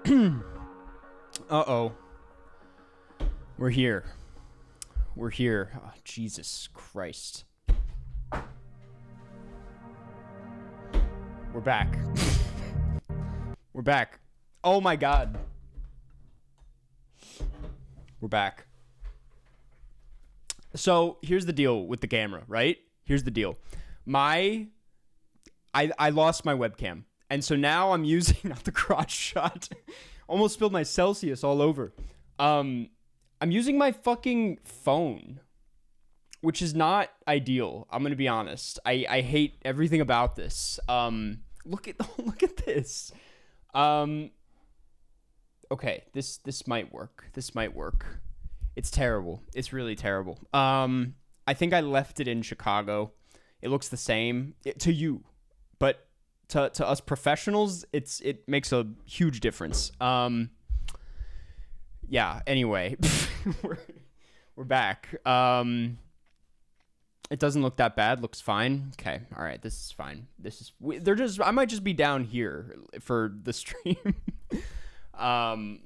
Uh-oh. We're here. We're here. Oh, Jesus Christ. We're back. We're back. Oh my God. We're back. So here's the deal with the camera, right? Here's the deal. I lost my webcam. And so now I'm using, not the crotch shot, almost spilled my Celsius all over. I'm using my fucking phone, which is not ideal. I'm going to be honest. I hate everything about this. Look at this. Okay, this might work. This might work. It's terrible. It's really terrible. I think I left it in Chicago. It looks the same to you, but to us professionals, it makes a huge difference. Yeah. Anyway, we're back. It doesn't look that bad. Looks fine. Okay. All right. This is fine. I might just be down here for the stream.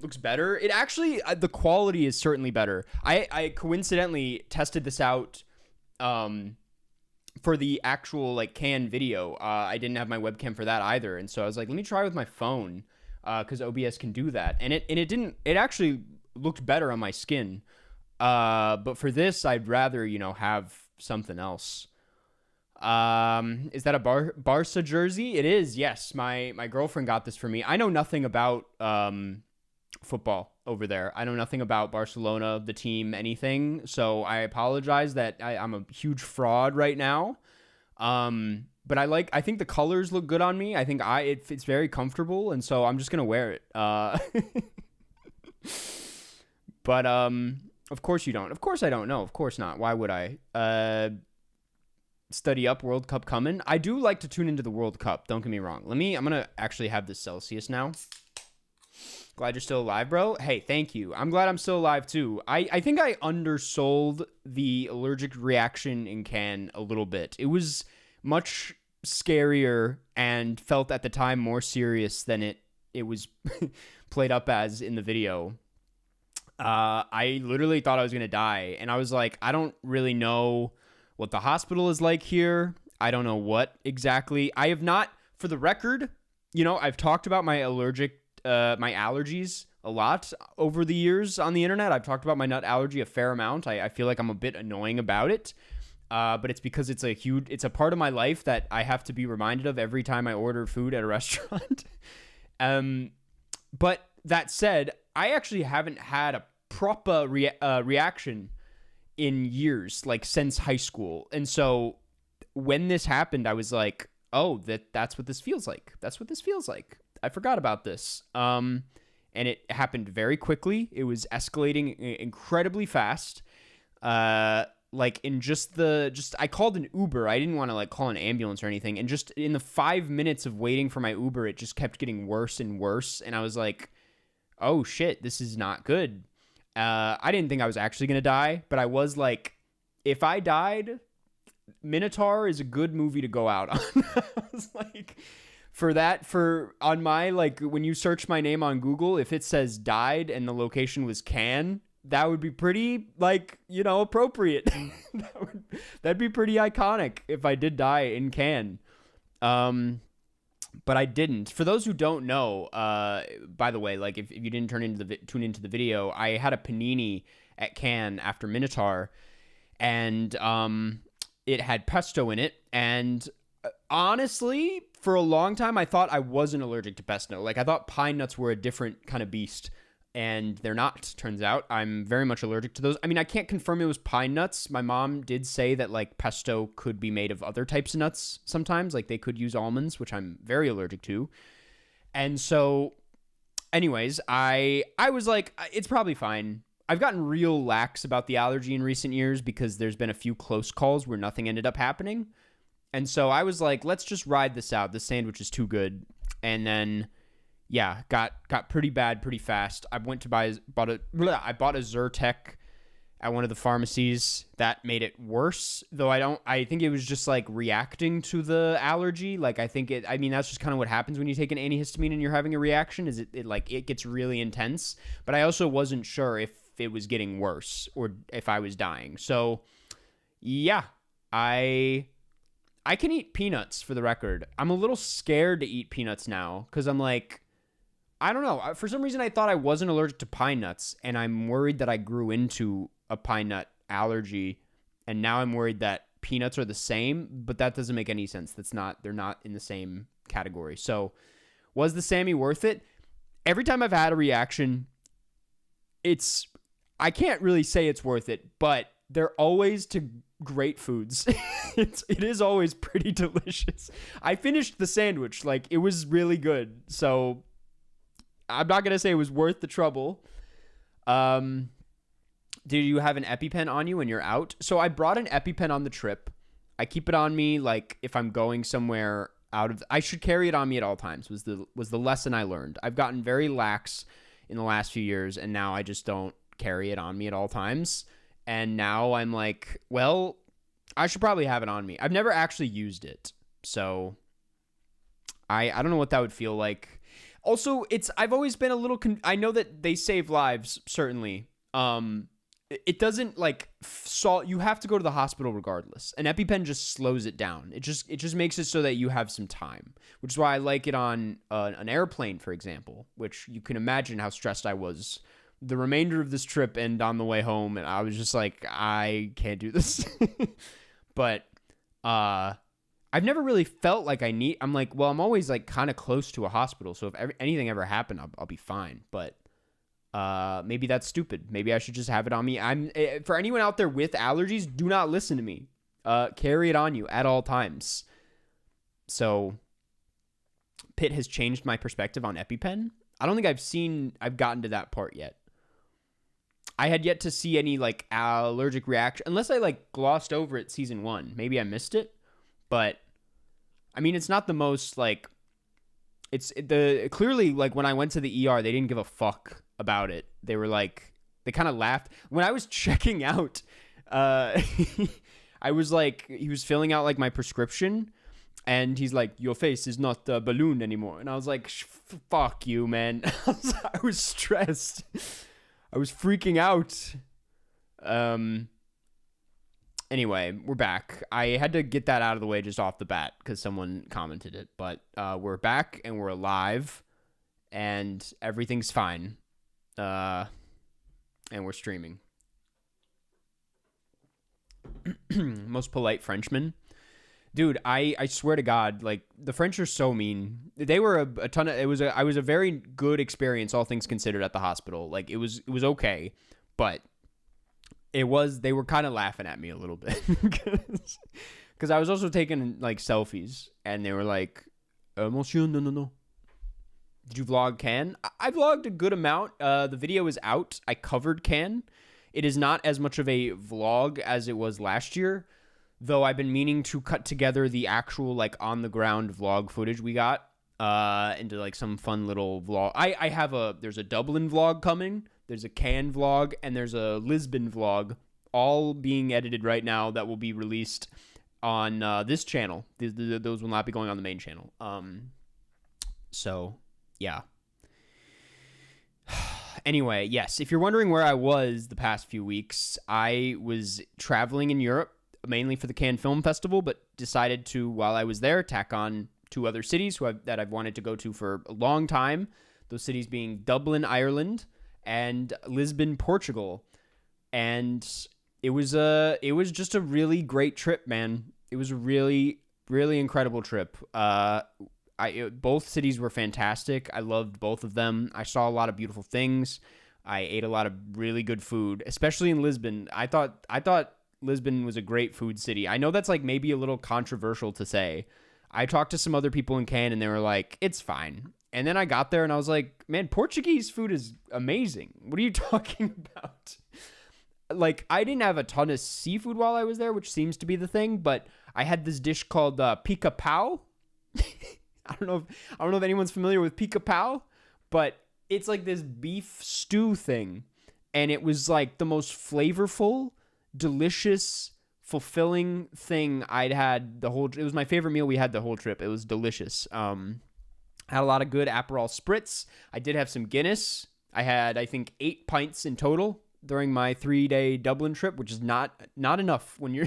Looks better. It actually, the quality is certainly better. I coincidentally tested this out, for the actual like canned video. I didn't have my webcam for that either. And so I was like, let me try with my phone. Cause OBS can do that. And it actually looked better on my skin. But for this, I'd rather, have something else. Is that a Barca jersey? It is. Yes. My girlfriend got this for me. I know nothing about, football over there. I know nothing about Barcelona, the team, anything. So I apologize that I'm a huge fraud right now. But I think the colors look good on me. I think it's very comfortable. And so I'm just going to wear it. But, of course you don't. Of course I don't. No, of course not. Why would I? Study up, World Cup coming. I do like to tune into the World Cup. Don't get me wrong. I'm going to actually have this Celsius now. Glad you're still alive, bro. Hey, thank you. I'm glad I'm still alive, too. I think I undersold the allergic reaction in Cannes a little bit. It was much scarier and felt at the time more serious than it was played up as in the video. I literally thought I was going to die. And I was like, I don't really know what the hospital is like here. I don't know what exactly. I have not, for the record, I've talked about my allergies a lot over the years on the internet. I've talked about my nut allergy a fair amount. I feel like I'm a bit annoying about it. But it's because it's a part of my life that I have to be reminded of every time I order food at a restaurant. But that said, I actually haven't had a proper reaction in years, like since high school. And so when this happened, I was like, oh, that's what this feels like. That's what this feels like. I forgot about this. And it happened very quickly. It was escalating incredibly fast. Like in I called an Uber. I didn't want to like call an ambulance or anything. And just in the 5 minutes of waiting for my Uber, it just kept getting worse and worse. And I was like, oh shit, this is not good. I didn't think I was actually going to die, but I was like, if I died, Minotaur is a good movie to go out on. I was like, on my, like, when you search my name on Google, if it says died and the location was Cannes, that would be pretty, like, appropriate. That'd be pretty iconic if I did die in Cannes. But I didn't. For those who don't know, by the way, like if you didn't tune into the video, I had a panini at Cannes after Minotaur, and it had pesto in it. And honestly, for a long time, I thought I wasn't allergic to pesto. Like I thought pine nuts were a different kind of beast. And they're not, turns out. I'm very much allergic to those. I mean, I can't confirm it was pine nuts. My mom did say that, like, pesto could be made of other types of nuts sometimes. Like, they could use almonds, which I'm very allergic to. And so, anyways, I was like, it's probably fine. I've gotten real lax about the allergy in recent years because there's been a few close calls where nothing ended up happening. And so I was like, let's just ride this out. This sandwich is too good. And then... yeah, got pretty bad pretty fast. I bought a Zyrtec at one of the pharmacies. That made it worse, though I think it was just like reacting to the allergy. Like I mean that's just kind of what happens when you take an antihistamine and you're having a reaction, is it gets really intense. But I also wasn't sure if it was getting worse or if I was dying. So yeah, I can eat peanuts, for the record. I'm a little scared to eat peanuts now because I'm like, I don't know. For some reason, I thought I wasn't allergic to pine nuts, and I'm worried that I grew into a pine nut allergy, and now I'm worried that peanuts are the same, but that doesn't make any sense. They're not in the same category. So was the Sammy worth it? Every time I've had a reaction, I can't really say it's worth it, but they're always to great foods. It is always pretty delicious. I finished the sandwich. Like, it was really good. So I'm not going to say it was worth the trouble. Do you have an EpiPen on you when you're out? So I brought an EpiPen on the trip. I keep it on me, like, if I'm going somewhere I should carry it on me at all times, was the lesson I learned. I've gotten very lax in the last few years, and now I just don't carry it on me at all times. And now I'm like, well, I should probably have it on me. I've never actually used it, so I don't know what that would feel like. Also, I've always been a little I know that they save lives, certainly. It doesn't you have to go to the hospital regardless. An EpiPen just slows it down. It just makes it so that you have some time, which is why I like it on an airplane, for example, which you can imagine how stressed I was the remainder of this trip and on the way home. And I was just like, I can't do this. But, I've never really felt like I'm like, well, I'm always like kind of close to a hospital. So if anything ever happened, I'll be fine. But maybe that's stupid. Maybe I should just have it on me. For anyone out there with allergies, do not listen to me. Carry it on you at all times. So Pitt has changed my perspective on EpiPen. I don't think I've gotten to that part yet. I had yet to see any like allergic reaction, unless I like glossed over it season 1. Maybe I missed it, but I mean, it's not the most like, clearly like when I went to the ER, they didn't give a fuck about it. They were like, they kind of laughed when I was checking out. I was like, he was filling out like my prescription, and he's like, your face is not ballooned anymore. And I was like, fuck you, man. I was stressed. I was freaking out. Anyway, we're back. I had to get that out of the way just off the bat because someone commented it. But we're back and we're alive and everything's fine. And we're streaming. Most polite Frenchman. Dude, I swear to God, like, the French are so mean. They were a ton of, I was a very good experience, all things considered, at the hospital. Like, it was okay, but they were kind of laughing at me a little bit. Because I was also taking, like, selfies, and they were like, Monsieur, no. Did you vlog Cannes? I vlogged a good amount. The video is out. I covered Cannes. It is not as much of a vlog as it was last year, though I've been meaning to cut together the actual, like, on-the-ground vlog footage we got into, like, some fun little vlog. There's a Dublin vlog coming, there's a Cannes vlog, and there's a Lisbon vlog, all being edited right now that will be released on this channel. Those will not be going on the main channel. So, yeah. Anyway, yes, if you're wondering where I was the past few weeks, I was traveling in Europe, mainly for the Cannes Film Festival, but decided to, while I was there, tack on 2 other cities that I've wanted to go to for a long time. Those cities being Dublin, Ireland, and Lisbon, Portugal. And it was just a really great trip, man. It was a really, really incredible trip. Both cities were fantastic. I loved both of them. I saw a lot of beautiful things. I ate a lot of really good food, especially in Lisbon. I thought Lisbon was a great food city. I know that's like maybe a little controversial to say. I talked to some other people in Cannes and they were like, it's fine. And then I got there and I was like, man, Portuguese food is amazing. What are you talking about? Like, I didn't have a ton of seafood while I was there, which seems to be the thing, but I had this dish called pica-pau. I don't know if anyone's familiar with pica-pau, but it's like this beef stew thing. and it was like the most flavorful, delicious, fulfilling thing I'd had the whole. It was my favorite meal we had the whole trip. It was delicious. Had a lot of good Aperol spritz. I did have some Guinness. I had, I think, 8 pints in total during my 3-day Dublin trip, which is not enough when you're.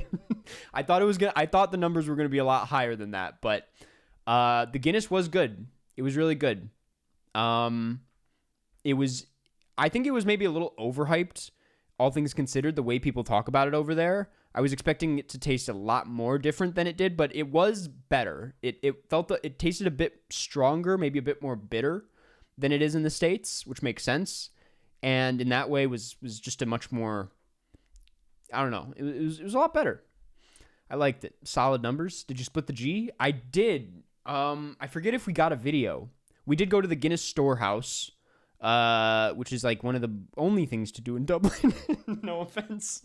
I thought the numbers were gonna be a lot higher than that, but the Guinness was good. It was really good. It was. I think it was maybe a little overhyped, all things considered, the way people talk about it over there. I was expecting it to taste a lot more different than it did, but it was better. It tasted a bit stronger, maybe a bit more bitter than it is in the States, which makes sense. And in that way was just a much more, I don't know, it was a lot better. I liked it. Solid numbers. Did you split the G? I did. I forget if we got a video. We did go to the Guinness Storehouse, which is like one of the only things to do in Dublin. No offense.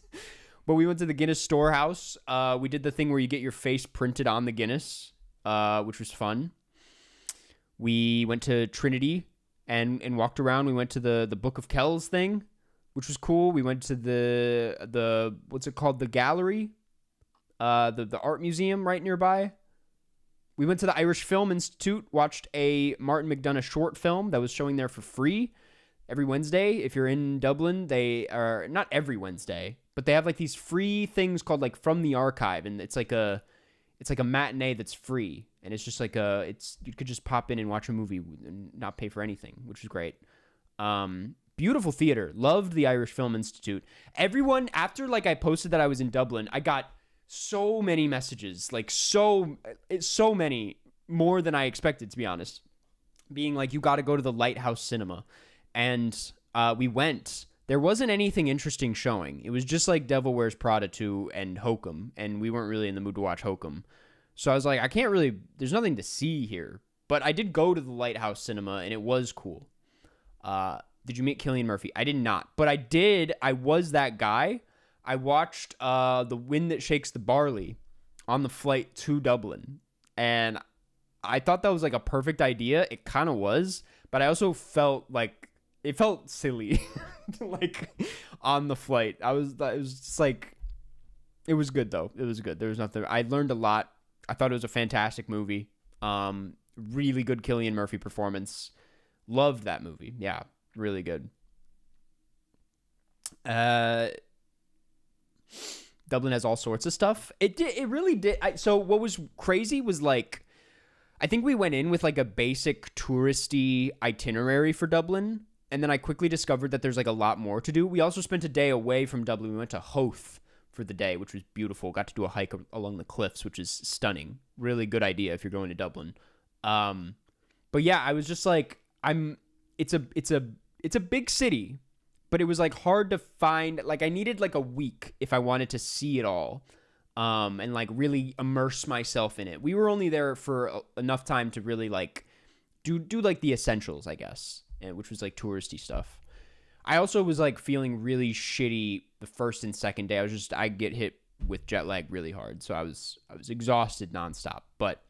But we went to the Guinness Storehouse. We did the thing where you get your face printed on the Guinness, which was fun. We went to Trinity and walked around. We went to the Book of Kells thing, which was cool. We went to the what's it called? The gallery, the art museum right nearby. We went to the Irish Film Institute, watched a Martin McDonagh short film that was showing there for free every Wednesday. If you're in Dublin, they are not every Wednesday, but they have like these free things called like From the Archive, and it's like a matinee that's free, and it's just like you could just pop in and watch a movie and not pay for anything, which is great. Beautiful theater. Loved the Irish Film Institute. Everyone, after like I posted that I was in Dublin, I got so many messages, like so many, more than I expected, to be honest, being like, you got to go to the Lighthouse Cinema. And we went. There wasn't anything interesting showing. It was just like Devil Wears Prada 2 and Hokum, and we weren't really in the mood to watch Hokum. So I was like, there's nothing to see here. But I did go to the Lighthouse Cinema, and it was cool. Did you meet Cillian Murphy? I did not. But I was that guy. I watched The Wind That Shakes the Barley on the flight to Dublin. And I thought that was like a perfect idea. It kind of was. But I also felt like it felt silly. Like on the flight. It was just like, it was good though. It was good. There was nothing. I learned a lot. I thought it was a fantastic movie. Really good Cillian Murphy performance. Loved that movie. Yeah, really good. Dublin has all sorts of stuff. It really did. So what was crazy was like, I think we went in with like a basic touristy itinerary for Dublin, and then I quickly discovered that there's like a lot more to do. We also spent a day away from Dublin. We went to Howth for the day, which was beautiful. Got to do a hike along the cliffs, which is stunning. Really good idea if you're going to Dublin. But yeah, I was just like, it's a big city, but it was like hard to find. Like I needed like a week if I wanted to see it all, and like really immerse myself in it. We were only there for enough time to really like do like the essentials, I guess, which was like touristy stuff. I also was like feeling really shitty the first and second day. I get hit with jet lag really hard, so I was exhausted nonstop. But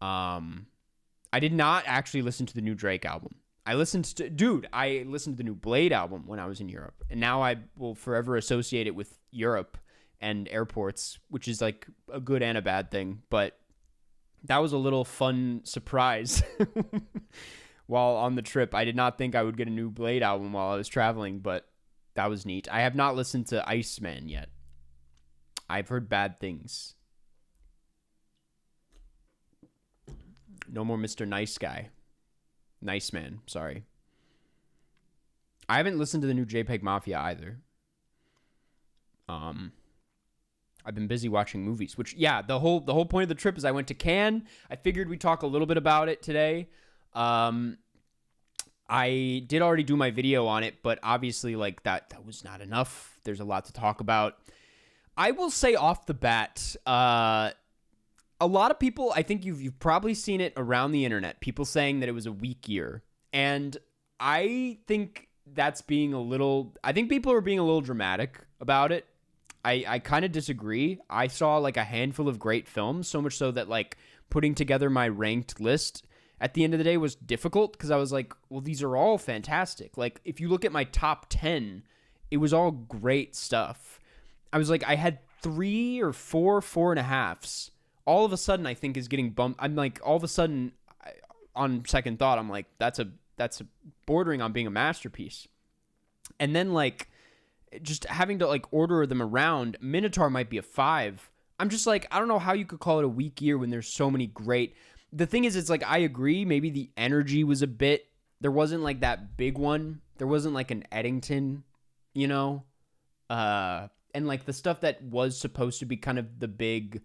I did not actually listen to the new Drake album. I listened to the new Blade album when I was in Europe, and now I will forever associate it with Europe and airports, which is like a good and a bad thing. But that was a little fun surprise. While on the trip, I did not think I would get a new Blade album while I was traveling, but that was neat. I have not listened to Iceman yet. I've heard bad things. No more Mr. Nice Guy. Nice Man, sorry. I haven't listened to the new JPEG Mafia either. I've been busy watching movies, which, yeah, the whole point of the trip is I went to Cannes. I figured we'd talk a little bit about it today. I did already do my video on it, but obviously like that was not enough. There's a lot to talk about. I will say off the bat, a lot of people, I think you've probably seen it around the internet, people saying that it was a weak year. And I think that's I think people are being a little dramatic about it. I kind of disagree. I saw like a handful of great films, so much so that like putting together my ranked list at the end of the day was difficult because I was like, well, these are all fantastic. Like if you look at my top 10, it was all great stuff. I was like, I had 3 or 4 4.5s. All of a sudden, I think is getting bumped. I'm like, all of a sudden, on second thought, I'm like, that's a bordering on being a masterpiece. And then like, just having to like order them around, Minotaur might be a 5. I'm just like, I don't know how you could call it a weak year when there's so many great. The thing is, it's like, I agree. Maybe the energy was a bit. There wasn't like that big one. There wasn't like an Eddington, you know, and like the stuff that was supposed to be kind of the big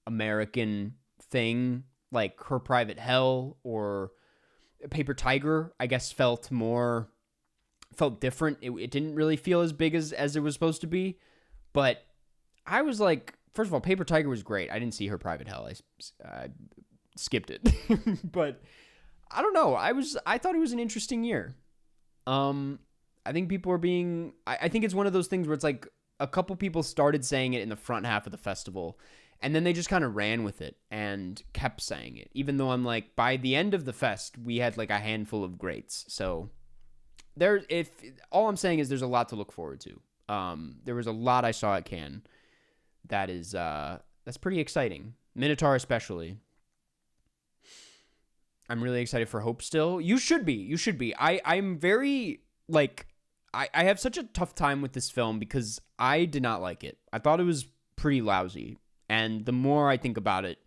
American thing, like Her Private Hell or Paper Tiger, I guess felt different. It didn't really feel as big as it was supposed to be. But I was like, first of all, Paper Tiger was great. I didn't see Her Private Hell. I skipped it. But I don't know. I thought it was an interesting year. I think people are being. I think it's one of those things where it's like a couple people started saying it in the front half of the festival, and then they just kind of ran with it and kept saying it. Even though I'm like, by the end of the fest, we had like a handful of greats. So all I'm saying is there's a lot to look forward to. There was a lot I saw at Cannes that's pretty exciting. Minotaur especially. I'm really excited for Hope still. You should be. I'm very, like, I have such a tough time with this film because I did not like it. I thought it was pretty lousy. And the more I think about it,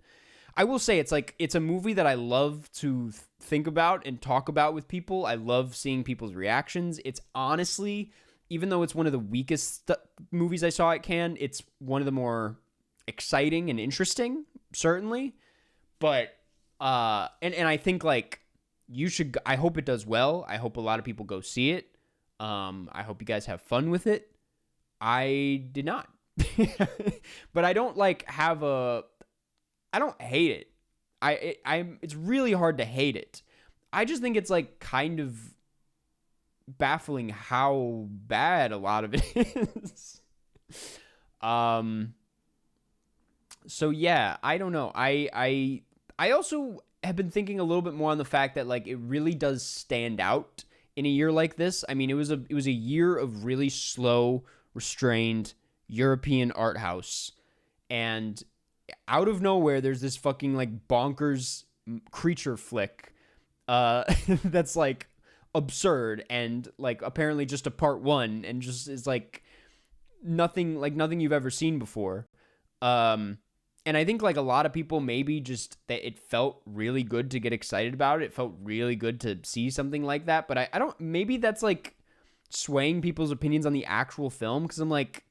I will say it's a movie that I love to think about and talk about with people. I love seeing people's reactions. It's honestly, even though it's one of the weakest movies I saw at Cannes, it's one of the more exciting and interesting, certainly. But and I think like you should. I hope it does well. I hope a lot of people go see it. I hope you guys have fun with it. I did not, but I don't like have a. I don't hate it. It's really hard to hate it. I just think it's like kind of baffling how bad a lot of it is. So yeah, I don't know. I also have been thinking a little bit more on the fact that like it really does stand out in a year like this. I mean, it was a year of really slow, restrained European art house, and out of nowhere there's this fucking like bonkers creature flick that's like absurd and like apparently just a part 1 and just is like nothing you've ever seen before. And I think like a lot of people maybe just that it felt really good to get excited about it. It felt really good to see something like that. But I don't, maybe that's like swaying people's opinions on the actual film. Cause I'm like,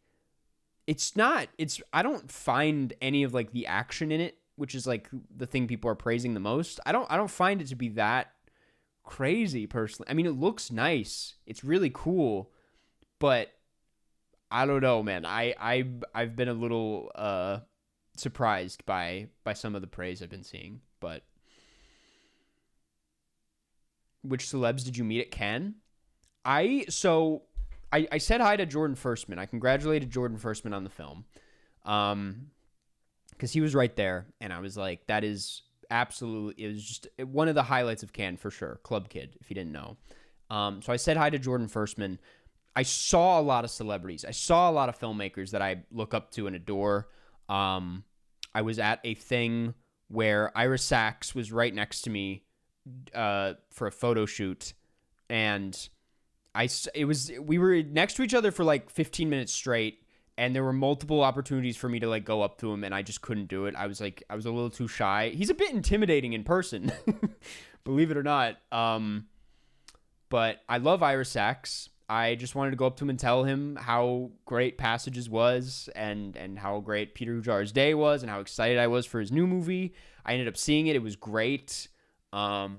I don't find any of like the action in it, which is like the thing people are praising the most. I don't find it to be that crazy personally. I mean, it looks nice. It's really cool, but I don't know, man. I've been a little, surprised by some of the praise I've been seeing. But which celebs did you meet at Cannes? I said hi to Jordan Firstman. I congratulated Jordan Firstman on the film, because he was right there, and I was like, that is absolutely, it was just one of the highlights of Cannes for sure. Club Kid, if you didn't know. So I said hi to Jordan Firstman. I saw a lot of celebrities. I saw a lot of filmmakers that I look up to and adore. I was at a thing where Ira Sachs was right next to me for a photo shoot, and we were next to each other for like 15 minutes straight, and there were multiple opportunities for me to like go up to him, and I just couldn't do it. I was a little too shy. He's a bit intimidating in person, believe it or not. But I love Ira Sachs. I just wanted to go up to him and tell him how great Passages was and how great Peter Ujar's Day was and how excited I was for his new movie. I ended up seeing it. It was great. So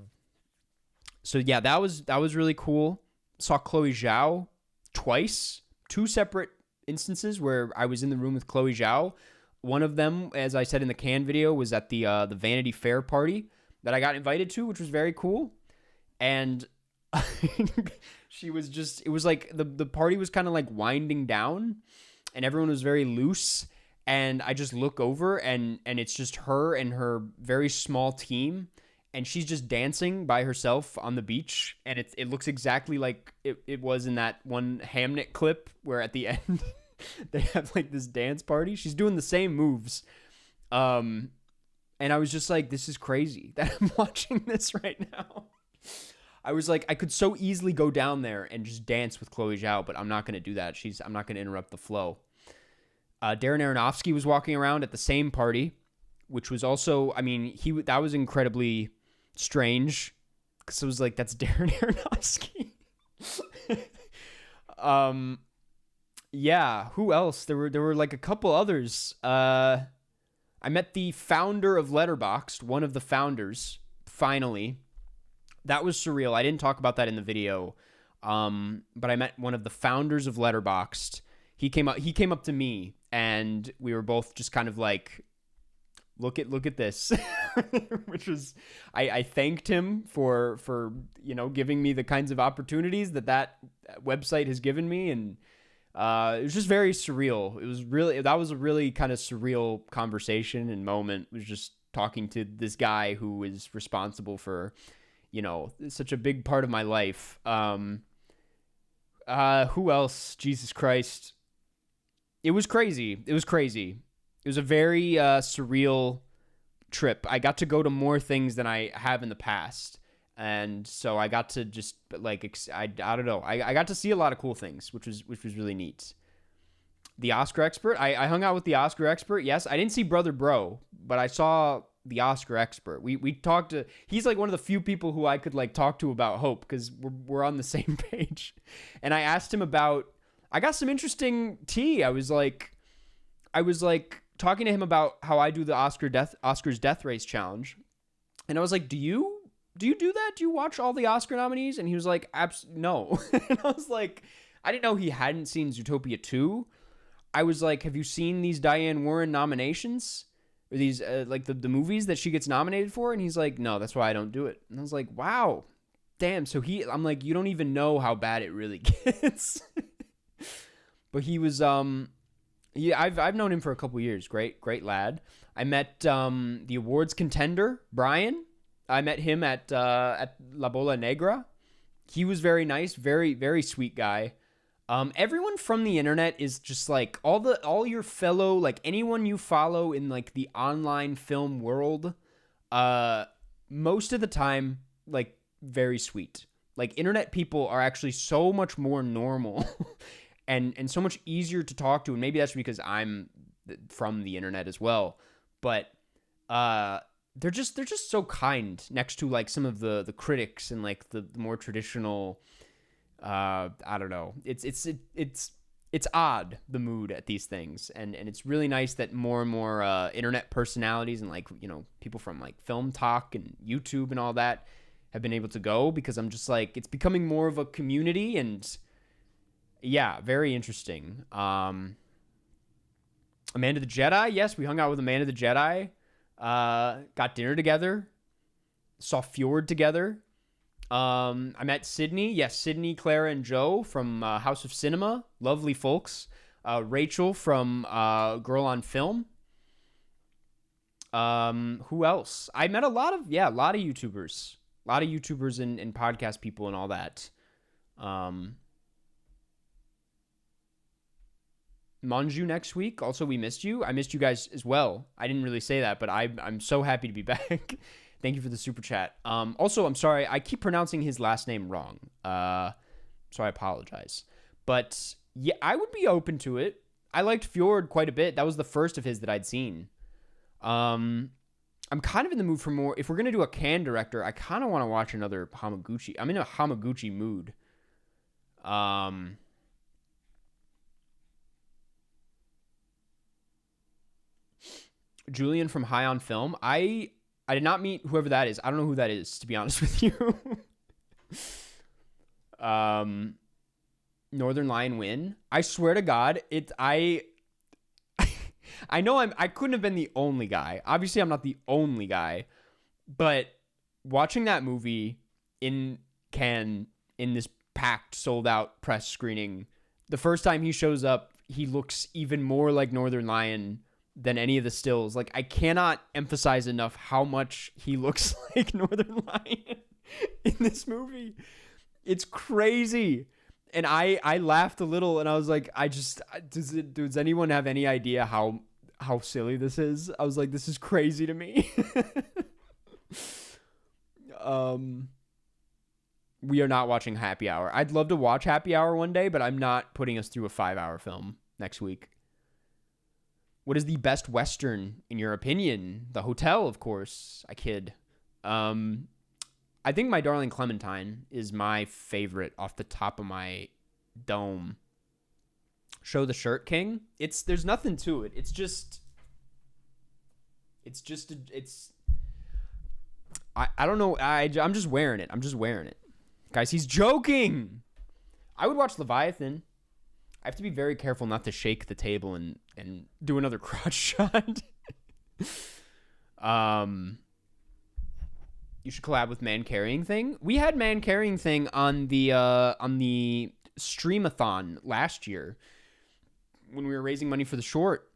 yeah, that was really cool. Saw Chloe Zhao twice, 2 separate instances where I was in the room with Chloe Zhao. One of them, as I said in the Cannes video, was at the Vanity Fair party that I got invited to, which was very cool. And she was just, it was like the party was kind of like winding down and everyone was very loose, and I just look over and it's just her and her very small team, and she's just dancing by herself on the beach, and it looks exactly like it was in that one Hamnet clip where at the end they have like this dance party. She's doing the same moves. And I was just like, this is crazy that I'm watching this right now. I was like, I could so easily go down there and just dance with Chloe Zhao, but I'm not going to do that. I'm not going to interrupt the flow. Darren Aronofsky was walking around at the same party, which was also, I mean, that was incredibly strange because it was like, that's Darren Aronofsky. Yeah, who else? There were like a couple others. I met the founder of Letterboxd, one of the founders, finally. That was surreal. I didn't talk about that in the video, but I met one of the founders of Letterboxd. He came up to me, and we were both just kind of like, look at this, which was, I thanked him for giving me the kinds of opportunities that website has given me, and it was just very surreal. That was a really kind of surreal conversation and moment. It was just talking to this guy who is responsible for, such a big part of my life. Who else? Jesus Christ. It was crazy. It was a very surreal trip. I got to go to more things than I have in the past. And so I got to just like, I don't know. I got to see a lot of cool things, which was really neat. The Oscar expert. I hung out with the Oscar expert. Yes, I didn't see Brother Bro, but I saw the Oscar expert. We talked to, he's like one of the few people who I could like talk to about Hope because we're on the same page. And I asked him about, I got some interesting tea. I was like talking to him about how I do the Oscars Death Race challenge. And I was like, do you do that? Do you watch all the Oscar nominees? And he was like, no. And I was like, I didn't know he hadn't seen Zootopia 2. I was like, have you seen these Diane Warren nominations? Or these, like the movies that she gets nominated for? And he's like, no, that's why I don't do it. And I was like, wow, damn. So I'm like, you don't even know how bad it really gets. But he was, I've known him for a couple years. Great lad. I met the awards contender, Brian. I met him at La Bola Negra. He was very nice, very, very sweet guy. Everyone from the internet is just like all your fellow, like anyone you follow in like the online film world, most of the time, like very sweet. Like internet people are actually so much more normal and so much easier to talk to. And maybe that's because I'm from the internet as well. But they're just so kind next to like some of the critics and like the more traditional, I don't know. It's odd, the mood at these things. And it's really nice that more and more internet personalities and like, people from like Film Talk and YouTube and all that have been able to go, because I'm just like, it's becoming more of a community. And yeah, very interesting. Amanda the Jedi. Yes, we hung out with Amanda the Jedi. Got dinner together. Saw Fjord together. I met Sydney. Yes, Sydney, Clara, and Joe from House of Cinema. Lovely folks. Rachel from Girl on Film. Who else? I met a lot of YouTubers. A lot of YouTubers and podcast people and all that. Manju next week. Also, we missed you. I missed you guys as well. I didn't really say that, but I'm so happy to be back. Thank you for the super chat. Also, I'm sorry. I keep pronouncing his last name wrong. So I apologize. But yeah, I would be open to it. I liked Fjord quite a bit. That was the first of his that I'd seen. I'm kind of in the mood for more. If we're going to do a Cannes director, I kind of want to watch another Hamaguchi. I'm in a Hamaguchi mood. Julian from High on Film. I did not meet whoever that is. I don't know who that is, to be honest with you. Northern Lion Win. I swear to God, I know I couldn't have been the only guy. Obviously, I'm not the only guy. But watching that movie in Cannes, in this packed, sold-out press screening, the first time he shows up, he looks even more like Northern Lion than any of the stills. Like, I cannot emphasize enough how much he looks like Northern Lion in this movie. It's crazy. And I laughed a little, and I was like, does anyone have any idea how silly this is? I was like, this is crazy to me. We are not watching Happy Hour. I'd love to watch Happy Hour one day, but I'm not putting us through a 5-hour film next week. What is the best Western, in your opinion? The Hotel, of course. I kid. I think My Darling Clementine is my favorite off the top of my dome. Show the Shirt King. There's nothing to it. I don't know. I'm just wearing it. Guys, he's joking. I would watch Leviathan. I have to be very careful not to shake the table and do another crotch shot. You should collab with Man Carrying Thing. We had Man Carrying Thing on the Streamathon last year when we were raising money for the short,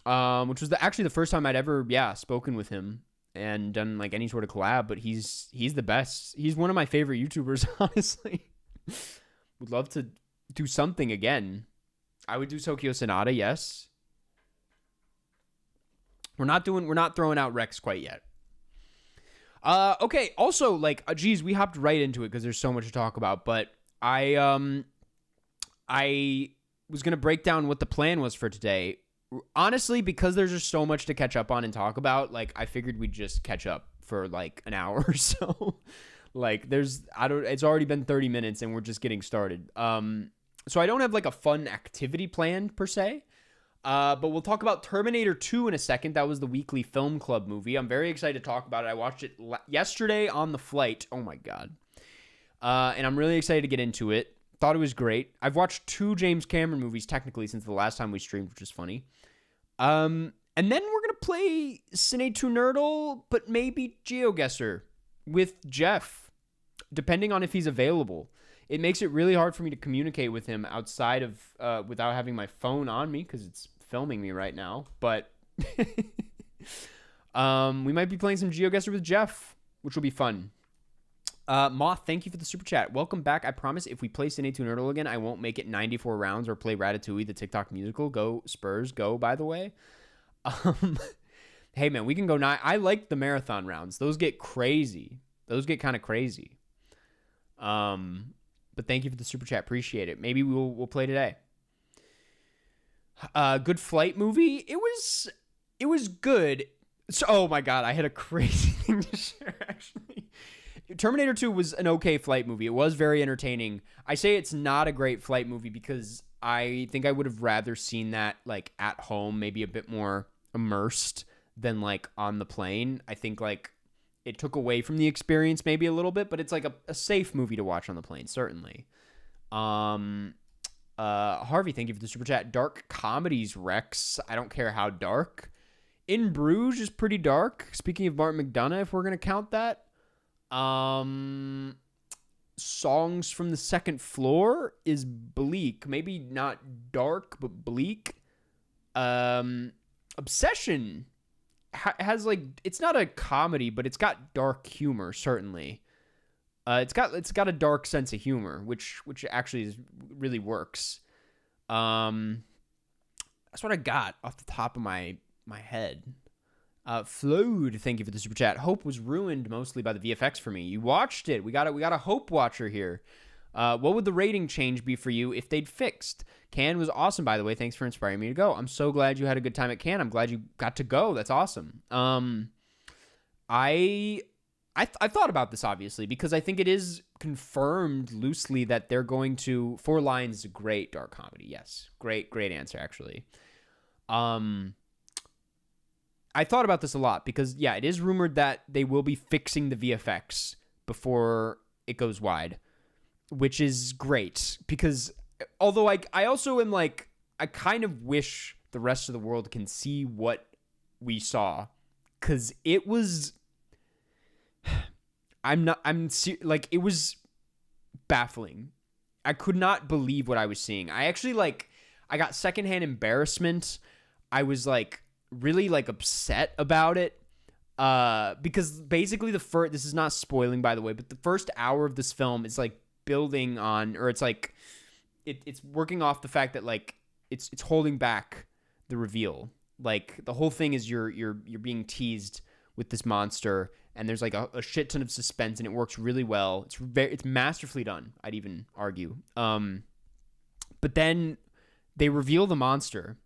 which was actually the first time I'd ever spoken with him and done like any sort of collab. But he's the best. He's one of my favorite YouTubers, honestly. Would love to do something again. I would do Tokyo Sonata, yes. We're not throwing out Rex quite yet. Okay. Also, like, geez, we hopped right into it because there's so much to talk about. But I was gonna break down what the plan was for today. Honestly, because there's just so much to catch up on and talk about. Like, I figured we'd just catch up for like an hour or so. Like, it's already been 30 minutes and we're just getting started. So I don't have like a fun activity planned per se. But we'll talk about Terminator 2 in a second. That was the weekly film club movie. I'm very excited to talk about it. I watched it yesterday on the flight. Oh my God. And I'm really excited to get into it. Thought it was great. I've watched 2 James Cameron movies technically since the last time we streamed, which is funny. And then we're going to play Cine 2 Nerdle, but maybe GeoGuessr with Jeff, depending on if he's available. It makes it really hard for me to communicate with him outside of without having my phone on me because it's filming me right now. But we might be playing some GeoGuessr with Jeff, which will be fun. Moth, thank you for the super chat. Welcome back. I promise if we play Cine 2 Nerdle again, I won't make it 94 rounds or play Ratatouille, the TikTok musical. Go Spurs, go, by the way. Hey, man, we can go 9. I like the marathon rounds. Those get crazy. Those get kind of crazy. But thank you for the super chat. Appreciate it. Maybe we'll play today. Good Flight movie. It was good. So, oh my God, I had a crazy thing to share actually. Terminator 2 was an okay flight movie. It was very entertaining. I say it's not a great flight movie because I think I would have rather seen that like at home, maybe a bit more immersed than like on the plane. I think like it took away from the experience maybe a little bit, but it's like a safe movie to watch on the plane, certainly. Harvey, thank you for the super chat. Dark comedies, Rex. I don't care how dark. In Bruges is pretty dark. Speaking of Martin McDonagh, if we're going to count that. Songs from the Second Floor is bleak. Maybe not dark, but bleak. Obsession has like, it's not a comedy, but it's got dark humor, certainly. It's got a dark sense of humor, which actually really works. That's what I got off the top of my head. Flowed, thank you for the super chat. Hope was ruined mostly by the VFX for me. You watched it. We got a Hope watcher here. What would the rating change be for you if they'd fixed? Cannes was awesome, by the way. Thanks for inspiring me to go. I'm so glad you had a good time at Cannes. I'm glad you got to go. That's awesome. I thought about this, obviously, because I think it is confirmed loosely that they're going to... Four Lions is a great dark comedy. Yes. Great answer, actually. I thought about this a lot because, yeah, it is rumored that they will be fixing the VFX before it goes wide, which is great because although I also am like, I kind of wish the rest of the world can see what we saw because it was, it was baffling. I could not believe what I was seeing. I actually I got secondhand embarrassment. I was like, really like upset about it. Because basically this is not spoiling, by the way, but the first hour of this film is like building on, or it's like it's working off the fact that like it's holding back the reveal. Like the whole thing is you're being teased with this monster, and there's like a shit ton of suspense, and it works really well. It's masterfully done, I'd even argue. But then they reveal the monster.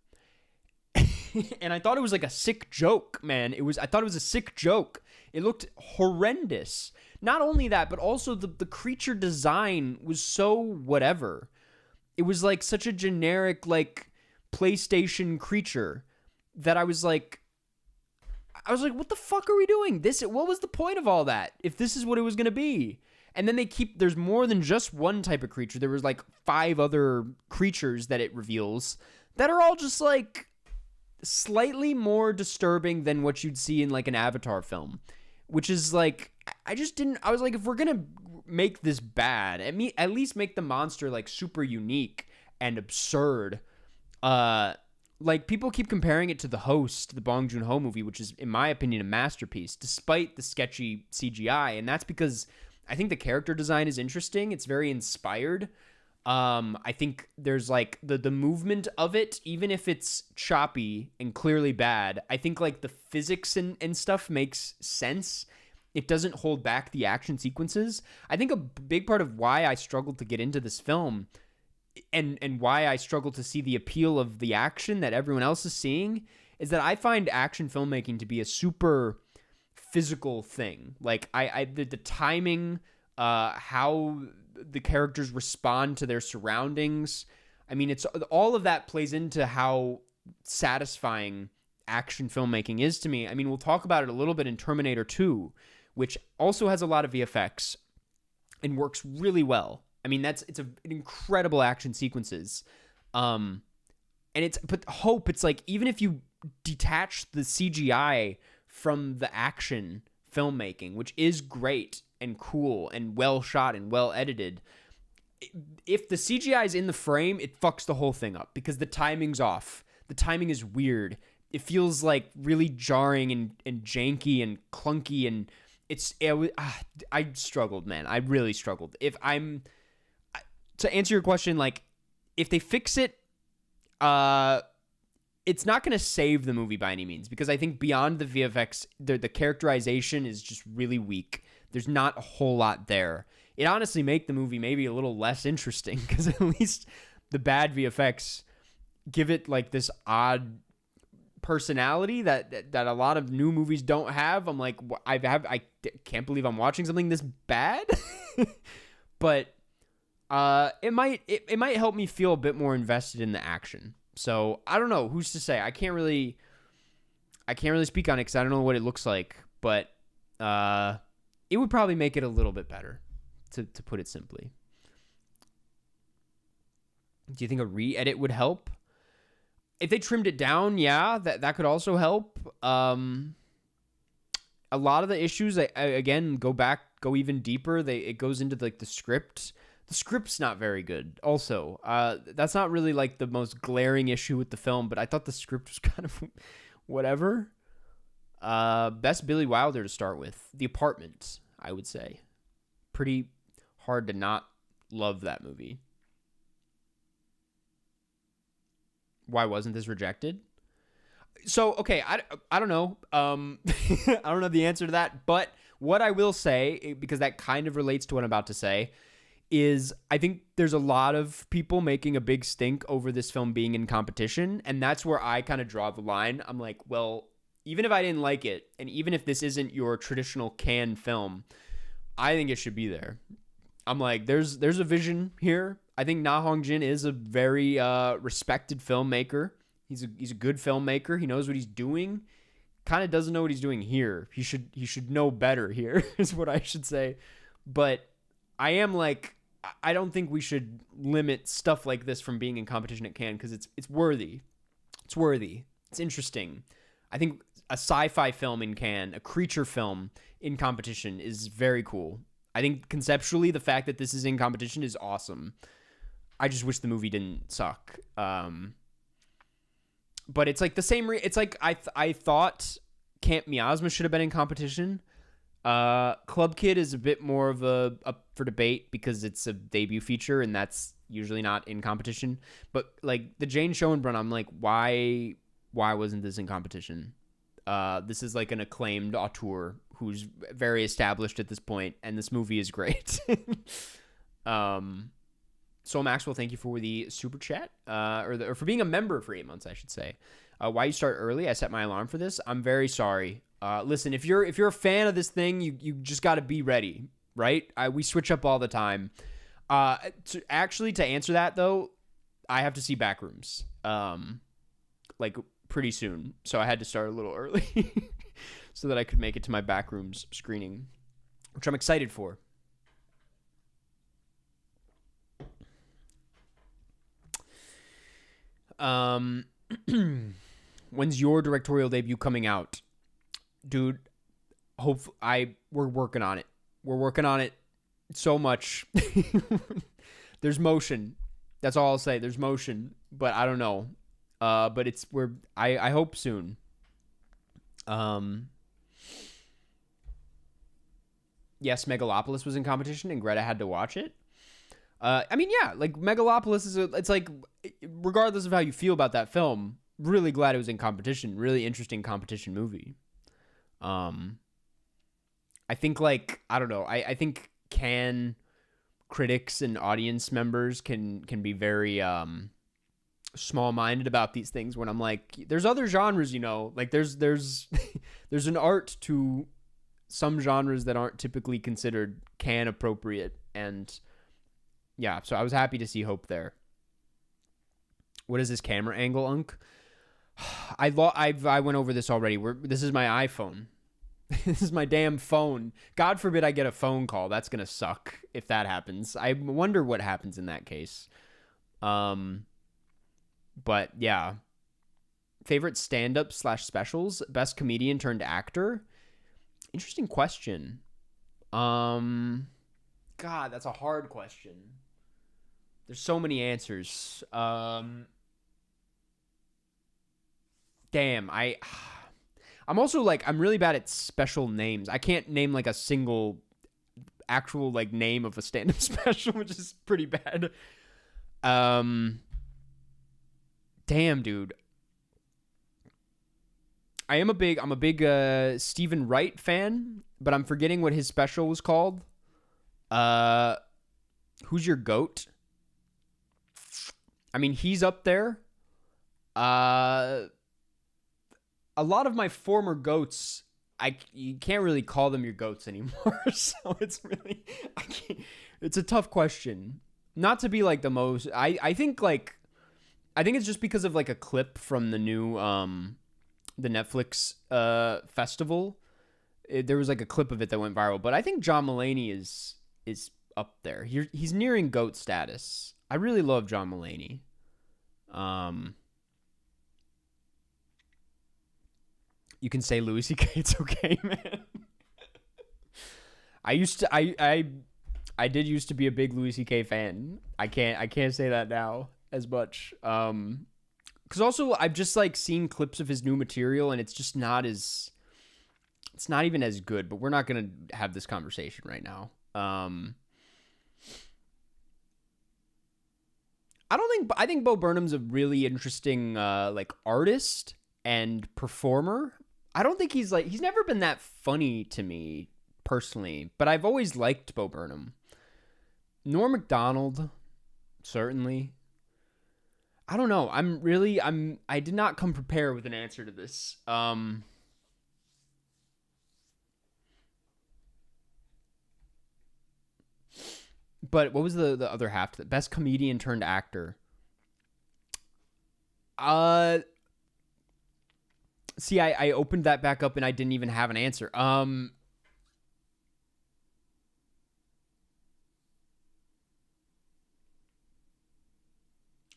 And I thought it was like a sick joke, man. I thought it was a sick joke. It looked horrendous. Not only that, but also the creature design was so whatever. It was like such a generic like PlayStation creature that I was like, what the fuck are we doing? What was the point of all that if this is what it was going to be? And then there's more than just one type of creature. There was like 5 other creatures that it reveals that are all just like slightly more disturbing than what you'd see in like an Avatar film, which is like, I was like, if we're going to make this bad, at least make the monster like super unique and absurd. Like people keep comparing it to The Host, the Bong Joon-ho movie, which is in my opinion a masterpiece despite the sketchy CGI. And that's because I think the character design is interesting. It's very inspired. I think there's like the movement of it, even if it's choppy and clearly bad, I think like the physics and stuff makes sense. It doesn't hold back the action sequences. I think a big part of why I struggled to get into this film and why I struggle to see the appeal of the action that everyone else is seeing is that I find action filmmaking to be a super physical thing. Like the timing, how the characters respond to their surroundings. I mean, it's all of that plays into how satisfying action filmmaking is to me. I mean, we'll talk about it a little bit in Terminator 2, which also has a lot of VFX and works really well. I mean, it's incredible action sequences. But it's like, even if you detach the CGI from the action filmmaking, which is great and cool and well shot and well edited, if the CGI is in the frame, it fucks the whole thing up because the timing's off. The timing is weird. It feels like really jarring and janky and clunky, and I struggled, man. I really struggled. To answer your question, like, if they fix it, it's not going to save the movie by any means, because I think beyond the VFX, the characterization is just really weak. There's not a whole lot there. It honestly make the movie maybe a little less interesting, because at least the bad VFX give it like this odd personality that a lot of new movies don't have. I'm like, I can't believe I'm watching something this bad. But it might help me feel a bit more invested in the action. So I don't know, who's to say? I can't really speak on it because I don't know what it looks like, but it would probably make it a little bit better, to put it simply. Do you think a re-edit would help? If they trimmed it down, yeah, that could also help. A lot of the issues, again, go even deeper. It goes into like the script. The script's not very good. Also, that's not really like the most glaring issue with the film, but I thought the script was kind of whatever. Best Billy Wilder to start with. The Apartment, I would say. Pretty hard to not love that movie. Why wasn't this rejected? So, okay, I don't know. I don't know the answer to that, but what I will say, because that kind of relates to what I'm about to say, is I think there's a lot of people making a big stink over this film being in competition, and that's where I kind of draw the line. I'm like, well, even if I didn't like it, and even if this isn't your traditional Cannes film, I think it should be there. I'm like, there's a vision here. I think Na Hong-jin is a very respected filmmaker. He's a good filmmaker. He knows what he's doing. Kind of doesn't know what he's doing here. He should know better here, is what I should say. But I am like, I don't think we should limit stuff like this from being in competition at Cannes, because it's worthy. It's worthy. It's interesting. I think a sci-fi film in Cannes, a creature film in competition, is very cool. I think conceptually the fact that this is in competition is awesome. I just wish the movie didn't suck. but it's like the same. It's like I thought Camp Miasma should have been in competition. Club Kid is a bit more of a up for debate because it's a debut feature and that's usually not in competition. But like the Jane Schoenbrunn, I'm like, why wasn't this in competition? This is like an acclaimed auteur who's very established at this point, and this movie is great. Soul Maxwell, thank you for the super chat, or for being a member for 8 months, I should say. Why you start early? I set my alarm for this. I'm very sorry. Listen, if you're a fan of this thing, you just got to be ready, right? We switch up all the time. To answer that though, I have to see Backrooms, like pretty soon, so I had to start a little early so that I could make it to my Backrooms screening, which I'm excited for. When's your directorial debut coming out? Dude, we're working on it. We're working on it so much. There's motion. That's all I'll say. There's motion, but I don't know. But I hope soon. Yes, Megalopolis was in competition and Greta had to watch it. I mean, yeah, like Megalopolis it's like, regardless of how you feel about that film, really glad it was in competition. Really interesting competition movie. I think like, I don't know. I think critics and audience members can be very, small-minded about these things when I'm like, there's other genres, like there's there's an art to some genres that aren't typically considered can appropriate, and yeah, so I was happy to see Hope there. What is this camera angle, Unk? I went over this already. This is my iPhone. This is my damn phone. God forbid I get a phone call. That's gonna suck if that happens. I wonder what happens in that case. But yeah. Favorite stand-up / specials? Best comedian turned actor? Interesting question. God, that's a hard question. There's so many answers. Damn, I'm also like, I'm really bad at special names. I can't name like a single actual like name of a stand-up special, which is pretty bad. Damn, dude. I'm a big Stephen Wright fan, but I'm forgetting what his special was called. Who's your GOAT? I mean, he's up there. A lot of my former GOATs, you can't really call them your GOATs anymore. So it's really, it's a tough question. Not to be like the most, I think it's just because of like a clip from the new, the Netflix festival. There was like a clip of it that went viral, but I think John Mulaney is up there. He's nearing GOAT status. I really love John Mulaney. You can say Louis C.K. It's okay, man. I did used to be a big Louis C.K. fan. I can't say that now as much. Because also I've just like seen clips of his new material and it's just not even as good, but we're not going to have this conversation right now. I think Bo Burnham's a really interesting like artist and performer. I don't think he's never been that funny to me personally, but I've always liked Bo Burnham. Norm Macdonald, certainly. I don't know. I did not come prepared with an answer to this. But what was the other half to the best comedian turned actor? See, I opened that back up and I didn't even have an answer.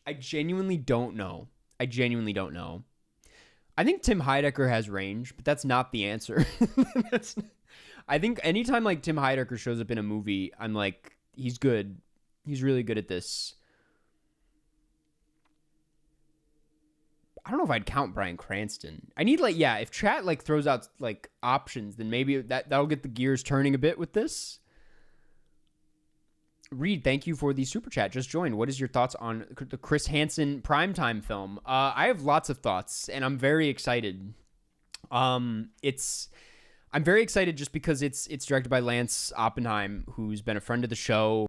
I genuinely don't know. I think Tim Heidecker has range, but that's not the answer. I think anytime like Tim Heidecker shows up in a movie, I'm like, he's good. He's really good at this. I don't know if I'd count Bryan Cranston. I need like, yeah, if chat like throws out like options, then maybe that'll get the gears turning a bit with this. Reed, thank you for the super chat. Just joined. What is your thoughts on the Chris Hansen primetime film? I have lots of thoughts, and I'm very excited. I'm very excited just because it's directed by Lance Oppenheim, who's been a friend of the show,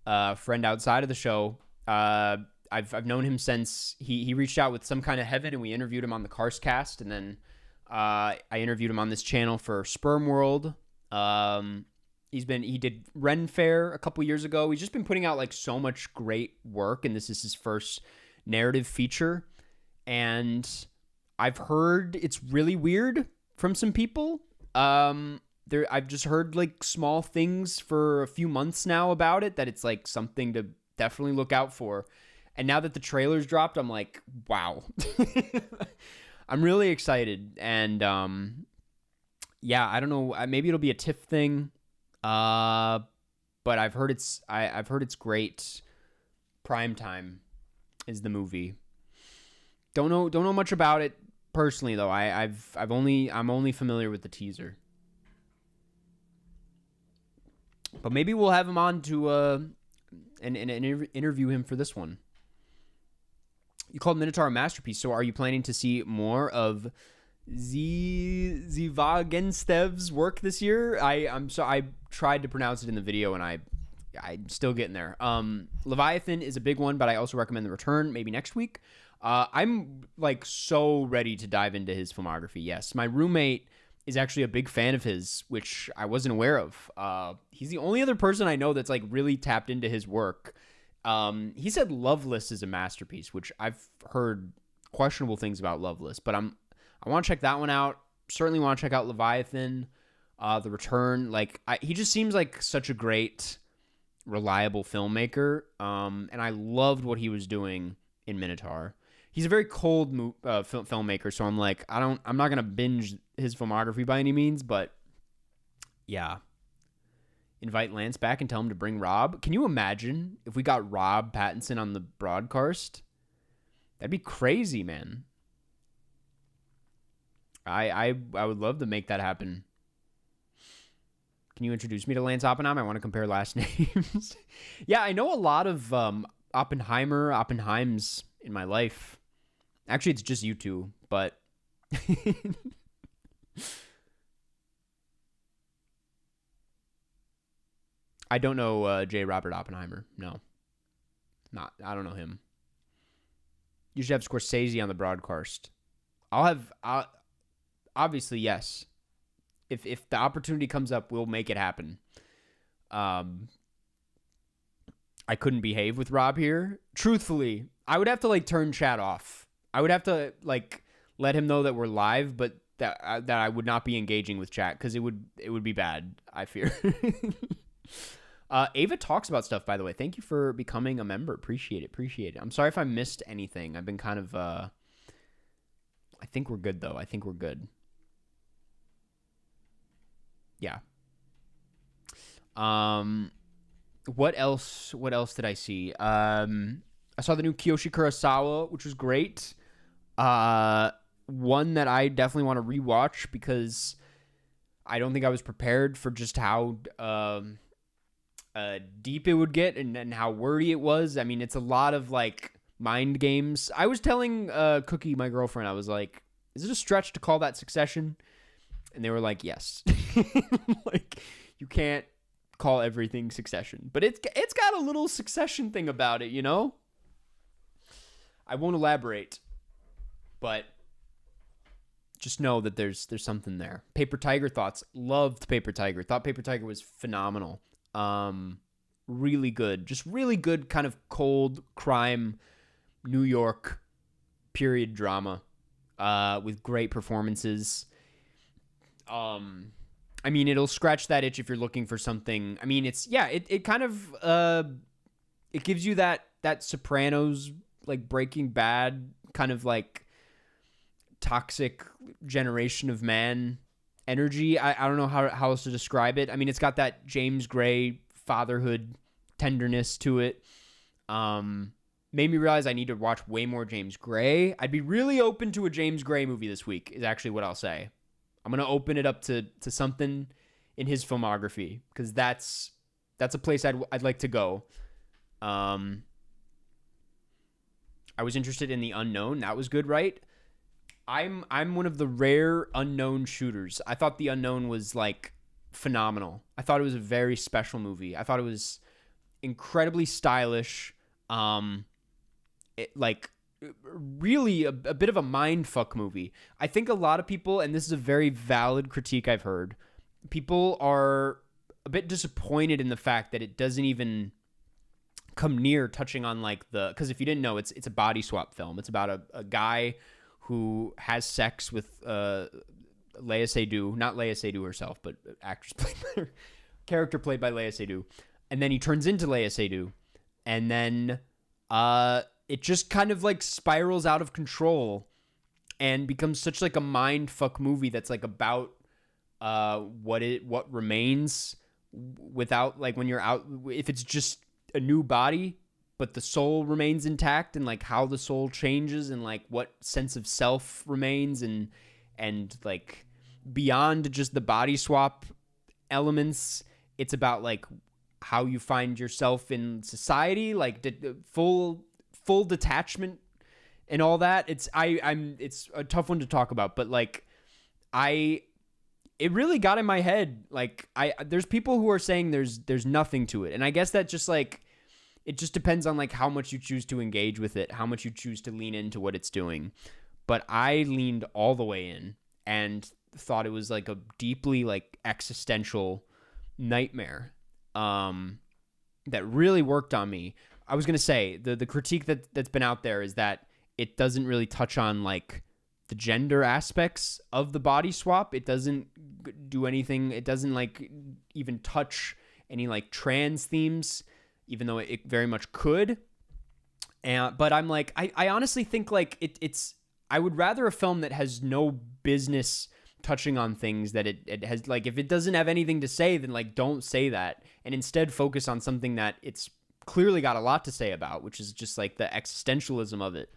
friend outside of the show. I've known him since he reached out with Some Kind of Heaven, and we interviewed him on the Carscast, and then I interviewed him on this channel for Sperm World. He did Ren Fair a couple years ago. He's just been putting out like so much great work, and this is his first narrative feature. And I've heard it's really weird from some people. I've just heard like small things for a few months now about it, that it's like something to definitely look out for. And now that the trailer's dropped, I'm like, wow. I'm really excited. And yeah, I don't know. Maybe it'll be a TIFF thing. But I've heard it's great. Primetime is the movie. Don't know much about it personally though. I'm only familiar with the teaser. But maybe we'll have him on to interview him for this one. You called Minotaur a masterpiece, so are you planning to see more of Zivagensev's work this year? I tried to pronounce it in the video, and I'm still getting there. Leviathan is a big one, but I also recommend The Return, maybe next week. I'm like so ready to dive into his filmography. Yes, my roommate is actually a big fan of his, which I wasn't aware of. He's the only other person I know that's like really tapped into his work. He said Loveless is a masterpiece, which I've heard questionable things about Loveless, but I want to check that one out. Certainly want to check out Leviathan, The Return. Like he just seems like such a great, reliable filmmaker. And I loved what he was doing in Minotaur. He's a very cold filmmaker, so I'm like, I'm not gonna binge his filmography by any means, but yeah. Invite Lance back and tell him to bring Rob. Can you imagine if we got Rob Pattinson on the broadcast? That'd be crazy, man. I would love to make that happen. Can you introduce me to Lance Oppenheim? I want to compare last names. Yeah, I know a lot of Oppenheims in my life. Actually, it's just you two, but I don't know J. Robert Oppenheimer. No. I don't know him. You should have Scorsese on the broadcast. Obviously, yes. If the opportunity comes up, we'll make it happen. I couldn't behave with Rob here. Truthfully, I would have to like turn chat off. I would have to like let him know that we're live, but that I would not be engaging with chat because it would be bad, I fear. Ava talks about stuff, by the way. Thank you for becoming a member. Appreciate it. I'm sorry if I missed anything. I've been kind of I think we're good though. I think we're good. Yeah. What else did I see? I saw the new Kiyoshi Kurosawa, which was great. One that I definitely want to rewatch because I don't think I was prepared for just how deep it would get and how wordy it was. I mean, it's a lot of like mind games. I was telling Cookie, my girlfriend, I was like, is it a stretch to call that Succession? And they were like, yes. Like, you can't call everything Succession. But it's got a little Succession thing about it, you know? I won't elaborate. But just know that there's something there. Paper Tiger thoughts. Loved Paper Tiger. Thought Paper Tiger was phenomenal. Really good. Just really good kind of cold crime New York period drama with great performances. I mean, it'll scratch that itch if you're looking for something. I mean, it kind of it gives you that Sopranos, like Breaking Bad kind of like toxic generation of man energy. I don't know how else to describe it. I mean, it's got that James Gray fatherhood tenderness to it. made me realize I need to watch way more James Gray. I'd be really open to a James Gray movie this week, is actually what I'll say. I'm going to open it up to something in his filmography, because that's a place I'd like to go. I was interested in The Unknown. That was good, right? I'm one of the rare unknown shooters. I thought The Unknown was like phenomenal. I thought it was a very special movie. I thought it was incredibly stylish. Like really a bit of a mindfuck movie. I think a lot of people, and this is a very valid critique I've heard, people are a bit disappointed in the fact that it doesn't even come near touching on like because if you didn't know, it's a body swap film. It's about a guy who has sex with Léa Seydoux, not Léa Seydoux herself, but character played by Léa Seydoux, and then he turns into Léa Seydoux, and then it just kind of like spirals out of control and becomes such like a mind fuck movie that's like about what remains without, like, when you're out, if it's just a new body but the soul remains intact, and like how the soul changes and like what sense of self remains, and like beyond just the body swap elements, it's about like how you find yourself in society, like full detachment and all that. It's a tough one to talk about, but like it really got in my head. Like there's people who are saying there's nothing to it, and I guess that just like it just depends on like how much you choose to engage with it, how much you choose to lean into what it's doing. But I leaned all the way in and thought it was like a deeply like existential nightmare that really worked on me. I was going to say the critique that's been out there is that it doesn't really touch on like the gender aspects of the body swap. It doesn't do anything. It doesn't like even touch any like trans themes, even though it very much could. But I'm like, I honestly think like it's, I would rather a film that has no business touching on things that it has, like, if it doesn't have anything to say, then like don't say that, and instead focus on something that it's clearly got a lot to say about, which is just like the existentialism of it.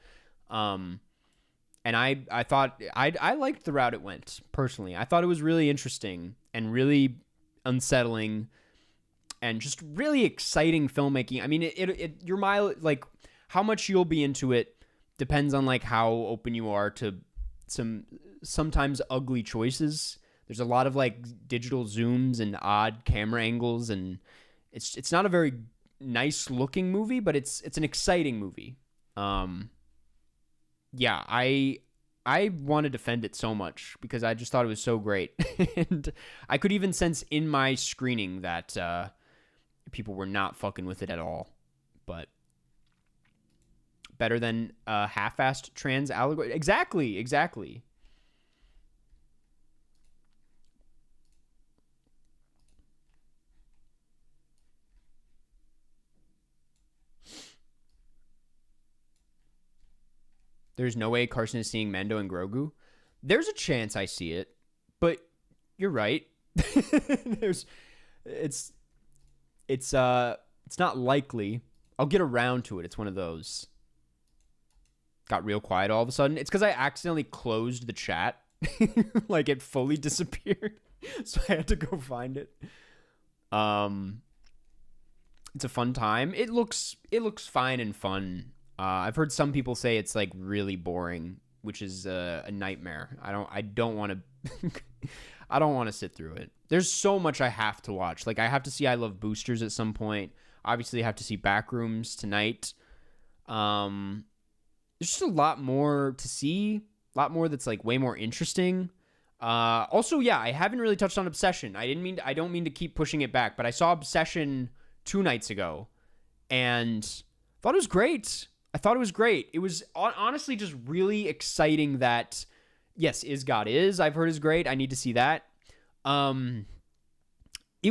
And I thought I liked the route it went, personally. I thought it was really interesting and really unsettling and just really exciting filmmaking. I mean, like how much you'll be into it depends on like how open you are to sometimes ugly choices. There's a lot of like digital zooms and odd camera angles, and it's not a very nice looking movie, but it's an exciting movie. Yeah, I want to defend it so much because I just thought it was so great. And I could even sense in my screening that people were not fucking with it at all. But better than half-assed trans allegory. Exactly. There's no way Carson is seeing Mando and Grogu. There's a chance I see it, but you're right. It's not likely. I'll get around to it. It's one of those. Got real quiet all of a sudden. It's because I accidentally closed the chat. Like it fully disappeared. So I had to go find it. It's a fun time. It looks fine and fun. I've heard some people say it's like really boring, which is a nightmare. I don't want to I don't want to sit through it. There's so much I have to watch. Like I have to see I Love Boosters at some point. Obviously I have to see Backrooms tonight. There's just a lot more to see, a lot more that's like way more interesting. Also, yeah, I haven't really touched on Obsession. I don't mean to keep pushing it back, but I saw Obsession 2 nights ago and thought it was great. It was honestly just really exciting that, yes, Is God Is, I've heard is great. I need to see that. It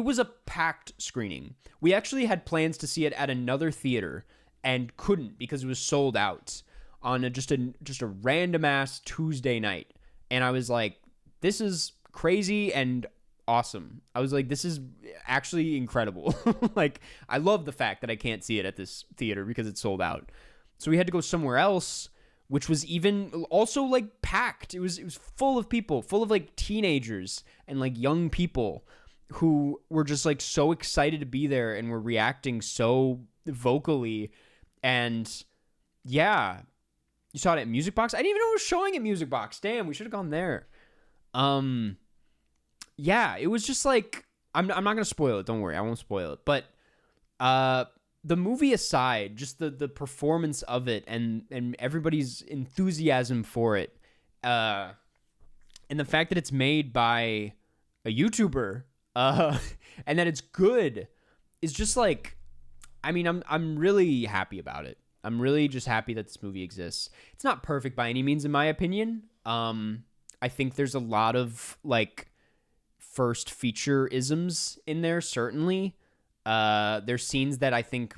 was a packed screening. We actually had plans to see it at another theater and couldn't because it was sold out on just a random ass Tuesday night. And I was like, this is crazy and awesome. I was like, this is actually incredible. Like, I love the fact that I can't see it at this theater because it's sold out. So we had to go somewhere else, which was even also like packed. It was full of people, full of like teenagers and like young people who were just like so excited to be there and were reacting so vocally. And yeah, you saw it at Music Box. I didn't even know it was showing at Music Box. Damn, we should have gone there. Yeah, it was just like I'm not gonna spoil it. Don't worry, I won't spoil it. But the movie aside, just the performance of it and everybody's enthusiasm for it, and the fact that it's made by a YouTuber, and that it's good, is just like, I mean, I'm really happy about it. I'm really just happy that this movie exists. It's not perfect by any means, in my opinion. I think there's a lot of like first feature isms in there, certainly. There's scenes that I think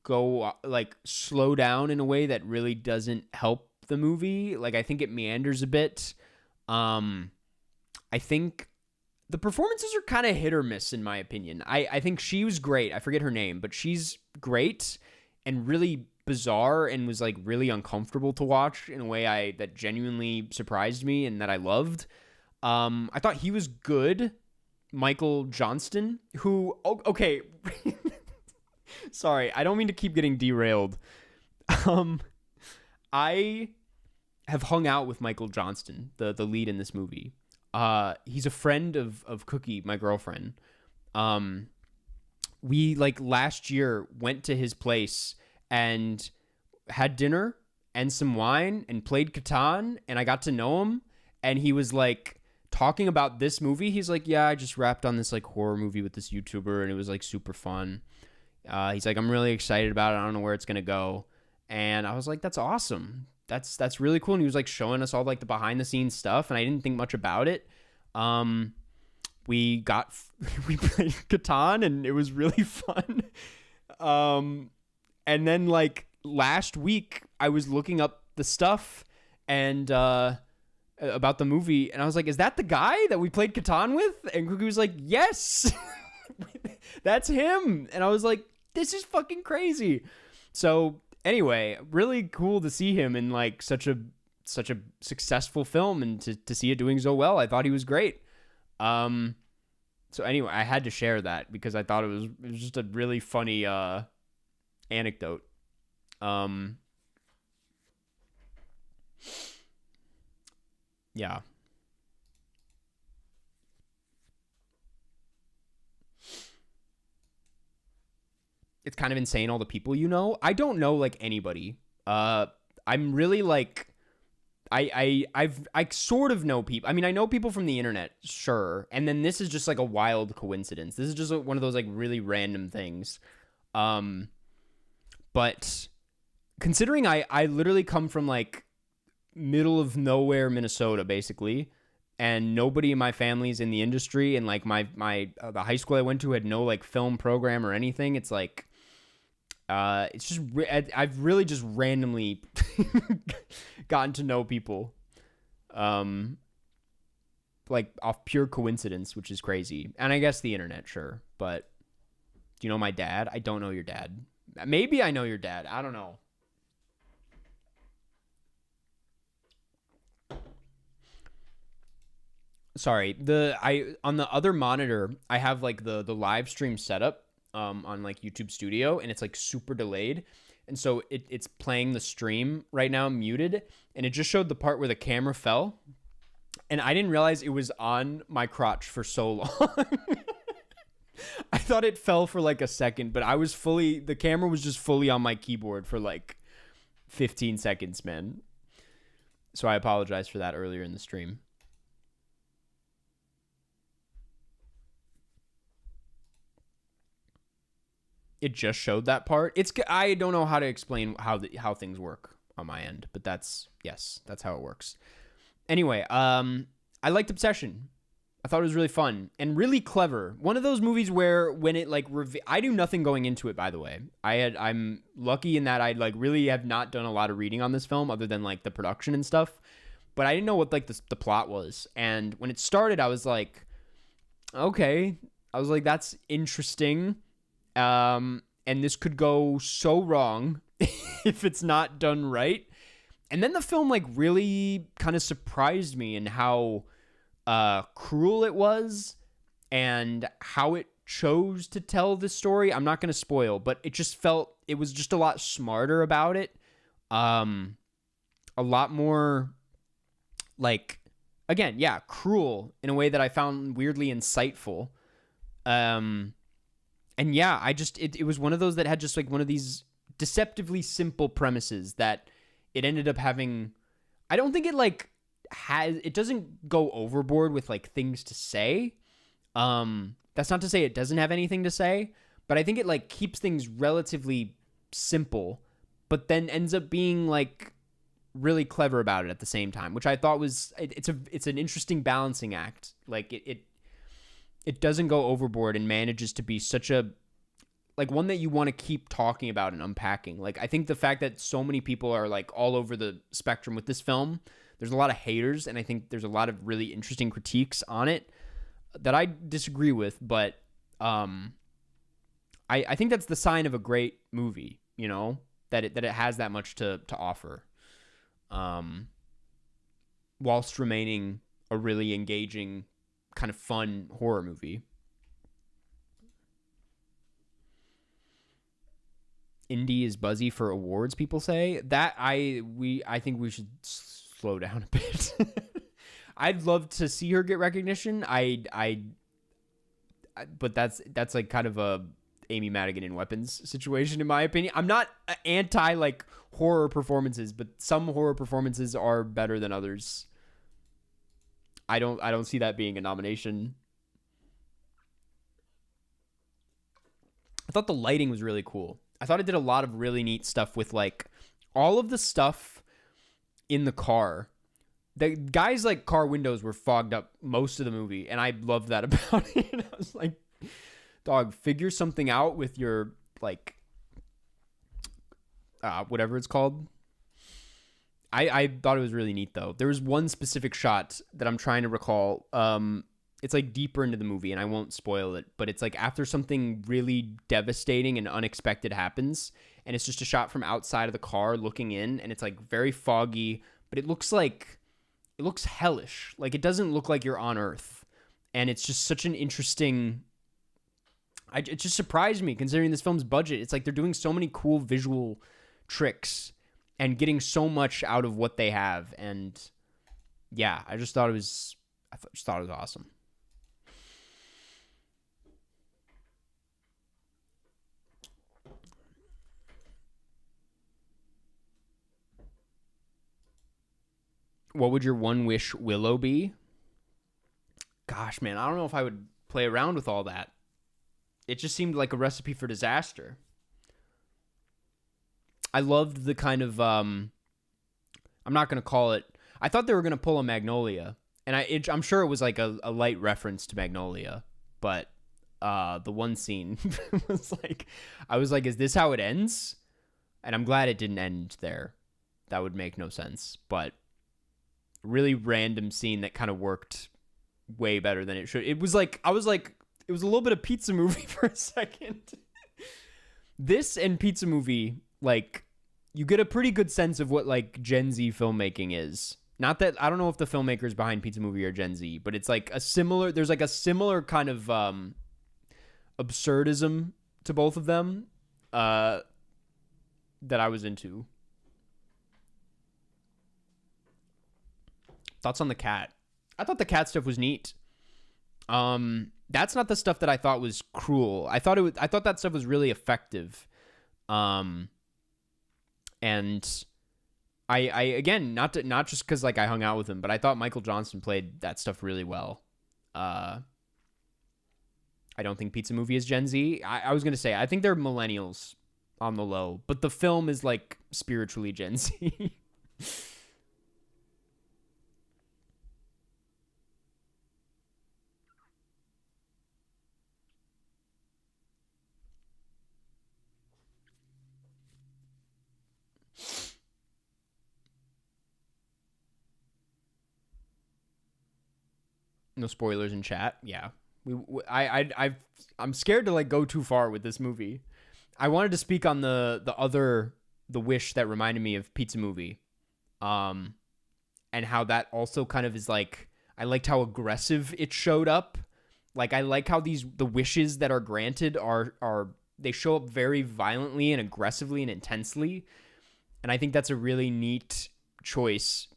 go like slow down in a way that really doesn't help the movie. Like, I think it meanders a bit. I think the performances are kind of hit or miss, in my opinion. I think she was great. I forget her name, but she's great and really bizarre and was like really uncomfortable to watch in a way that genuinely surprised me and that I loved. I thought he was good. Michael Johnston, who, okay, sorry, I don't mean to keep getting derailed. I have hung out with Michael Johnston, the lead in this movie. He's a friend of Cookie, my girlfriend. We like last year went to his place and had dinner and some wine and played Catan, and I got to know him, and he was like talking about this movie. He's like, yeah, I just wrapped on this like horror movie with this YouTuber, and it was like super fun. He's like, I'm really excited about it. I don't know where it's gonna go. And I was like, that's awesome. That's really cool. And he was like showing us all like the behind the scenes stuff, and I didn't think much about it. We played Catan, and it was really fun. And then like last week I was looking up the stuff and about the movie, and I was like, is that the guy that we played Catan with? And Cookie was like, yes. That's him. And I was like, this is fucking crazy. So anyway, really cool to see him in like such a successful film, and to see it doing so well. I thought he was great. So anyway, I had to share that because I thought it was just a really funny anecdote. Yeah. It's kind of insane, all the people you know. I don't know like anybody. I'm really like I sort of know people. I mean, I know people from the internet, sure. And then this is just like a wild coincidence. This is just one of those like really random things. But considering I literally come from like middle of nowhere, Minnesota, basically, and nobody in my family's in the industry, and like my the high school I went to had no like film program or anything. It's like it's just I've really just randomly gotten to know people, like off pure coincidence, which is crazy. And I guess the internet, sure. But do you know my dad? I don't know your dad. Maybe I know your dad. I don't know. Sorry, on the other monitor I have like the live stream setup on like YouTube Studio, and it's like super delayed, and so it's playing the stream right now muted, and it just showed the part where the camera fell, and I didn't realize it was on my crotch for so long. I thought it fell for like a second, but the camera was just fully on my keyboard for like 15 seconds, man. So I apologize for that earlier in the stream. It just showed that part. I don't know how to explain how things work on my end, but that's how it works. Anyway, I liked Obsession. I thought it was really fun and really clever. One of those movies where when it like I knew nothing going into it, by the way. I'm lucky in that I like really have not done a lot of reading on this film other than like the production and stuff. But I didn't know what like the plot was. And when it started, I was like, okay. I was like, that's interesting. And this could go so wrong if it's not done right. And then the film like really kind of surprised me in how cruel it was and how it chose to tell the story. I'm not going to spoil, but it just felt it was just a lot smarter about it. A lot more like, again, yeah, cruel in a way that I found weirdly insightful. And yeah, it was one of those that had just like one of these deceptively simple premises that it ended up having. I don't think it like it doesn't go overboard with like things to say. That's not to say it doesn't have anything to say, but I think it like keeps things relatively simple, but then ends up being like really clever about it at the same time, which I thought was it's an interesting balancing act. Like it doesn't go overboard and manages to be such a like one that you want to keep talking about and unpacking. Like I think the fact that so many people are like all over the spectrum with this film, there's a lot of haters, and I think there's a lot of really interesting critiques on it that I disagree with, but I think that's the sign of a great movie, you know, that it has that much to offer, whilst remaining a really engaging, kind of fun horror movie. Indy is buzzy for awards, people say. That I think we should slow down a bit. I'd love to see her get recognition. But that's like kind of a Amy Madigan in Weapons situation, in my opinion. I'm not anti like horror performances, but some horror performances are better than others. I don't see that being a nomination. I thought the lighting was really cool. I thought it did a lot of really neat stuff with like all of the stuff in the car. The guy's like car windows were fogged up most of the movie, and I loved that about it. I was like, dog, figure something out with your like whatever it's called. I thought it was really neat though. There was one specific shot that I'm trying to recall. It's like deeper into the movie, and I won't spoil it, but it's like after something really devastating and unexpected happens, and it's just a shot from outside of the car looking in, and it's like very foggy, but it looks hellish. Like it doesn't look like you're on Earth, and it's just such an interesting. It just surprised me considering this film's budget. It's like they're doing so many cool visual tricks and getting so much out of what they have, and yeah, I just thought it was awesome. What would your one wish Willow be? Gosh, man, I don't know if I would play around with all that. It just seemed like a recipe for disaster. I loved the kind of I'm not going to call it. I thought they were going to pull a Magnolia, and I'm sure it was like a light reference to Magnolia, but the one scene was like, I was like, is this how it ends? And I'm glad it didn't end there. That would make no sense, but really random scene that kind of worked way better than it should. It was like, I was like, it was a little bit of Pizza Movie for a second. This and Pizza Movie, like, you get a pretty good sense of what like Gen Z filmmaking is. Not that I don't know if the filmmakers behind Pizza Movie are Gen Z, but it's like there's like a similar kind of absurdism to both of them that I was into. Thoughts on the cat? I thought the cat stuff was neat. That's not the stuff that I thought was cruel. I thought that stuff was really effective. And I again, not just because like I hung out with him, but I thought Michael Johnson played that stuff really well. I don't think Pizza Movie is Gen Z. I was gonna say I think they're millennials on the low, but the film is like spiritually Gen Z. No spoilers in chat. Yeah, I'm scared to like go too far with this movie. I wanted to speak on the other the wish that reminded me of Pizza Movie. Um, and how that also kind of is like, I liked how aggressive it showed up. Like, I like how the wishes that are granted are they show up very violently and aggressively and intensely. And I think that's a really neat choice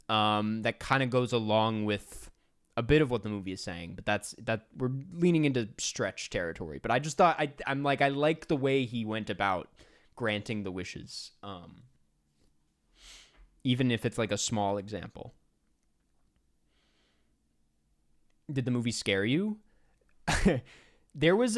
that kind of goes along with a bit of what the movie is saying. But that we're leaning into stretch territory. But I just thought, I'm like, I like the way he went about granting the wishes. Even if it's like a small example. Did the movie scare you? There was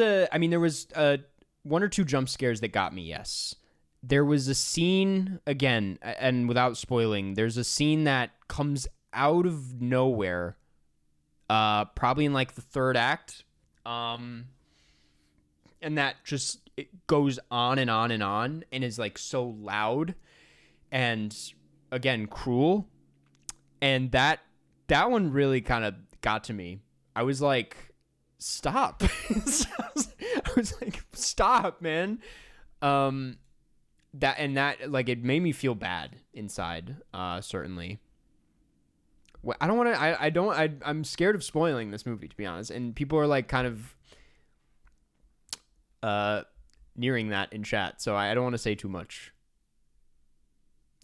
one or two jump scares that got me, yes. There was a scene, again, and without spoiling, there's a scene that comes out of nowhere, probably in like the third act. And that just it goes on and on and on and is like so loud and, again, cruel. And that one really kind of got to me. I was like, stop. I was like, stop, man. That like, it made me feel bad inside, certainly. I don't want to, I'm scared of spoiling this movie, to be honest. And people are like kind of nearing that in chat, so I don't want to say too much.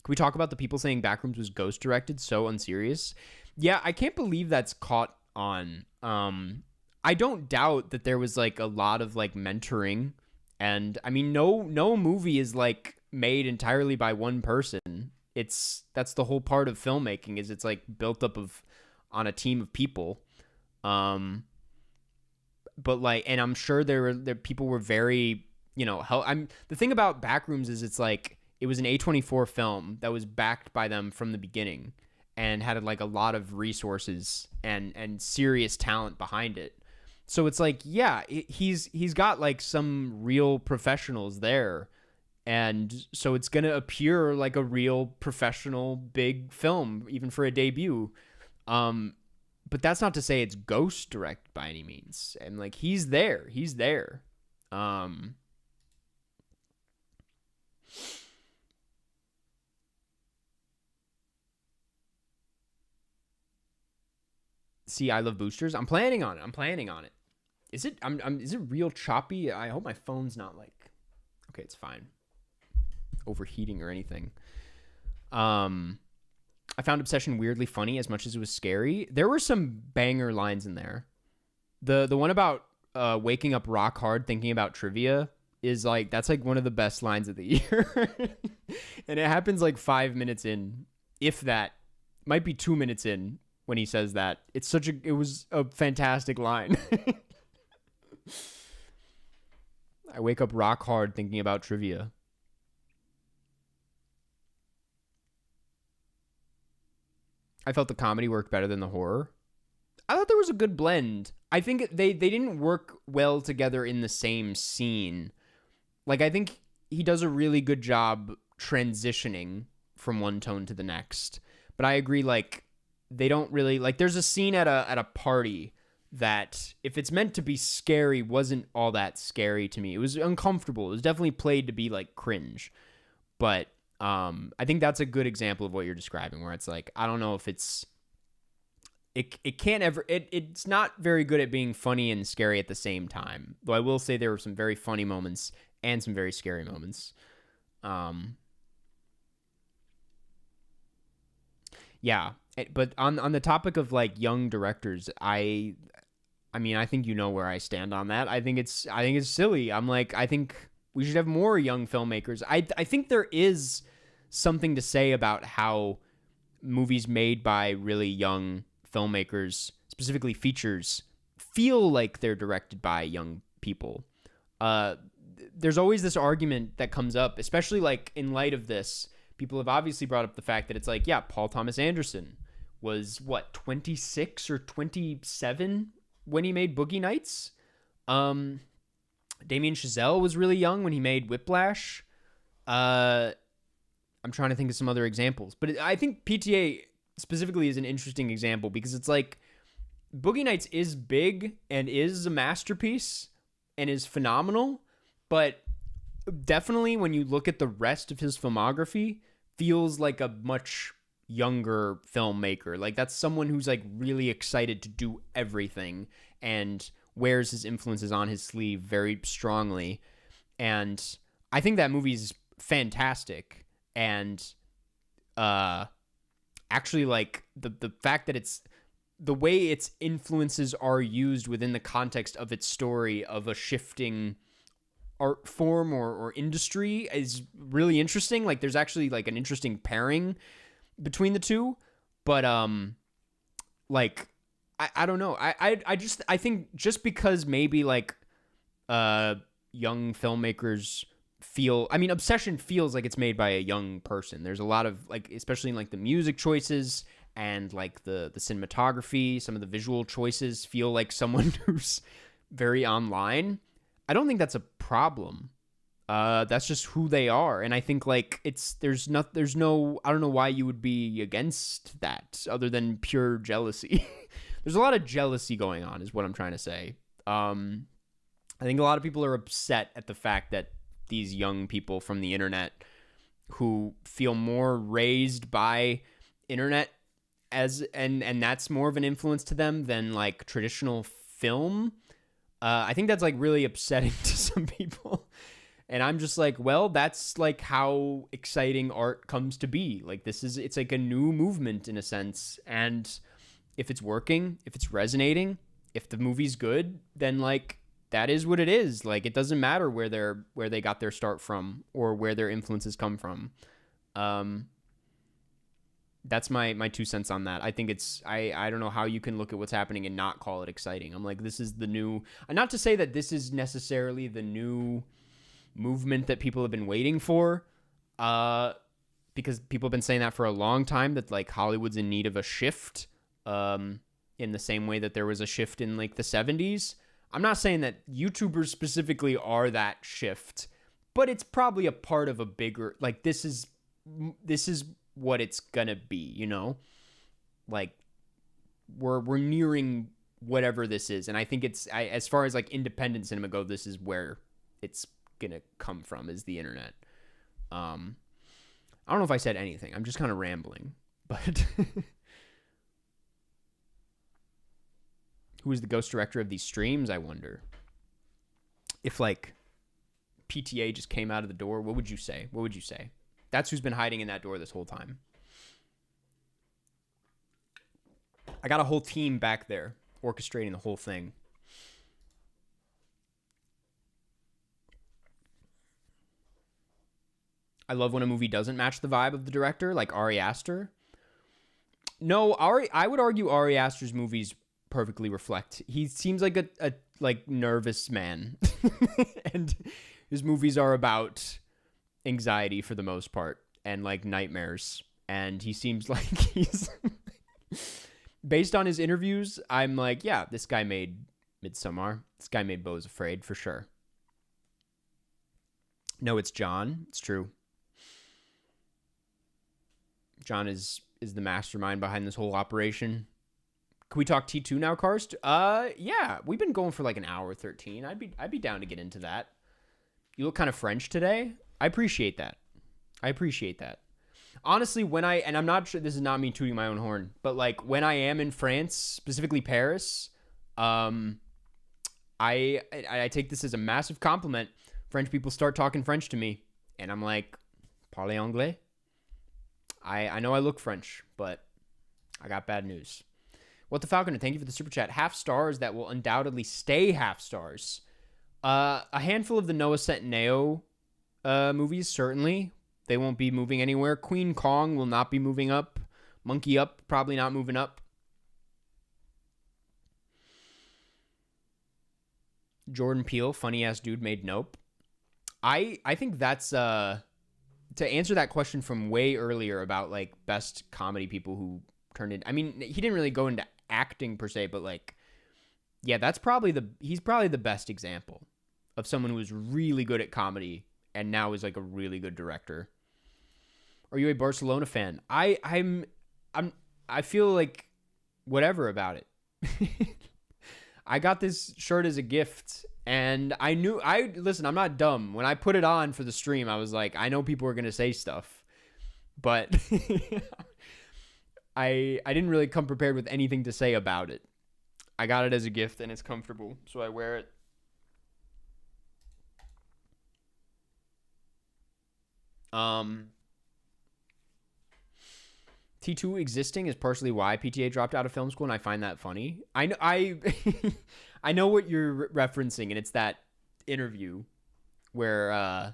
Can we talk about the people saying Backrooms was ghost directed? So unserious. Yeah, I can't believe that's caught on. I don't doubt that there was like a lot of like mentoring, and I mean, no movie is like made entirely by one person. That's the whole part of filmmaking, is it's like built up on a team of people. But like, and I'm sure there people were very, the thing about Backrooms is it's like, it was an A24 film that was backed by them from the beginning and had like a lot of resources and serious talent behind it. So it's like, yeah, he's got like some real professionals there. And so it's going to appear like a real professional big film, even for a debut. But that's not to say it's ghost direct by any means. And like, he's there. See, I Love Boosters. I'm planning on it. Is it? Is it real choppy? I hope my phone's not like. Okay, it's fine. Overheating or anything. I found Obsession weirdly funny as much as it was scary. There were some banger lines in there. The one about waking up rock hard thinking about trivia is like, that's like one of the best lines of the year. And it happens like 5 minutes in, if that. Might be 2 minutes in when he says that. It was a fantastic line. I wake up rock hard thinking about trivia. I felt the comedy worked better than the horror. I thought there was a good blend. I think they didn't work well together in the same scene. Like, I think he does a really good job transitioning from one tone to the next. But I agree, like, they don't really, like, there's a scene at a party that, if it's meant to be scary, wasn't all that scary to me. It was uncomfortable. It was definitely played to be like cringe. But I think that's a good example of what you're describing, where it's like, I don't know if it's not very good at being funny and scary at the same time. Though I will say there were some very funny moments and some very scary moments. Yeah, but on the topic of like young directors, I mean, I think you know where I stand on that. I think it's silly. I'm like, I think we should have more young filmmakers. I think there is something to say about how movies made by really young filmmakers, specifically features, feel like they're directed by young people. There's always this argument that comes up, especially like in light of this. People have obviously brought up the fact that it's like, yeah, Paul Thomas Anderson was 26 or 27 when he made Boogie Nights. Damien Chazelle was really young when he made Whiplash. I'm trying to think of some other examples, but I think PTA specifically is an interesting example because it's like Boogie Nights is big and is a masterpiece and is phenomenal, but definitely when you look at the rest of his filmography, feels like a much younger filmmaker. Like that's someone who's like really excited to do everything and wears his influences on his sleeve very strongly. And I think that movie's fantastic. And actually like the fact that it's the way its influences are used within the context of its story of a shifting art form or industry is really interesting. Like there's actually like an interesting pairing between the two. But like I don't know. I think just because maybe like young filmmakers feel, I mean, Obsession feels like it's made by a young person. There's a lot of like, especially in like the music choices and like the cinematography, some of the visual choices feel like someone who's very online. I don't think that's a problem. That's just who they are, and I think like there's no I don't know why you would be against that other than pure jealousy. There's a lot of jealousy going on, is what I'm trying to say. I think a lot of people are upset at the fact that these young people from the internet who feel more raised by internet and that's more of an influence to them than like traditional film. I think that's like really upsetting to some people. And I'm just like, well, that's like how exciting art comes to be. Like it's like a new movement in a sense. And if it's working, if it's resonating, if the movie's good, then like that is what it is. Like it doesn't matter where they got their start from or where their influences come from. That's my 2 cents on that. I think I don't know how you can look at what's happening and not call it exciting. I'm like, this is the new, not to say that this is necessarily the new movement that people have been waiting for, because people have been saying that for a long time, that like Hollywood's in need of a shift, in the same way that there was a shift in like the 70s. I'm not saying that YouTubers specifically are that shift, but it's probably a part of a bigger, like this is what it's gonna be, you know? Like we're nearing whatever this is, and I think as far as like independent cinema go, this is where it's gonna come from, is the internet. I don't know if I said anything. I'm just kind of rambling, but who is the ghost director of these streams? I wonder if like PTA just came out of the door. What would you say? That's who's been hiding in that door this whole time. I got a whole team back there orchestrating the whole thing. I love when a movie doesn't match the vibe of the director, like Ari Aster. No, I would argue Ari Aster's movies perfectly reflect. He seems like a like nervous man, and his movies are about anxiety for the most part and like nightmares. And he seems like he's based on his interviews, I'm like, yeah, this guy made Midsommar. This guy made Beau's Afraid for sure. No, it's John. It's true. John is the mastermind behind this whole operation. Can we talk T2 now, Karst? Yeah, we've been going for like an hour 13. I'd be down to get into that. You look kind of French today. I appreciate that. Honestly, and I'm not sure, this is not me tooting my own horn, but like when I am in France, specifically Paris, I take this as a massive compliment. French people start talking French to me, and I'm like, parlez anglais? I know I look French, but I got bad news. What the Falconer, thank you for the super chat. Half stars that will undoubtedly stay half stars. A handful of the Noah Centineo movies, certainly. They won't be moving anywhere. Queen Kong will not be moving up. Monkey Up, probably not moving up. Jordan Peele, funny ass dude, made Nope. I think that's to answer that question from way earlier about like best comedy people who turned in. I mean, he didn't really go into acting per se, but like, yeah, he's probably the best example of someone who was really good at comedy and now is like a really good director. Are you a Barcelona fan? I feel like whatever about it. I got this shirt as a gift, and listen, I'm not dumb. When I put it on for the stream, I was like, I know people are gonna say stuff, but I didn't really come prepared with anything to say about it. I got it as a gift, and it's comfortable, so I wear it. T2 existing is partially why PTA dropped out of film school, and I find that funny. I know what you're referencing, and it's that interview where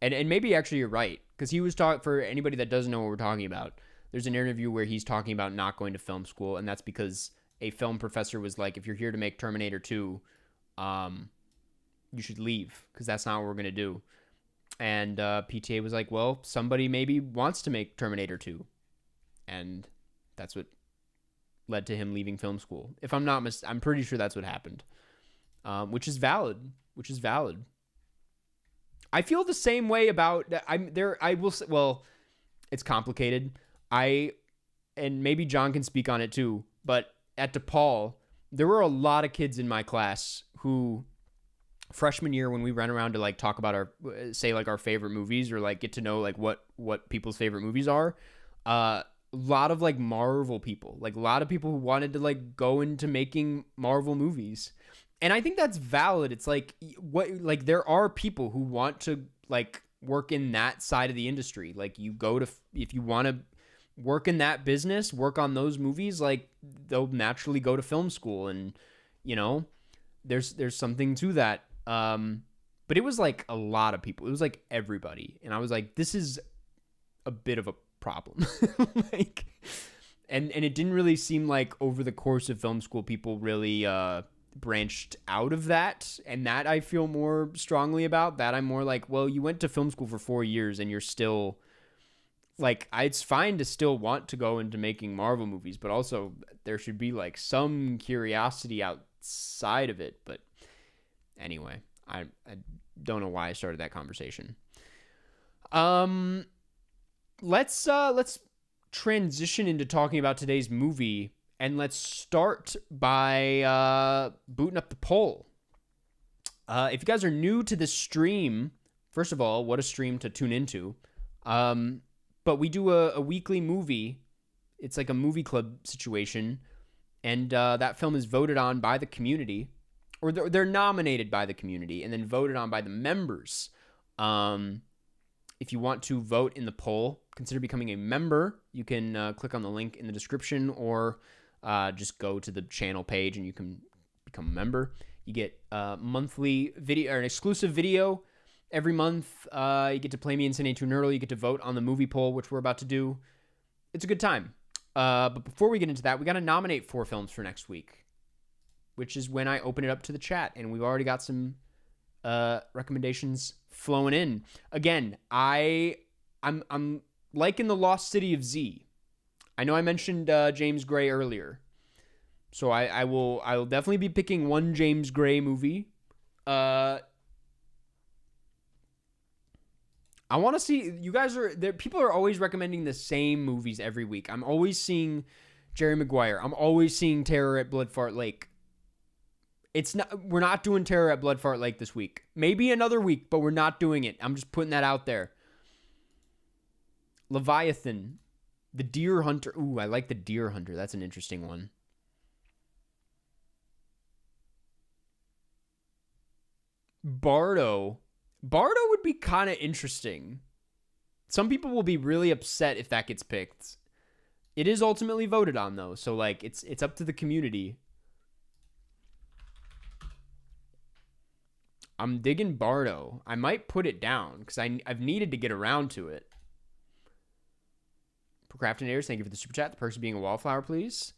and maybe actually you're right, because he was talking, for anybody that doesn't know what we're talking about, there's an interview where he's talking about not going to film school, and that's because a film professor was like, if you're here to make Terminator 2, you should leave, because that's not what we're going to do. And PTA was like, well, somebody maybe wants to make Terminator 2. And that's what led to him leaving film school. If I'm not I'm pretty sure that's what happened. Which is valid. I feel the same way about it's complicated. And maybe John can speak on it too, but at DePaul, there were a lot of kids in my class who freshman year, when we ran around to like talk about our favorite movies, or like get to know like what people's favorite movies are, a lot of like Marvel people, like a lot of people who wanted to like go into making Marvel movies. And I think that's valid. It's like there are people who want to like work in that side of the industry. Like if you want to work in that business, work on those movies, like they'll naturally go to film school, and there's something to that. But it was like a lot of people. It was like everybody. And I was like, this is a bit of a problem. And it didn't really seem like over the course of film school, people really branched out of that. And that I feel more strongly about. That I'm more like, well, you went to film school for 4 years and you're still like, it's fine to still want to go into making Marvel movies, but also there should be like some curiosity outside of it. But anyway, I don't know why I started that conversation. Let's transition into talking about today's movie, and let's start by booting up the poll. If you guys are new to this stream, first of all, what a stream to tune into. But we do a weekly movie. It's like a movie club situation, and that film is voted on by the community, or they're nominated by the community and then voted on by the members. If you want to vote in the poll, consider becoming a member. You can click on the link in the description, or just go to the channel page and you can become a member. You get monthly video, or an exclusive video every month. You get to play me in San Antonio Nerdle. You get to vote on the movie poll, which we're about to do. It's a good time. But before we get into that, we got to nominate 4 films for next week, which is when I open it up to the chat. And we've already got some recommendations flowing in. Again, I'm liking The Lost City of Z. I know I mentioned James Gray earlier, so I will definitely be picking one James Gray movie. I want to see, you guys are there. People are always recommending the same movies every week. I'm always seeing Jerry Maguire. I'm always seeing Terror at Bloodfart Lake. We're not doing Terror at Bloodfart Lake this week. Maybe another week, but we're not doing it. I'm just putting that out there. Leviathan, The Deer Hunter. Ooh, I like The Deer Hunter. That's an interesting one. Bardo would be kind of interesting. Some people will be really upset if that gets picked. It is ultimately voted on though, so like it's up to the community. I'm digging Bardo. I might put it down because I've needed to get around to it. Procrastinators, thank you for the super chat. The perks of being a wallflower, please.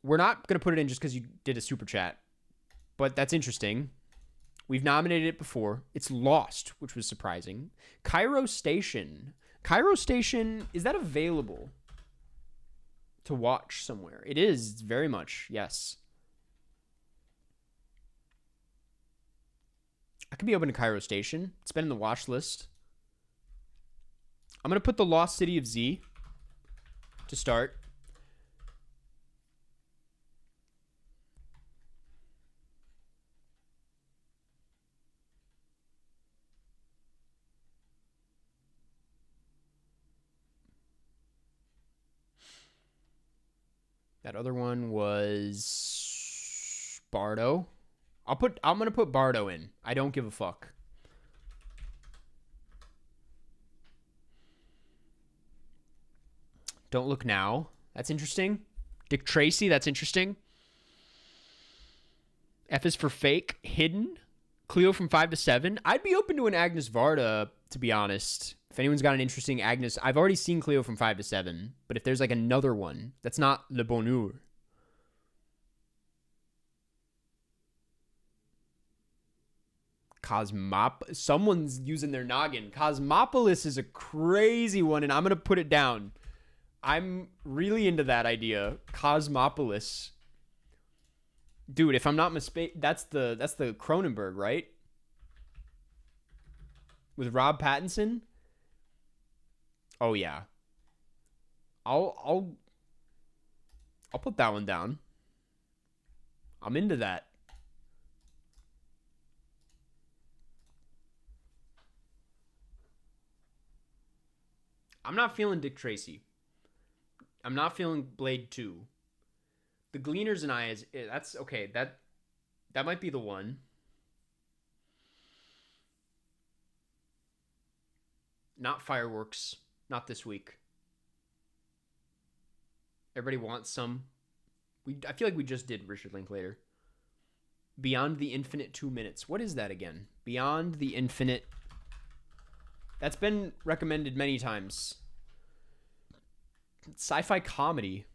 We're not going to put it in just because you did a super chat, but that's interesting. We've nominated it before. It's Lost, which was surprising. Cairo Station. Cairo Station, is that available to watch somewhere? It is. It's very much, yes. I could be open to Cairo Station. It's been in the watch list. I'm going to put The Lost City of Z to start. That other one was Bardo. I'm gonna put Bardo in. I don't give a fuck. Don't Look Now. That's interesting. Dick Tracy. That's interesting. F is for Fake. Hidden. Cleo from 5 to 7. I'd be open to an Agnes Varda, to be honest. If anyone's got an interesting Agnes, I've already seen Cleo from 5 to 7, but if there's like another one that's not Le Bonheur. Someone's using their noggin. Cosmopolis is a crazy one, and I'm gonna put it down. I'm really into that idea. Cosmopolis. Dude, if I'm not mistaken, that's the Cronenberg, right? With Rob Pattinson? Oh yeah. I'll put that one down. I'm into that. I'm not feeling Dick Tracy. I'm not feeling Blade 2. The Gleaners and I is that's okay. That might be the one. Not Fireworks. Not this week. Everybody wants some. I feel like we just did Richard Linklater. Beyond the Infinite 2 Minutes. What is that again? Beyond the Infinite. That's been recommended many times. Sci-fi comedy.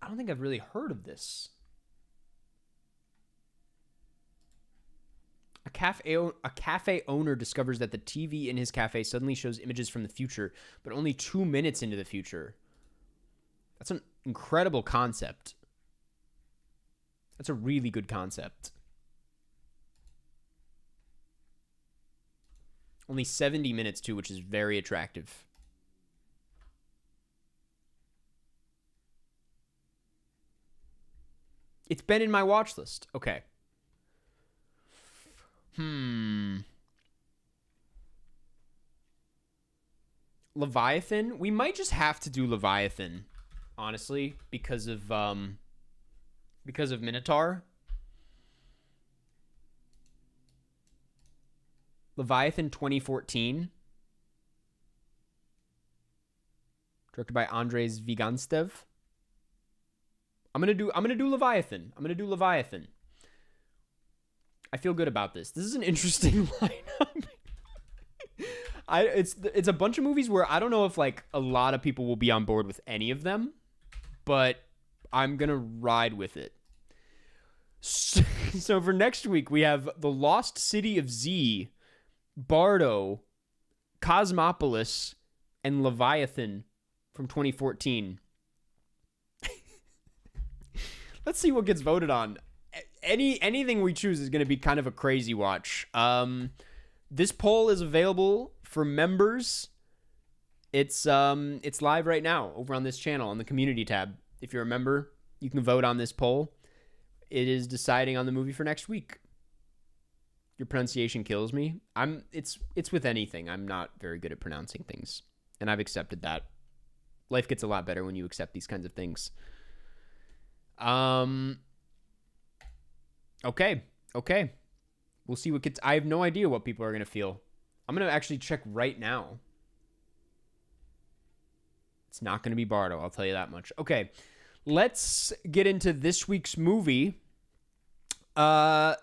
I don't think I've really heard of this. A cafe owner discovers that the TV in his cafe suddenly shows images from the future, but only 2 minutes into the future. That's an incredible concept. That's a really good concept. Only 70 minutes too, which is very attractive. It's been in my watch list. Okay. Leviathan? We might just have to do Leviathan, honestly, because of Minotaur. Leviathan 2014. Directed by Andrzej Viganstev. I'm gonna do Leviathan. I'm gonna do Leviathan. I feel good about this. This is an interesting lineup. It's a bunch of movies where I don't know if like a lot of people will be on board with any of them, but I'm gonna ride with it. So for next week we have The Lost City of Z, Bardo, Cosmopolis, and Leviathan from 2014. Let's see what gets voted on. Anything we choose is going to be kind of a crazy watch. This poll is available for members. It's live right now over on this channel on the community tab. If you're a member, you can vote on this poll. It is deciding on the movie for next week. Your pronunciation kills me. It's with anything. I'm not very good at pronouncing things, and I've accepted that. Life gets a lot better when you accept these kinds of things. Okay. We'll see what gets. I have no idea what people are gonna feel. I'm gonna actually check right now. It's not gonna be Bardo, I'll tell you that much. Okay, let's get into this week's movie. 3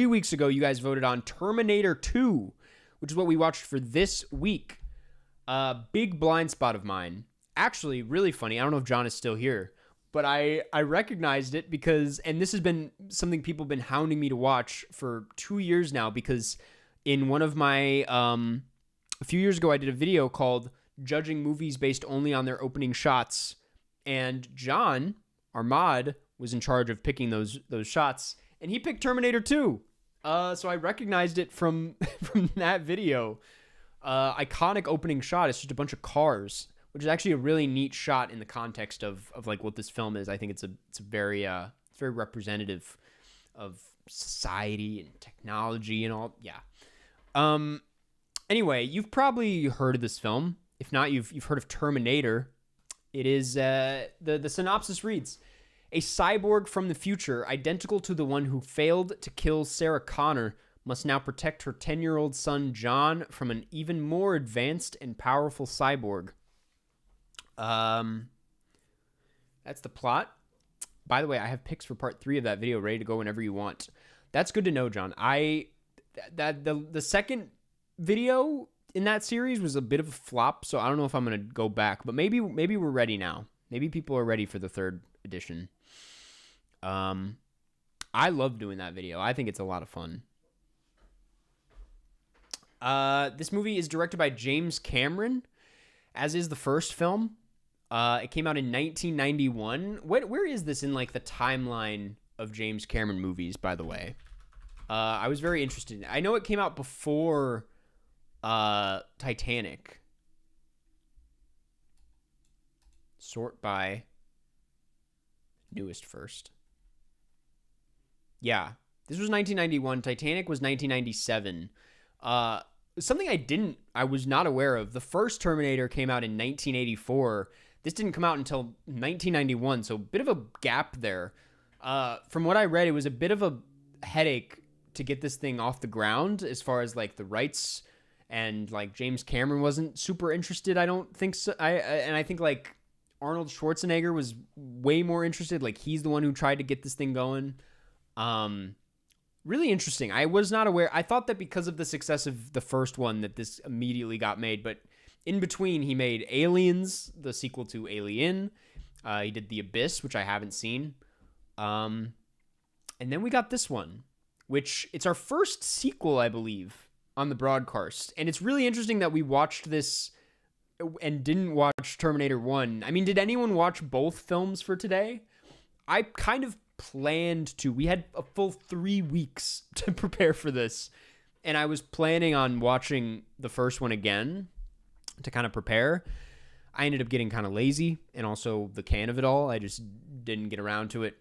weeks ago, you guys voted on Terminator 2, which is what we watched for this week. Big blind spot of mine. Actually, really funny. I don't know if John is still here, but I recognized it because, and this has been something people have been hounding me to watch for 2 years now, because in one of my, a few years ago, I did a video called Judging Movies Based Only on Their Opening Shots, and John, our mod, was in charge of picking those shots, and he picked Terminator 2. So I recognized it from that video. Iconic opening shot. It's just a bunch of cars, which is actually a really neat shot in the context of like what this film is. I think it's very representative of society and technology and all. Yeah. Anyway, you've probably heard of this film. If not, you've heard of Terminator. It is the synopsis reads: a cyborg from the future, identical to the one who failed to kill Sarah Connor, must now protect her 10-year-old son John from an even more advanced and powerful cyborg. That's the plot. By the way, I have pics for part 3 of that video ready to go whenever you want. That's good to know, John. The second video in that series was a bit of a flop, so I don't know if I'm going to go back, but maybe we're ready now. Maybe people are ready for the 3rd edition. I love doing that video. I think it's a lot of fun. This movie is directed by James Cameron, as is the first film. It came out in 1991. Where is this in like the timeline of James Cameron movies, by the way? I was very interested in it. I know it came out before Titanic. Sort by newest first. Yeah, this was 1991. Titanic was 1997. Something I was not aware of. The first Terminator came out in 1984. This didn't come out until 1991, so a bit of a gap there. From what I read, it was a bit of a headache to get this thing off the ground as far as like the rights, and like James Cameron wasn't super interested. I don't think so. I think like Arnold Schwarzenegger was way more interested. Like he's the one who tried to get this thing going. Really interesting. I was not aware. I thought that because of the success of the first one that this immediately got made, but in between he made Aliens, the sequel to Alien. He did The Abyss, which I haven't seen. And then we got this one, which it's our first sequel, I believe, on the broadcast. And it's really interesting that we watched this and didn't watch Terminator 1. I mean, did anyone watch both films for today? I kind of planned to. We had a full 3 weeks to prepare for this, and I was planning on watching the first one again to kind of prepare. I ended up getting kind of lazy, and also the can of it all, I just didn't get around to it.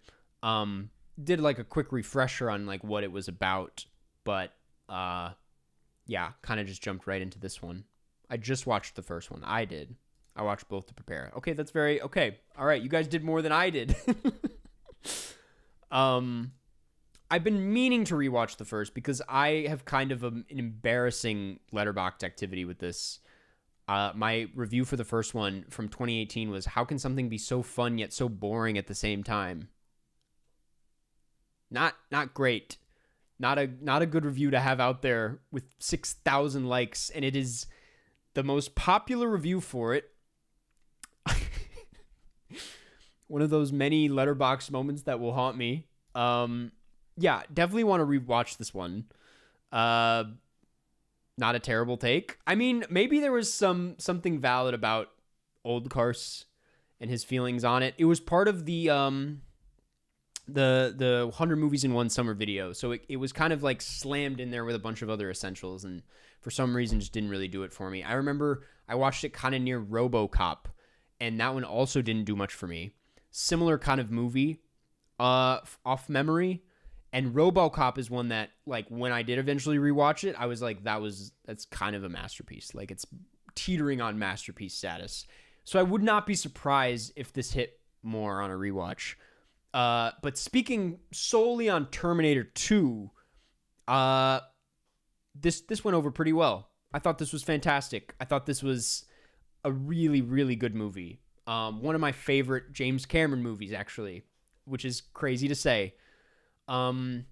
Did like a quick refresher on like what it was about, but yeah, kind of just jumped right into this one. I just watched the first one. I watched both to prepare. Okay, that's very okay. All right, you guys did more than I did. I've been meaning to rewatch the first because I have kind of an embarrassing Letterboxd activity with this. My review for the first one from 2018 was, how can something be so fun yet so boring at the same time? Not great. Not a good review to have out there with 6,000 likes, and it is the most popular review for it. One of those many Letterboxd moments that will haunt me. Yeah, definitely want to rewatch this one. Not a terrible take. I mean, maybe there was something valid about Old Cars and his feelings on it. It was part of the 100 movies in one summer video, so it was kind of like slammed in there with a bunch of other essentials, and for some reason just didn't really do it for me. I remember I watched it kind of near RoboCop, and that one also didn't do much for me. Similar kind of movie, off memory, and RoboCop is one that, like, when I did eventually rewatch it, I was like, that's kind of a masterpiece. Like, it's teetering on masterpiece status. So I would not be surprised if this hit more on a rewatch. But speaking solely on Terminator 2, this went over pretty well. I thought this was fantastic. I thought this was a really, really good movie. One of my favorite James Cameron movies, actually, which is crazy to say. Yeah,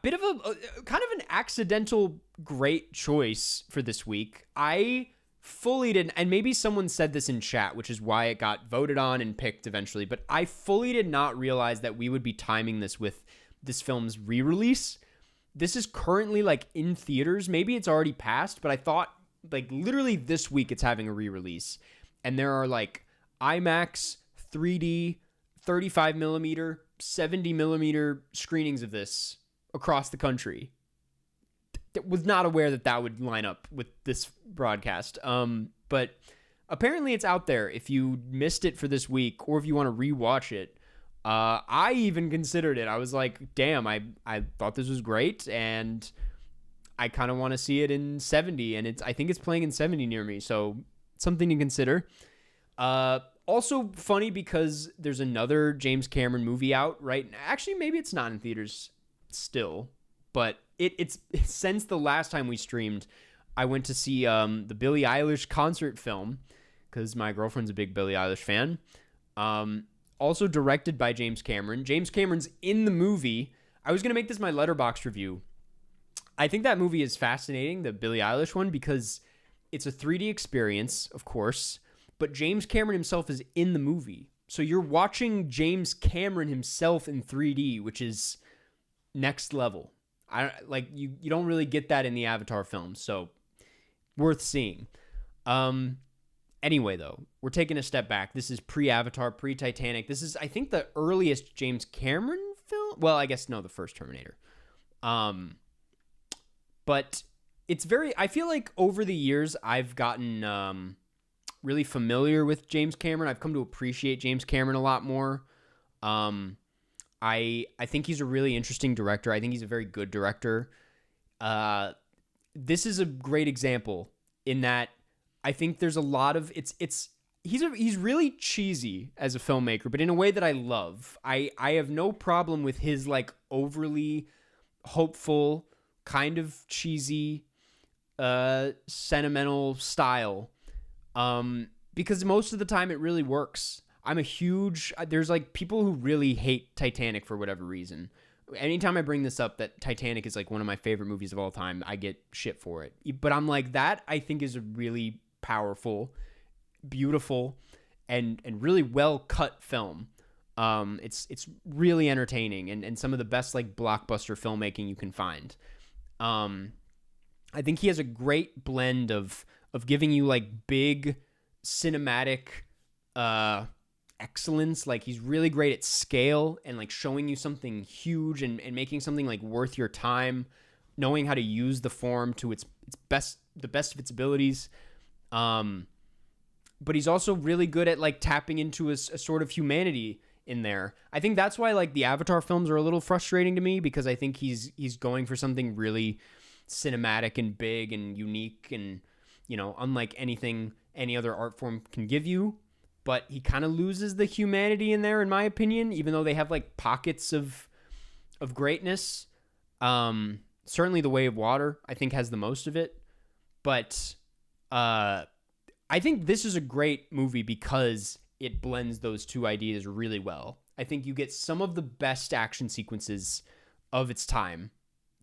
bit of a kind of an accidental great choice for this week. I fully didn't, and maybe someone said this in chat, which is why it got voted on and picked eventually, but I fully did not realize that we would be timing this with this film's re-release. This is currently like in theaters. Maybe it's already passed, but I thought like literally this week it's having a re-release. And there are like IMAX, 3D, 35 millimeter, 70 millimeter screenings of this across the country. Was not aware that would line up with this broadcast. But apparently it's out there if you missed it for this week, or if you want to rewatch it. I even considered it. I was like, damn, I thought this was great. And I kind of want to see it in 70, and I think it's playing in 70 near me, so something to consider. Also funny because there's another James Cameron movie out right now. Actually, maybe it's not in theaters still, but it's since the last time we streamed, I went to see the Billie Eilish concert film because my girlfriend's a big Billie Eilish fan. Also directed by James Cameron. James Cameron's in the movie. I was going to make this my Letterboxd review. I think that movie is fascinating, the Billie Eilish one, because it's a 3D experience, of course, but James Cameron himself is in the movie. So you're watching James Cameron himself in 3D, which is next level. You don't really get that in the Avatar films, so worth seeing. Anyway, though, we're taking a step back. This is pre-Avatar, pre-Titanic. This is, I think, the earliest James Cameron film. Well, I guess, no, the first Terminator. But it's I feel like over the years, I've gotten really familiar with James Cameron. I've come to appreciate James Cameron a lot more. I think he's a really interesting director. I think he's a very good director. This is a great example in that I think there's a lot of he's really cheesy as a filmmaker, but in a way that I love. I have no problem with his like overly hopeful, kind of cheesy, sentimental style. Because most of the time it really works. There's like people who really hate Titanic for whatever reason. Anytime I bring this up, that Titanic is like one of my favorite movies of all time, I get shit for it. But I'm like, that I think is a really powerful, beautiful, and really well cut film. It's really entertaining and some of the best like blockbuster filmmaking you can find. I think he has a great blend of giving you like big cinematic excellence. Like he's really great at scale and like showing you something huge and making something like worth your time, knowing how to use the form to its best, the best of its abilities. But he's also really good at like tapping into a sort of humanity in there. I think that's why like the Avatar films are a little frustrating to me, because I think he's going for something really cinematic and big and unique and, you know, unlike anything any other art form can give you. But he kind of loses the humanity in there, in my opinion, even though they have like pockets of greatness. Certainly The Way of Water, I think, has the most of it. But I think this is a great movie because it blends those two ideas really well. I think you get some of the best action sequences of its time.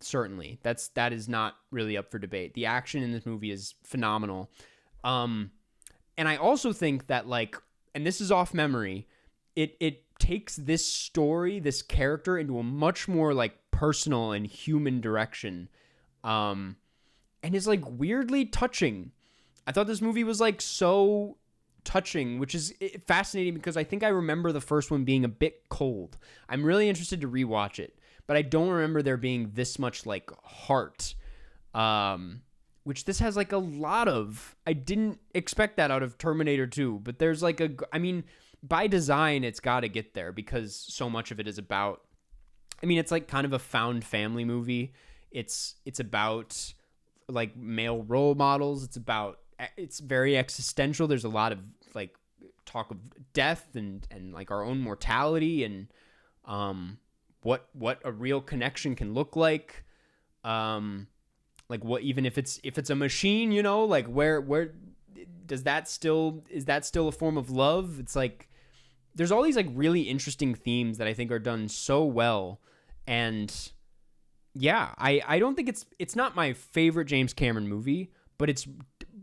Certainly. That is not really up for debate. The action in this movie is phenomenal. And I also think that, like, and this is off memory, it takes this story, this character, into a much more like personal and human direction. And is like weirdly touching. I thought this movie was like so touching, which is fascinating because I think I remember the first one being a bit cold. I'm really interested to rewatch it, but I don't remember there being this much like heart, which this has like a lot of. I didn't expect that out of Terminator 2, but there's like I mean, by design, it's got to get there because so much of it is about, I mean, it's like kind of a found family movie. It's about like male role models. It's very existential. There's a lot of like talk of death and like our own mortality and what a real connection can look like. Like what, even if it's a machine, you know, like where is that still a form of love? It's like there's all these like really interesting themes that I think are done so well. And yeah, I don't think it's not my favorite James Cameron movie, but it's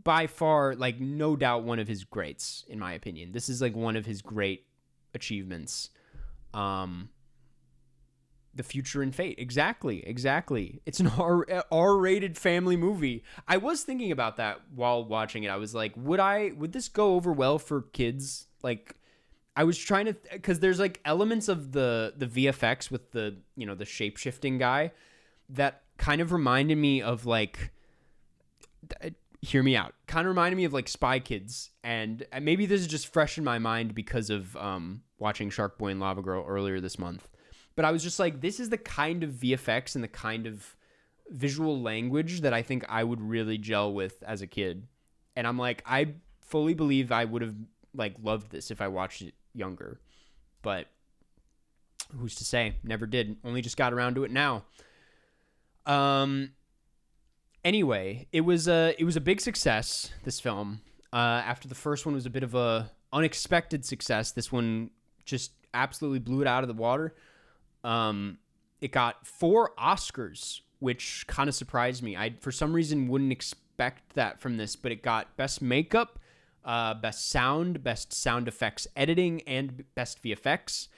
by far, like, no doubt one of his greats, in my opinion. This is like one of his great achievements. The Future and Fate. Exactly. It's an R-rated family movie. I was thinking about that while watching it. I was like, would this go over well for kids? Like, I was trying to, because there's like elements of the VFX with the, you know, the shape-shifting guy that kind of reminded me of like, hear me out, kind of reminded me of like Spy Kids. And maybe this is just fresh in my mind because of watching Shark Boy and Lava Girl earlier this month. But I was just like, this is the kind of VFX and the kind of visual language that I think I would really gel with as a kid. And I'm like, I fully believe I would have like loved this if I watched it younger. But who's to say? Never did. Only just got around to it now. Anyway, it was a big success, this film. After the first one was a bit of a unexpected success, this one just absolutely blew it out of the water. It got 4 Oscars, which kind of surprised me. I, for some reason, wouldn't expect that from this, but it got Best Makeup, Best Sound, Best Sound Effects Editing, and Best VFX.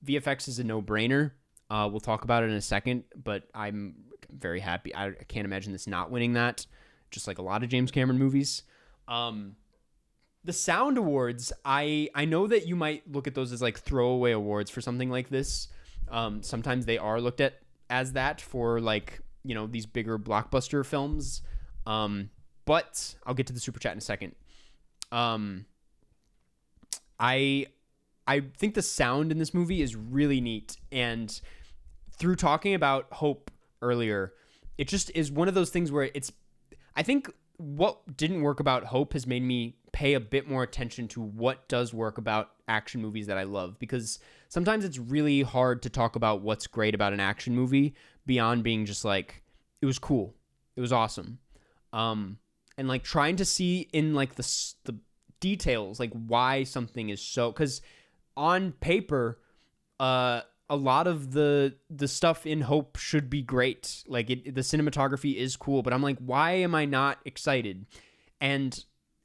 VFX is a no-brainer. We'll talk about it in a second, but I'm very happy. I can't imagine this not winning that, just like a lot of James Cameron movies. The Sound Awards, I know that you might look at those as like throwaway awards for something like this. Sometimes they are looked at as that for like, you know, these bigger blockbuster films. But I'll get to the super chat in a second. I think the sound in this movie is really neat, and through talking about Hope earlier, it just is one of those things where I think what didn't work about Hope has made me pay a bit more attention to what does work about action movies that I love, because sometimes it's really hard to talk about what's great about an action movie beyond being just like, it was cool, it was awesome, and like trying to see in like the details like why something is so, because on paper a lot of the stuff in Hope should be great, like the cinematography is cool, but I'm like, why am I not excited? And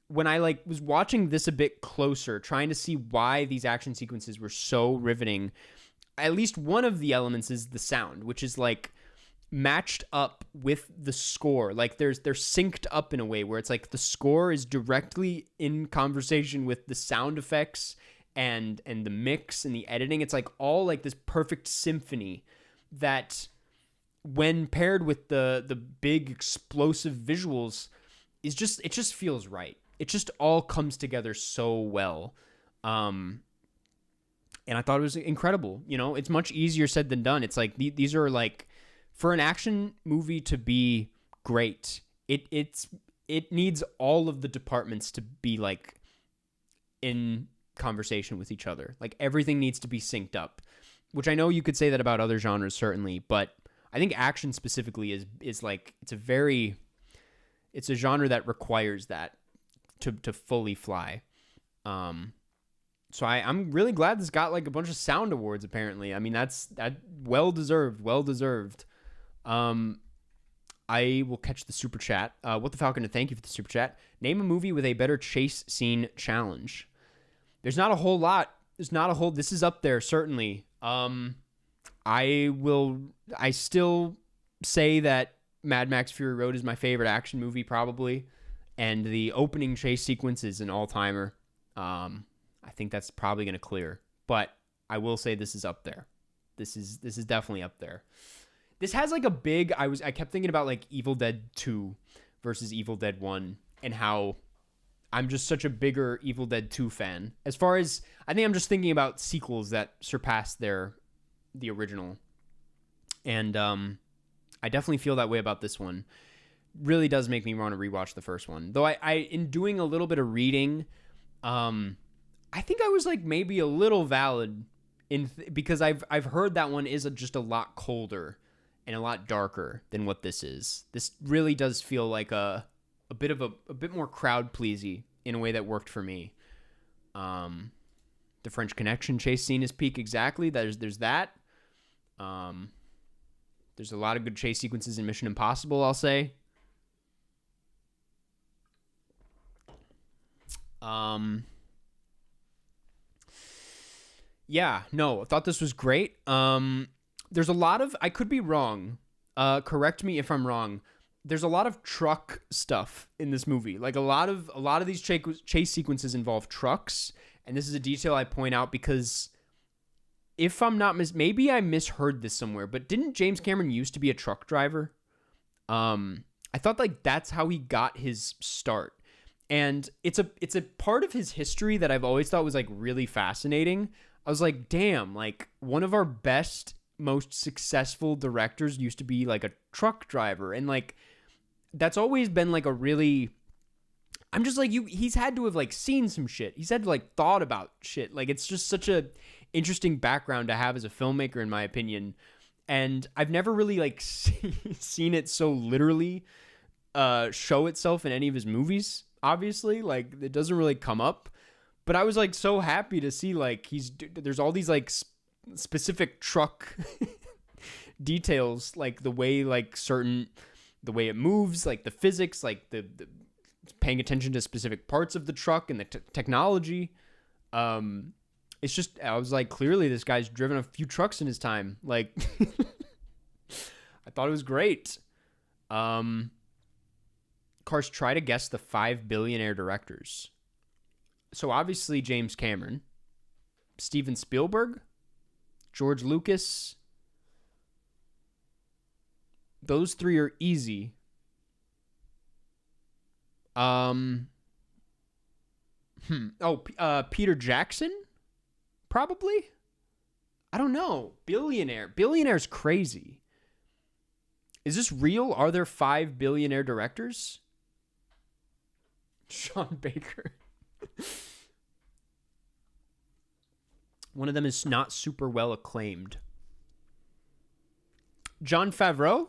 when I like was watching this a bit closer, trying to see why these action sequences were so riveting, at least one of the elements is the sound, which is like matched up with the score. Like they're synced up in a way where it's like the score is directly in conversation with the sound effects and the mix and the editing. It's like all like this perfect symphony that, when paired with the big explosive visuals, it just feels right. It just all comes together so well. And I thought it was incredible. You know, it's much easier said than done. It's like these are like, for an action movie to be great, it needs all of the departments to be like in conversation with each other. Like everything needs to be synced up, which I know you could say that about other genres certainly, but I think action specifically is like, it's a genre that requires that to fully fly. So I'm really glad this got like a bunch of sound awards apparently. I mean, that well deserved. I will catch the super chat. What the Falcon, to thank you for the super chat. Name a movie with a better chase scene challenge. There's not a whole lot. This is up there, certainly. I still say that Mad Max Fury Road is my favorite action movie, probably. And the opening chase sequence is an all-timer. I think that's probably going to clear. But I will say this is up there. This is definitely up there. This has like a big, I kept thinking about like Evil Dead 2 versus Evil Dead 1 and how I'm just such a bigger Evil Dead 2 fan. As far as, I think I'm just thinking about sequels that surpass the original. And I definitely feel that way about this one. Really does make me want to rewatch the first one. Though I in doing a little bit of reading, I think I was like maybe a little valid because I've heard that one is just a lot colder and a lot darker than what this is. This really does feel like a bit more crowd pleasy in a way that worked for me. The French Connection chase scene is peak exactly. There's that. There's a lot of good chase sequences in Mission Impossible, I'll say. Yeah, no, I thought this was great. There's a lot of, I could be wrong. Correct me if I'm wrong. There's a lot of truck stuff in this movie. Like a lot of these chase sequences involve trucks, and this is a detail I point out because if I'm not maybe I misheard this somewhere, but didn't James Cameron used to be a truck driver? I thought like that's how he got his start. And it's a part of his history that I've always thought was like really fascinating. I was like, damn, like one of our best most successful directors used to be like a truck driver. And like, that's always been like a really, I'm just like, he's had to have like seen some shit. He's had to like thought about shit. Like, it's just such a interesting background to have as a filmmaker, in my opinion. And I've never really like seen it so literally show itself in any of his movies. Obviously, like, it doesn't really come up. But I was like so happy to see like there's all these like specific truck details, like the way the way it moves, like the physics, like the paying attention to specific parts of the truck and the technology. It's just, I was like, clearly this guy's driven a few trucks in his time. Like, I thought it was great. Cars, try to guess the 5 billionaire directors. So obviously James Cameron, Steven Spielberg, George Lucas. Those three are easy. Peter Jackson? Probably? I don't know. Billionaire. Billionaire's crazy. Is this real? Are there 5 billionaire directors? Sean Baker. One of them is not super well acclaimed. Jon Favreau?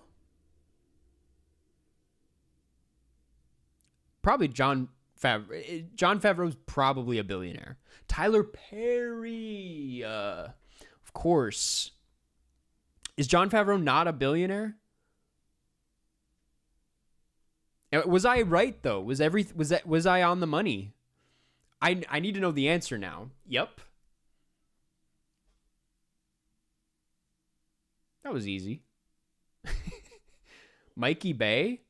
Probably Jon Favreau. Jon Favreau's probably a billionaire. Tyler Perry. Of course. Is Jon Favreau not a billionaire? Was I right though? Was I on the money? I need to know the answer now. Yep. That was easy. Mikey Bay?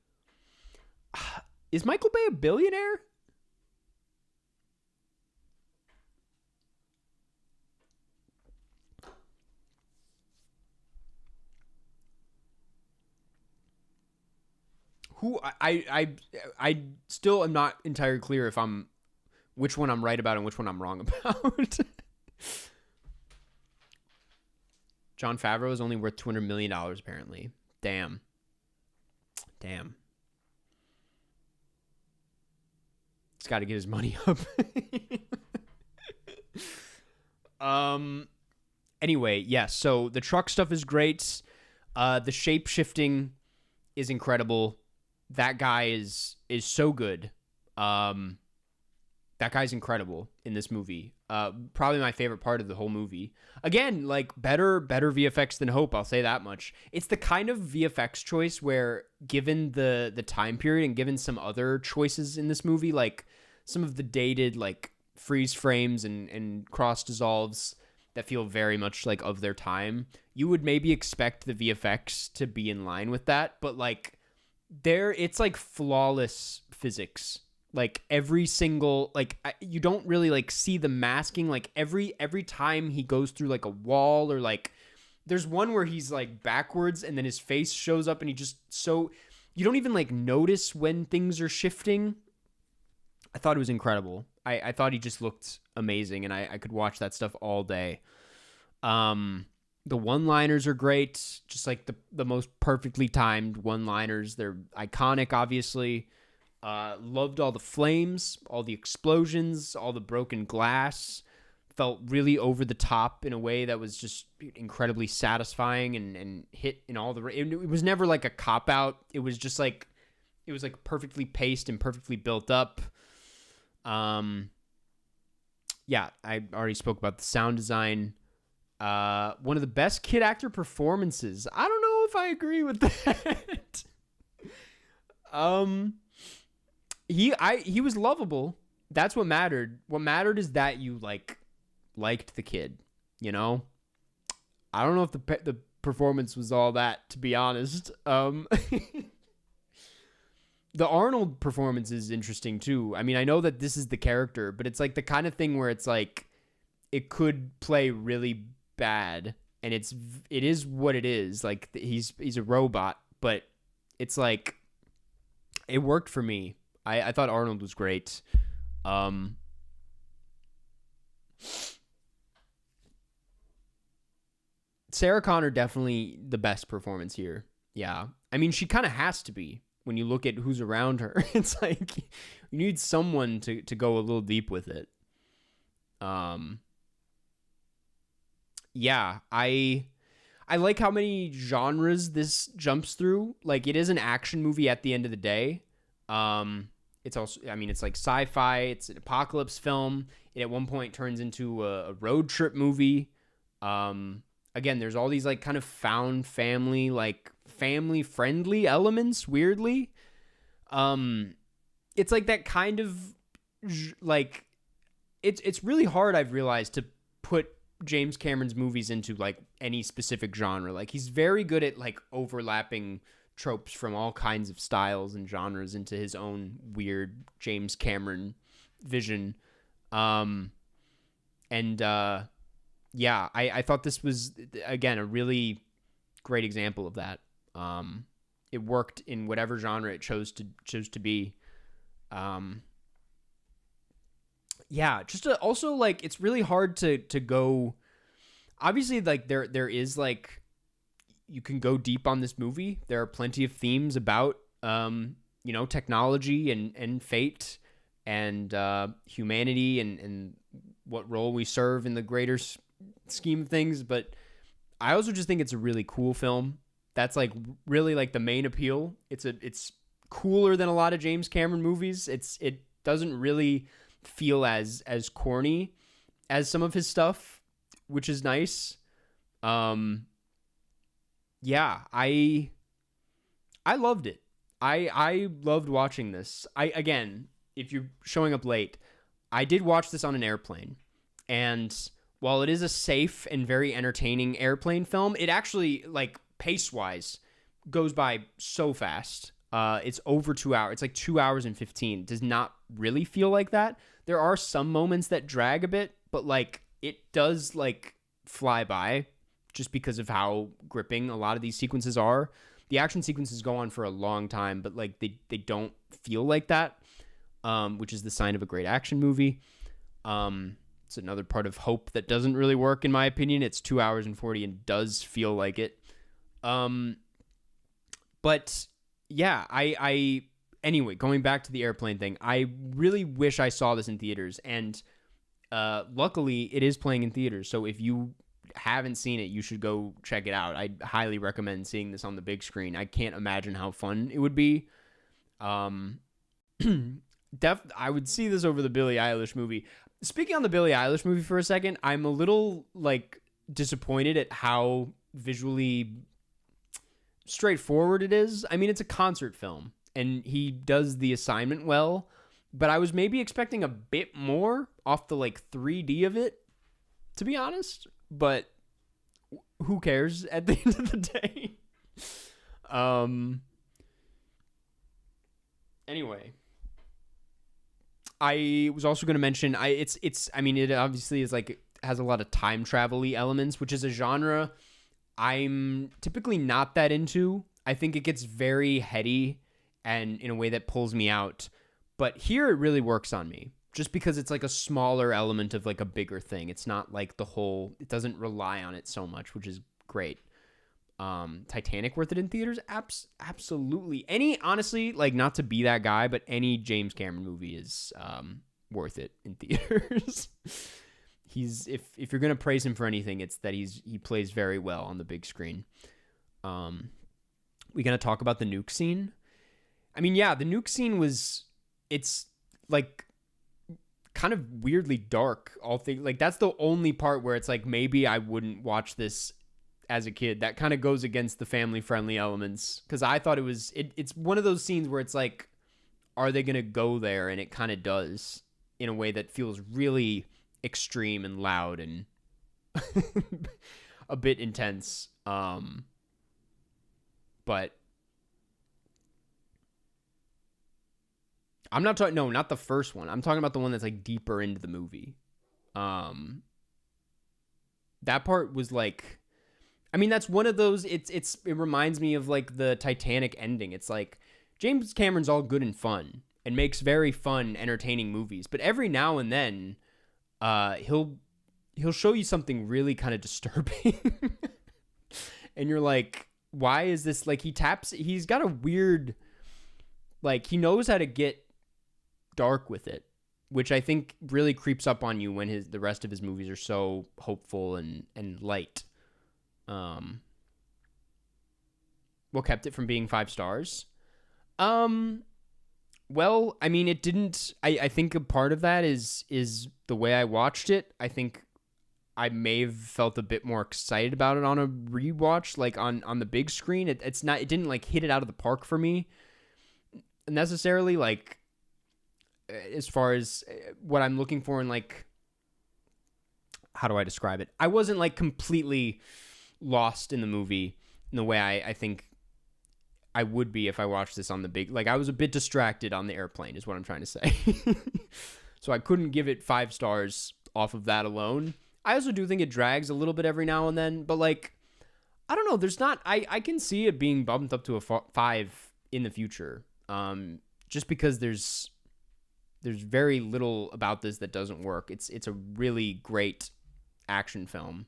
Is Michael Bay a billionaire? Who I still am not entirely clear if which one I'm right about and which one I'm wrong about. Jon Favreau is only worth $200 million apparently. Damn. He's got to get his money up. Anyway, yeah, so the truck stuff is great. The shape shifting is incredible. That guy is so good. That guy's incredible in this movie. Probably my favorite part of the whole movie. Again, like better VFX than Hope, I'll say that much. It's the kind of VFX choice where, given the time period and given some other choices in this movie, like some of the dated like freeze frames and cross dissolves that feel very much like of their time, you would maybe expect the VFX to be in line with that, but like it's like flawless physics. Like every single, like you don't really like see the masking. Like every time he goes through like a wall, or like there's one where he's like backwards and then his face shows up and you don't even like notice when things are shifting. I thought it was incredible. I thought he just looked amazing, and I could watch that stuff all day. The one-liners are great, just like the most perfectly timed one-liners. They're iconic, obviously. Loved all the flames, all the explosions, all the broken glass. Felt really over the top in a way that was just incredibly satisfying and hit in all the... It was never like a cop-out. It was just like... It was like perfectly paced and perfectly built up. Yeah, I already spoke about the sound design. One of the best kid actor performances. I don't know if I agree with that. He was lovable. That's what mattered. What mattered is that you liked the kid, you know? I don't know if the performance was all that, to be honest. The Arnold performance is interesting too. I mean, I know that this is the character, but it's like the kind of thing where it's like it could play really bad, and it is what it is. Like he's a robot, but it's like it worked for me. I thought Arnold was great. Sarah Connor definitely the best performance here. Yeah. I mean, she kind of has to be when you look at who's around her. It's like you need someone to go a little deep with it. Yeah, I like how many genres this jumps through. Like, it is an action movie at the end of the day. It's also, I mean, it's like sci-fi. It's an apocalypse film. It at one point turns into a road trip movie. Again, there's all these like kind of found family, like family friendly elements. Weirdly, it's like that kind of like it's really hard. I've realized to put James Cameron's movies into like any specific genre. Like, he's very good at like overlapping tropes from all kinds of styles and genres into his own weird James Cameron vision. Yeah, I thought this was, again, a really great example of that. It worked in whatever genre it chose to be. Yeah, also like, it's really hard to go. Obviously, like there is like, you can go deep on this movie. There are plenty of themes about technology and fate and humanity and what role we serve in the greater scheme of things. But I also just think it's a really cool film. That's like really like the main appeal. It's cooler than a lot of James Cameron movies. It doesn't really feel as corny as some of his stuff, which is nice. Yeah, I loved it. I loved watching this. Again, if you're showing up late, I did watch this on an airplane, and while it is a safe and very entertaining airplane film, it actually, like, pace-wise, goes by so fast. It's over 2 hours. It's like 2 hours and 15. It does not really feel like that. There are some moments that drag a bit, but like, it does like fly by just because of how gripping a lot of these sequences are. The action sequences go on for a long time, but like they don't feel like that, which is the sign of a great action movie. It's another part of hope that doesn't really work, in my opinion. It's 2 hours and 40 and does feel like it. But yeah, anyway, going back to the airplane thing, I really wish I saw this in theaters, and luckily it is playing in theaters. So if you haven't seen it, you should go check it out. I highly recommend seeing this on the big screen. I can't imagine how fun it would be. I would see this over the Billie Eilish movie. Speaking on the Billie Eilish movie for a second, I'm a little like disappointed at how visually straightforward it is. I mean, it's a concert film, and he does the assignment well, but I was maybe expecting a bit more off the like 3D of it, to be honest. But who cares at the end of the day? Anyway, I was also going to mention it obviously is like, it has a lot of time travel-y elements, which is a genre I'm typically not that into. I think it gets very heady and in a way that pulls me out. But here it really works on me, just because it's like a smaller element of like a bigger thing. It's not like it doesn't rely on it so much, which is great. Titanic worth it in theaters? Absolutely. Honestly, like, not to be that guy, but any James Cameron movie is worth it in theaters. If you're gonna praise him for anything, it's that he plays very well on the big screen. We gonna talk about the nuke scene? I mean, yeah, the nuke scene it's like kind of weirdly dark. Like, that's the only part where it's like, maybe I wouldn't watch this as a kid. That kind of goes against the family friendly elements, because I thought it's one of those scenes where it's like, are they gonna go there? And it kind of does, in a way that feels really extreme and loud and a bit intense. But I'm not talking, no, not the first one. I'm talking about the one that's like deeper into the movie. That part was like, I mean, that's one of those, it reminds me of like the Titanic ending. It's like, James Cameron's all good and fun and makes very fun, entertaining movies, but every now and then, he'll show you something really kind of disturbing. And you're like, why is this like he's got a weird, like, he knows how to get dark with it, which I think really creeps up on you when the rest of his movies are so hopeful and light. What kept it from being 5 stars? Well, I mean, it didn't. I think a part of that is the way I watched it. I think I may have felt a bit more excited about it on a rewatch, like on the big screen. It didn't like hit it out of the park for me necessarily, like as far as what I'm looking for in, like, how do I describe it? I wasn't like completely lost in the movie in the way I think I would be if I watched this on the big, like, I was a bit distracted on the airplane is what I'm trying to say. So I couldn't give it 5 stars off of that alone. I also do think it drags a little bit every now and then, but like, I don't know, there's not, I can see it being bumped up to a 5 in the future. Just because there's very little about this that doesn't work. It's a really great action film.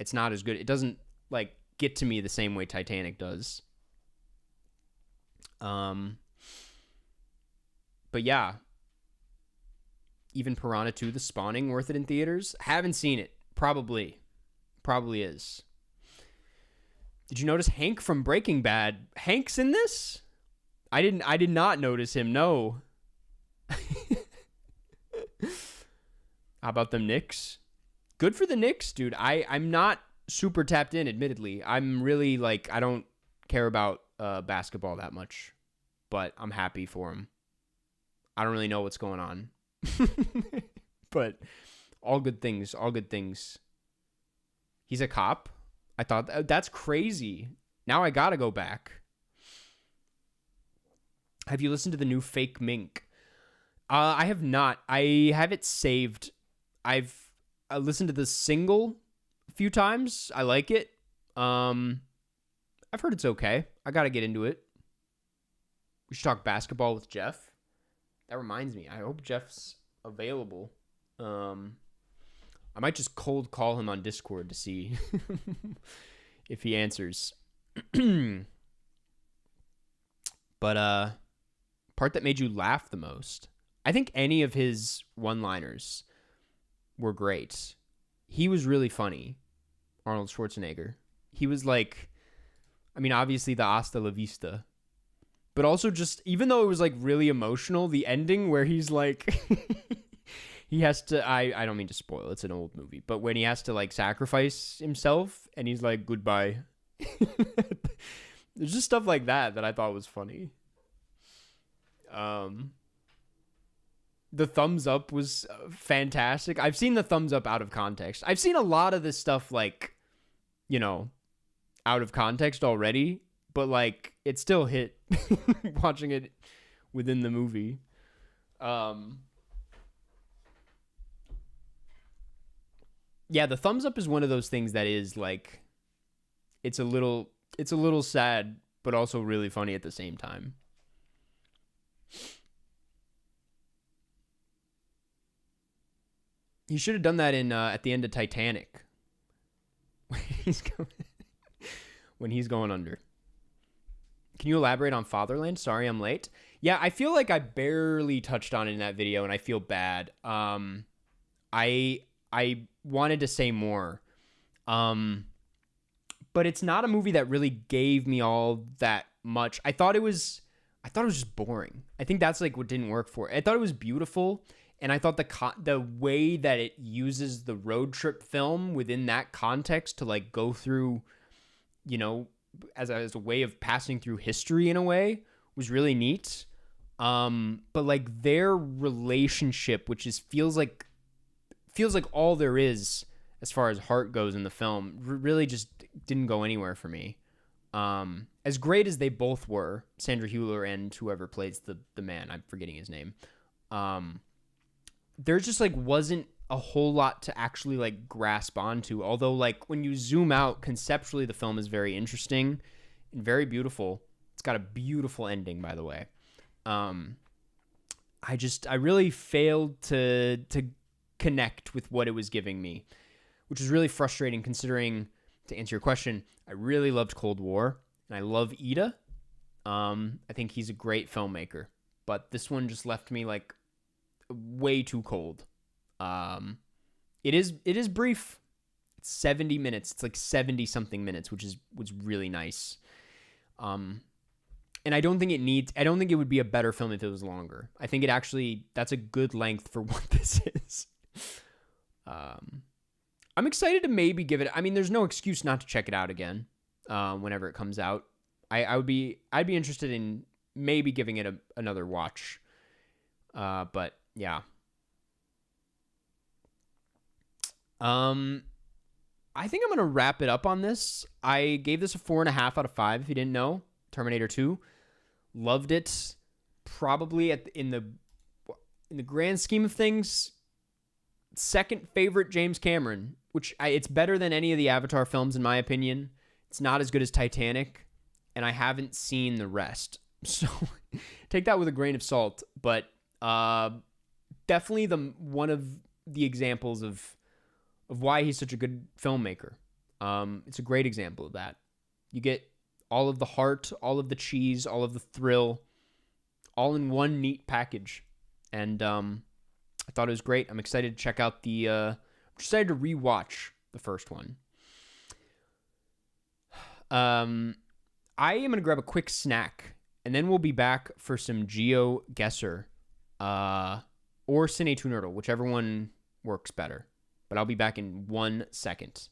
It's not as good. It doesn't like get to me the same way Titanic does. But yeah, even Piranha 2: The Spawning, worth it in theaters? Haven't seen it. Probably is. Did you notice Hank from Breaking Bad? Hank's in this? I did not notice him. No. How about them Knicks? Good for the Knicks, dude. I'm not super tapped in, admittedly. I'm really like, I don't care about basketball that much, but I'm happy for him. I don't really know what's going on. But all good things, all good things. He's a cop? I thought that's crazy. Now I gotta go back. Have you listened to the new Fake Mink? I have not. I have it saved. I've listened to the single a few times. I like it. I've heard it's okay. I gotta get into it. We should talk basketball with Jeff. That reminds me. I hope Jeff's available. I might just cold call him on Discord to see if he answers. But part that made you laugh the most. I think any of his one-liners were great. He was really funny, Arnold Schwarzenegger. He was like, I mean, obviously the hasta la vista, but also just, even though it was like really emotional, the ending where he's like, he has to, I don't mean to spoil, it's an old movie, but when he has to like sacrifice himself and he's like, goodbye. There's just stuff like that I thought was funny. The thumbs up was fantastic. I've seen the thumbs up out of context. I've seen a lot of this stuff, like, you know, out of context already, but like it still hit watching it within the movie. Yeah, the thumbs up is one of those things that is like, it's a little sad, but also really funny at the same time. He should have done that in at the end of Titanic. When he's going under. Can you elaborate on Fatherland? Sorry, I'm late. Yeah, I feel like I barely touched on it in that video, and I feel bad. I wanted to say more, but it's not a movie that really gave me all that much. I thought it was just boring. I think that's like what didn't work for it. I thought it was beautiful. And I thought the way that it uses the road trip film within that context to like go through, you know, as a way of passing through history in a way was really neat. But like their relationship, which feels like all there is as far as heart goes in the film, really just didn't go anywhere for me. As great as they both were, Sandra Hüller and whoever plays the man, I'm forgetting his name. There just like wasn't a whole lot to actually like grasp onto. Although like when you zoom out conceptually, the film is very interesting and very beautiful. It's got a beautiful ending, by the way. I really failed to connect with what it was giving me, which is really frustrating considering, to answer your question, I really loved Cold War, and I love Ida. I think he's a great filmmaker, but this one just left me like way too cold. It is brief. It's 70 minutes. It's like 70 something minutes, which was really nice. And I don't think it would be a better film if it was longer. I think that's a good length for what this is. I'm excited to maybe give it, I mean, there's no excuse not to check it out again, whenever it comes out. I'd be interested in maybe giving it another watch. But yeah. I think I'm going to wrap it up on this. I gave this a 4.5 out of 5. If you didn't know, Terminator 2. Loved it. Probably in the grand scheme of things, second favorite James Cameron, which it's better than any of the Avatar films in my opinion. It's not as good as Titanic, and I haven't seen the rest. So take that with a grain of salt, but definitely one of the examples of why he's such a good filmmaker. It's a great example of that. You get all of the heart, all of the cheese, all of the thrill, all in one neat package. And I thought it was great. I'm excited to check out I'm excited to rewatch the first one. I am going to grab a quick snack, and then we'll be back for some GeoGuessr or Cine to Nerdle, whichever one works better. But I'll be back in 1 second.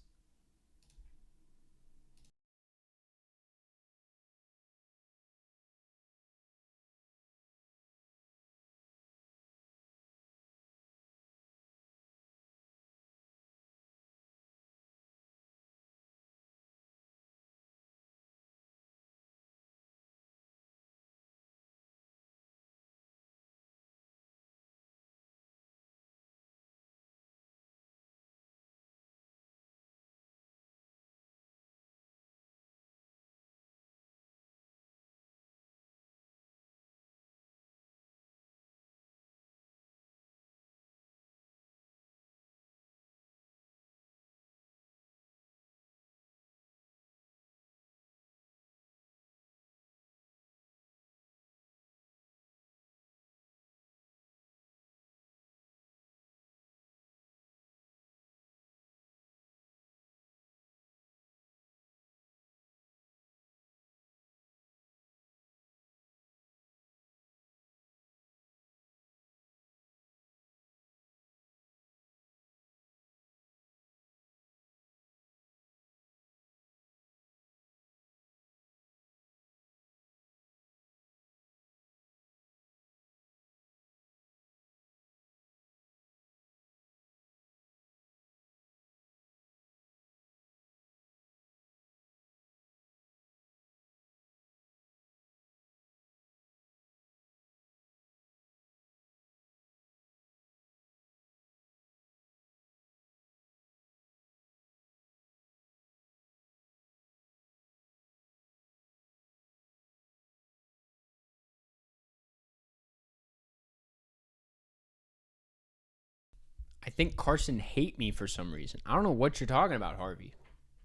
I think Carson hate me for some reason. I don't know what you're talking about, Harvey.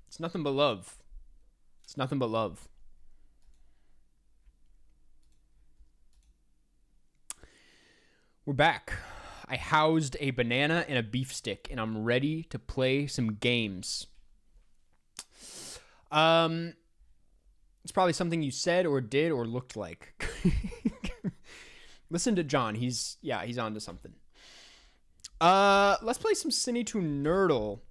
It's nothing but love. It's nothing but love. We're back. I housed a banana and a beef stick, and I'm ready to play some games. It's probably something you said or did or looked like. Listen to John. He's on to something. Let's play some Cine to Nerdle.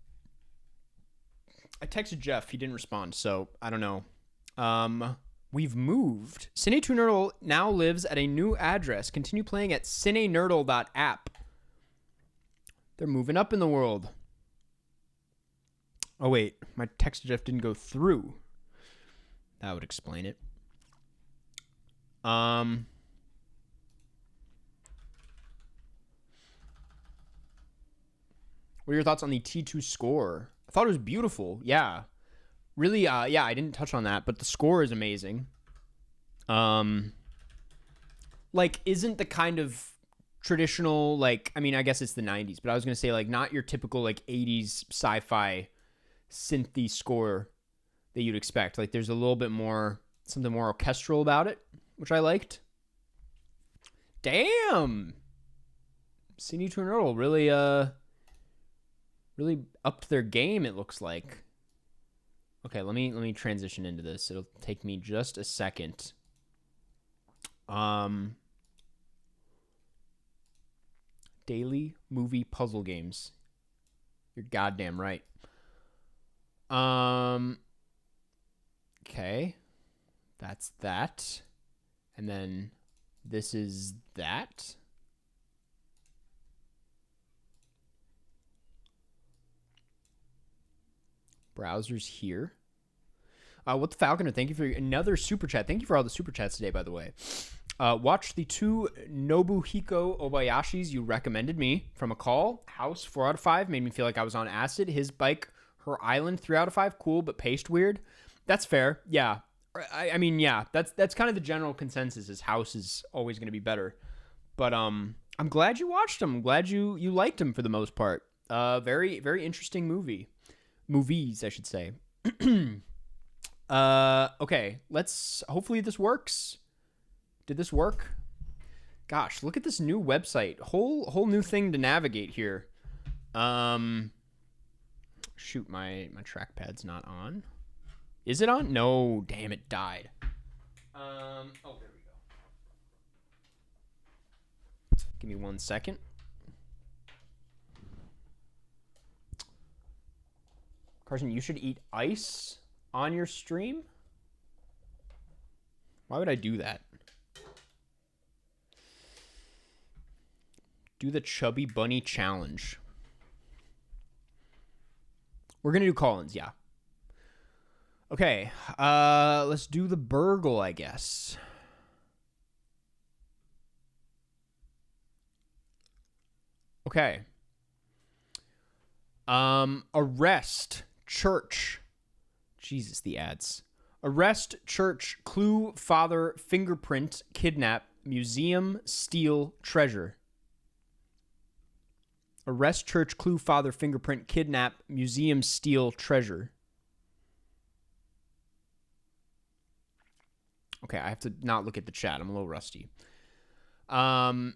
I texted Jeff. He didn't respond, so I don't know. We've moved. Cine to Nerdle now lives at a new address. Continue playing at cinenerdle.app. They're moving up in the world. Oh, wait. My text to Jeff didn't go through. That would explain it. What are your thoughts on the T2 score? I thought it was beautiful. Yeah. Really, I didn't touch on that, but the score is amazing. Isn't the kind of traditional, like, I mean, I guess it's the 90s, but I was going to say, like, not your typical, like, 80s sci-fi synthy score that you'd expect. Like, there's a little bit more, something more orchestral about it, which I liked. Damn! Cine Tuner Earl really, really upped their game, it looks like. Okay, let me transition into this. It'll take me just a second. Daily movie puzzle games. You're goddamn right. Okay. That's that. And then this is that. Browsers here. What the Falconer, thank you for another super chat. Thank you for all the super chats today, by the way. Watch the 2 Nobuhiko Obayashis you recommended me from a call. House, 4 out of 5. Made me feel like I was on acid. His bike, Her Island, 3 out of 5. Cool, but paced weird. That's fair. Yeah. I mean, yeah. That's kind of the general consensus is House is always going to be better. But I'm glad you watched him. I'm glad you liked him for the most part. Very, very interesting movie. Movies, I should say. Okay. Hopefully this works. Did this work? Gosh, look at this new website. Whole new thing to navigate here. Shoot, my trackpad's not on. Is it on? No, damn, it died. Oh, there we go. Give me 1 second. Carson, you should eat ice on your stream? Why would I do that? Do the Chubby Bunny Challenge. We're going to do call-ins, yeah. Okay, let's do the burgle, I guess. Okay. Arrest, church. Jesus, the ads. Arrest, church, clue, father, fingerprint, kidnap, museum, steal, treasure. Arrest, church, clue, father, fingerprint, kidnap, museum, steal, treasure. Okay, I have to not look at the chat. I'm a little rusty. I'm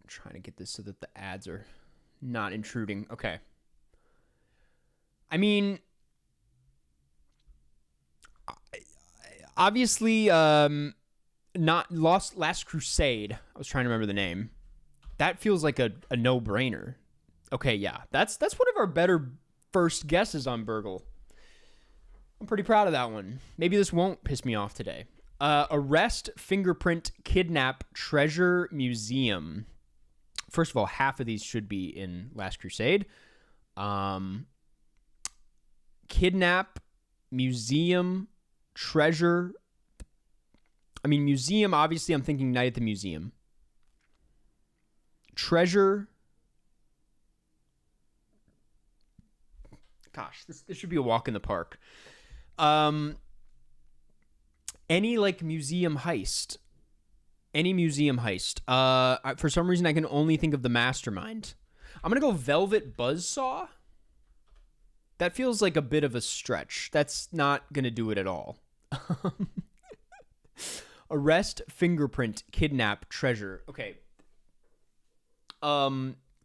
trying to get this so that the ads are not intruding. Okay. I mean, obviously, not Last Crusade. I was trying to remember the name. That feels like a no-brainer. Okay, yeah. That's one of our better first guesses on Burgle. I'm pretty proud of that one. Maybe this won't piss me off today. Arrest, fingerprint, kidnap, treasure, museum. First of all, half of these should be in Last Crusade. Kidnap, museum, treasure. I mean, museum, obviously I'm thinking Night at the Museum. Treasure. Gosh, this should be a walk in the park. Any like museum heist. Any museum heist. For some reason, I can only think of The Mastermind. I'm going to go Velvet Buzzsaw. That feels like a bit of a stretch. That's not going to do it at all. Arrest, fingerprint, kidnap, treasure. Okay.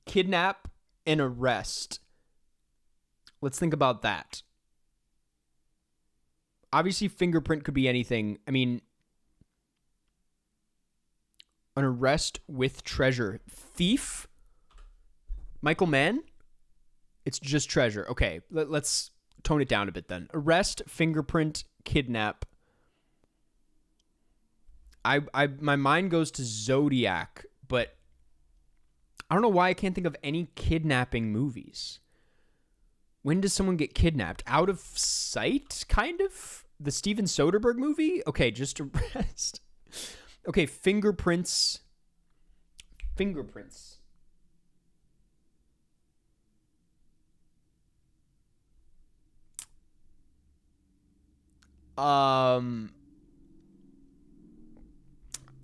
Kidnap and arrest. Let's think about that. Obviously, fingerprint could be anything. I mean, an arrest with treasure. Thief? Michael Mann? It's just treasure. Okay, let's tone it down a bit then. Arrest, fingerprint, kidnap. My mind goes to Zodiac, but I don't know why I can't think of any kidnapping movies. When does someone get kidnapped? Out of Sight, kind of? The Steven Soderbergh movie? Okay, just arrest. Okay, fingerprints. Fingerprints.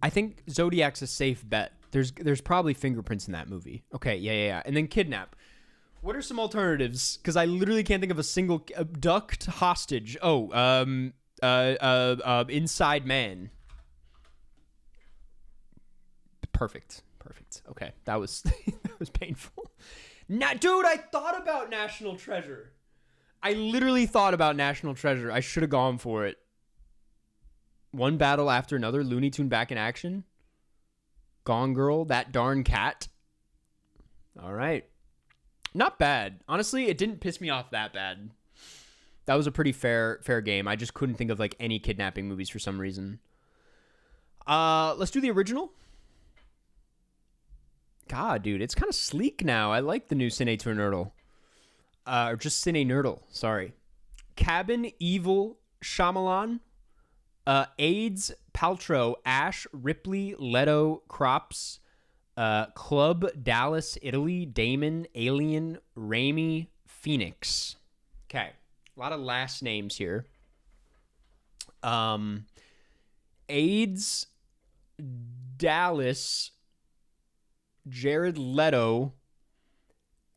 I think Zodiac's a safe bet. There's probably fingerprints in that movie. Okay, yeah. And then kidnap. What are some alternatives? Because I literally can't think of a single abduct, hostage. Oh, inside man. Perfect. Okay, that was that was painful. Dude, I thought about National Treasure. I literally thought about National Treasure. I should have gone for it. One battle after another. Looney Tune back in action. Gone Girl. That darn cat. All right. Not bad. Honestly, it didn't piss me off that bad. That was a pretty fair game. I just couldn't think of like any kidnapping movies for some reason. Let's do the original. God, dude, it's kind of sleek now. I like the new Cine Nerdle. Or just Cine Nerdle, sorry. Cabin, Evil, Shyamalan, AIDS, Paltrow, Ash, Ripley, Leto, Crops, Club, Dallas, Italy, Damon, Alien, Raimi, Phoenix. Okay, a lot of last names here. AIDS, Dallas, Jared Leto,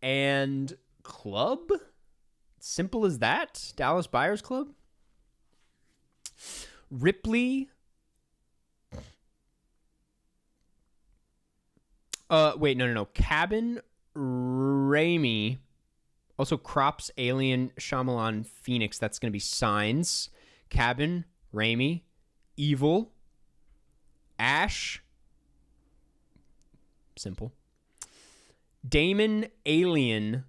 and Club? Simple as that? Dallas Buyers Club? Ripley. Wait, no. Cabin, Raimi. Also Crops, Alien, Shyamalan, Phoenix. That's going to be Signs. Cabin, Raimi. Evil. Ash. Simple. Damon, Alien.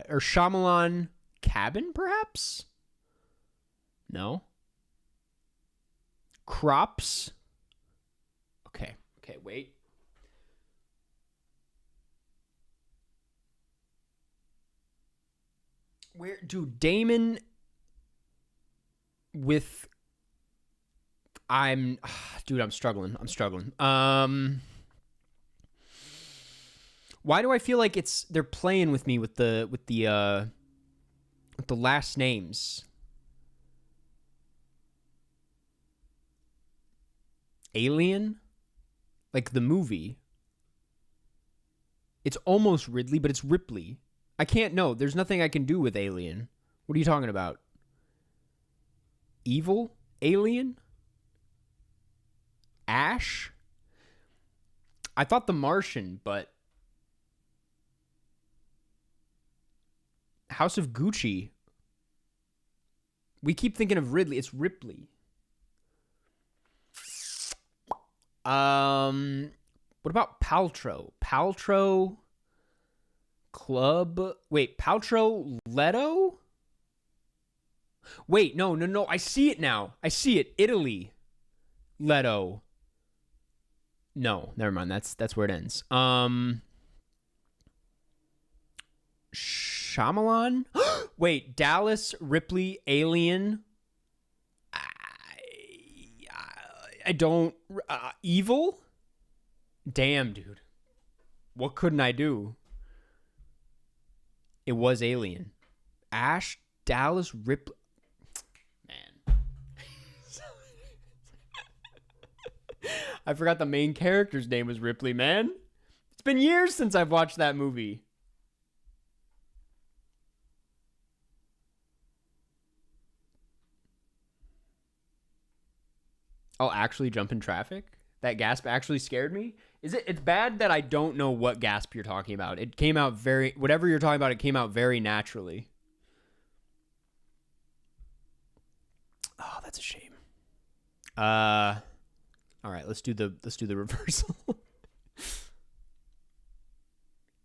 Or Shyamalan, Cabin, perhaps? No. Crops. Okay, wait. Where, dude, Damon with I'm struggling. Why do I feel like they're playing with me with the last names? Alien? Like the movie. It's almost Ridley, but it's Ripley. I can't know. There's nothing I can do with Alien. What are you talking about? Evil? Alien? Ash? I thought The Martian, but House of Gucci. We keep thinking of Ridley. It's Ripley. What about Paltrow? Paltrow Club. Wait, Paltrow Leto? Wait, no. I see it now. I see it. Italy. Leto. No, never mind. That's where it ends. Shyamalan? Wait, Dallas, Ripley, Alien. I don't. Evil? Damn, dude. What couldn't I do? It was Alien. Ash, Dallas, Ripley. Man. I forgot the main character's name was Ripley, man. It's been years since I've watched that movie. I'll actually jump in traffic? That gasp actually scared me? It's bad that I don't know what gasp you're talking about. It came out whatever you're talking about, it came out very naturally. Oh, that's a shame. All right, let's do the reversal.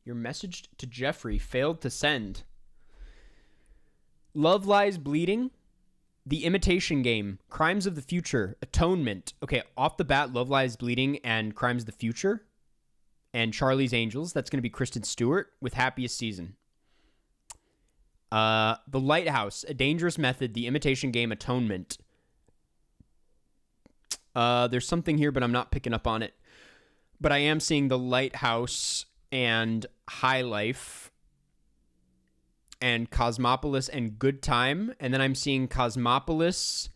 Your message to Jeffrey failed to send. Love Lies Bleeding. The Imitation Game, Crimes of the Future, Atonement. Okay, off the bat, Love Lies Bleeding and Crimes of the Future. And Charlie's Angels. That's going to be Kristen Stewart with Happiest Season. The Lighthouse, A Dangerous Method, The Imitation Game, Atonement. There's something here, but I'm not picking up on it. But I am seeing The Lighthouse and High Life and Cosmopolis and Good Time. And then I'm seeing Cosmopolis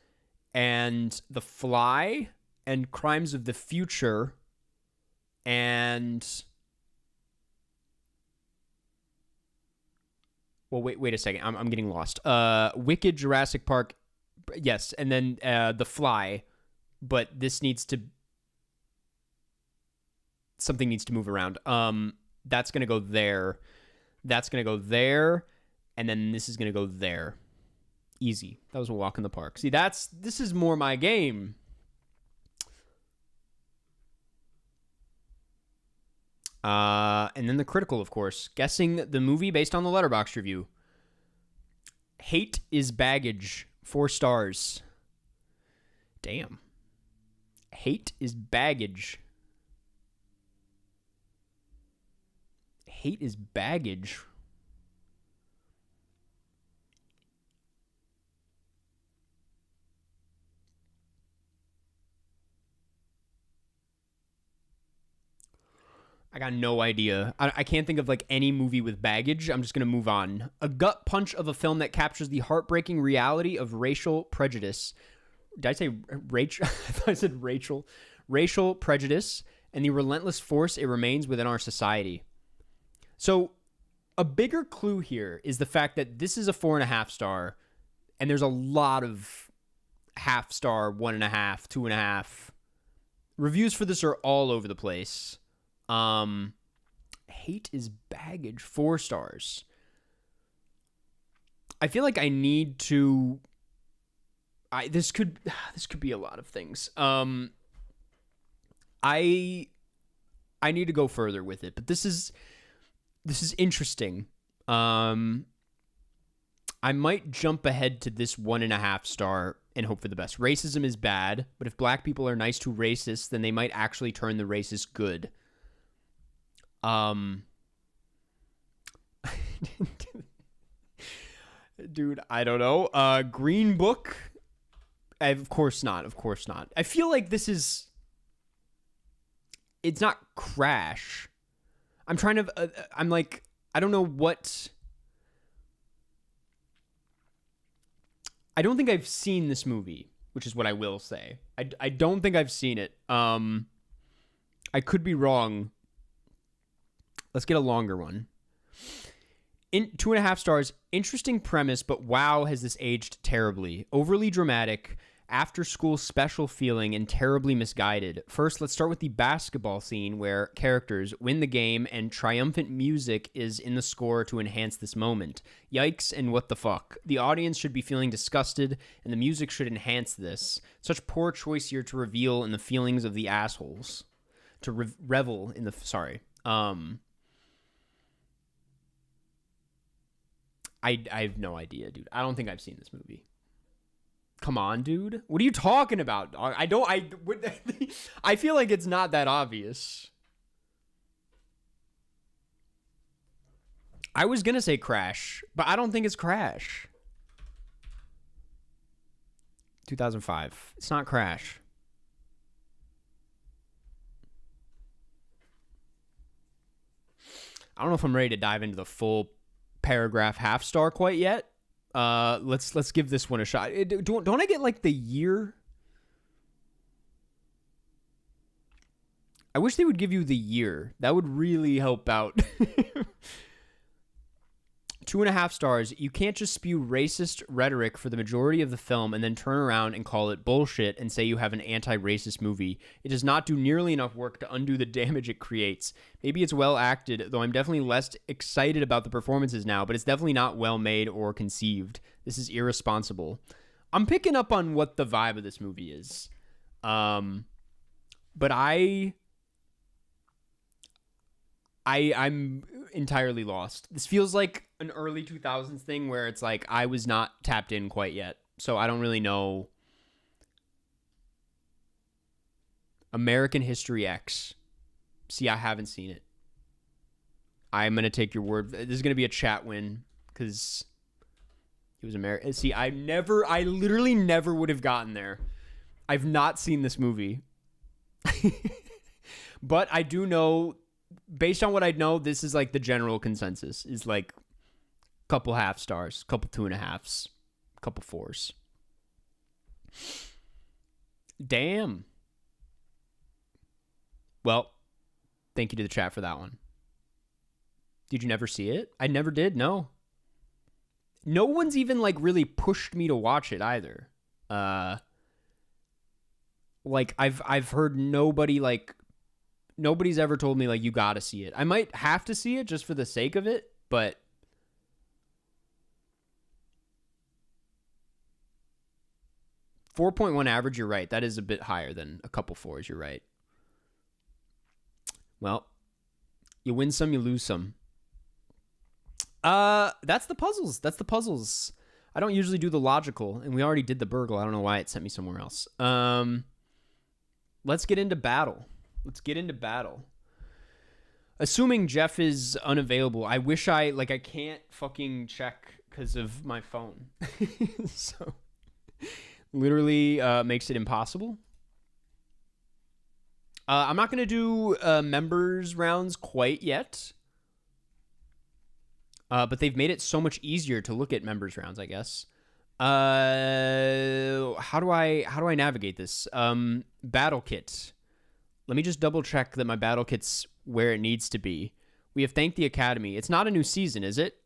and The Fly and Crimes of the Future and... Well, wait a second. I'm getting lost. Wicked, Jurassic Park, yes, and then The Fly, but this needs to... Something needs to move around. That's going to go there. That's going to go there, and then this is going to go there. Easy. That was a walk in the park. See, this is more my game. And then the critical, of course. Guessing the movie based on the Letterboxd review. Hate is Baggage. 4 stars. Damn. Hate is Baggage. Hate is Baggage. I got no idea. I can't think of like any movie with baggage. I'm just going to move on. A gut punch of a film that captures the heartbreaking reality of racial prejudice. Did I say Rachel? I thought I said Rachel. Racial prejudice and the relentless force it remains within our society. So a bigger clue here is the fact that this is a 4.5 star and there's a lot of half star, 1.5, 2.5. Reviews for this are all over the place. Hate is Baggage, 4 stars. I feel like I need to... This could be a lot of things. I need to go further with it, but this is interesting. I might jump ahead to this 1.5 star and hope for the best. Racism is bad, but if black people are nice to racists, then they might actually turn the racist good. Dude, I don't know. Green Book. Of course not. I feel like this is... It's not Crash. I'm trying to... I'm like... I don't know what... I don't think I've seen this movie, which is what I will say. I don't think I've seen it. I could be wrong. Let's get a longer one. In 2.5 stars, interesting premise, but wow, has this aged terribly. Overly dramatic, after-school special feeling, and terribly misguided. First, let's start with the basketball scene where characters win the game and triumphant music is in the score to enhance this moment. Yikes and what the fuck. The audience should be feeling disgusted, and the music should enhance this. Such poor choice here to reveal in the feelings of the assholes. To revel in the... Sorry. I have no idea, dude. I don't think I've seen this movie. Come on, dude. What are you talking about? I feel like it's not that obvious. I was gonna say Crash, but I don't think it's Crash. 2005. It's not Crash. I don't know if I'm ready to dive into the full paragraph half star quite yet. Let's give this one a shot. Don't I get like the year? I wish they would give you the year. That would really help out. 2.5 stars. You can't just spew racist rhetoric for the majority of the film and then turn around and call it bullshit and say you have an anti-racist movie. It does not do nearly enough work to undo the damage it creates. Maybe it's well acted, though I'm definitely less excited about the performances now, but it's definitely not well made or conceived. This is irresponsible. I'm picking up on what the vibe of this movie is. But I'm entirely lost. This feels like an early 2000s thing where it's like I was not tapped in quite yet. So I don't really know. American History X. See, I haven't seen it. I'm going to take your word. This is going to be a chat win because it was American. See, I literally never would have gotten there. I've not seen this movie. But I do know based on what I know, this is like the general consensus is like couple half stars, couple 2.5s, couple 4s. Damn. Well, thank you to the chat for that one. Did you never see it? I never did, no. No one's even like really pushed me to watch it either. Like I've heard nobody's ever told me like you gotta see it. I might have to see it just for the sake of it, but 4.1 average, you're right. That is a bit higher than a couple 4s, you're right. Well, you win some, you lose some. That's the puzzles. I don't usually do the logical, and we already did the burgle. I don't know why it sent me somewhere else. Let's get into battle. Assuming Jeff is unavailable, I wish I can't fucking check because of my phone. So, literally makes it impossible. I'm not going to do members rounds quite yet. But they've made it so much easier to look at members rounds, I guess. How do I navigate this? Battle kit. Let me just double check that my battle kit's where it needs to be. We have thanked the Academy. It's not a new season, is it?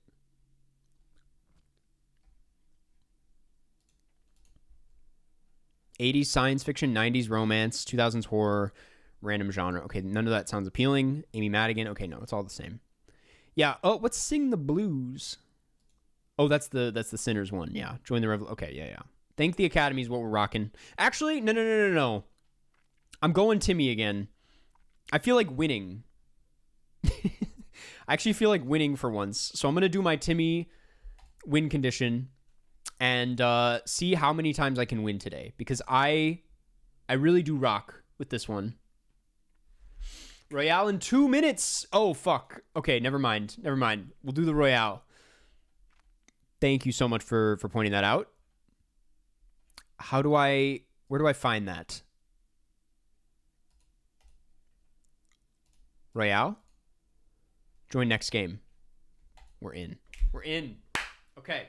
'80s science fiction, '90s romance, 2000s horror, random genre. Okay, none of that sounds appealing. Amy Madigan. Okay, no, it's all the same. Yeah. Oh, what's Sing the Blues? Oh, that's the Sinners one. Yeah. Join the Revolution. Okay, yeah. Thank the Academy is what we're rocking. Actually, no. I'm going Timmy again. I feel like winning. I actually feel like winning for once. So I'm going to do my Timmy win condition and see how many times I can win today. Because I really do rock with this one. Royale in 2 minutes. Oh, fuck. Okay, never mind. We'll do the Royale. Thank you so much for pointing that out. Where do I find that? Royale? Join next game. We're in. Okay.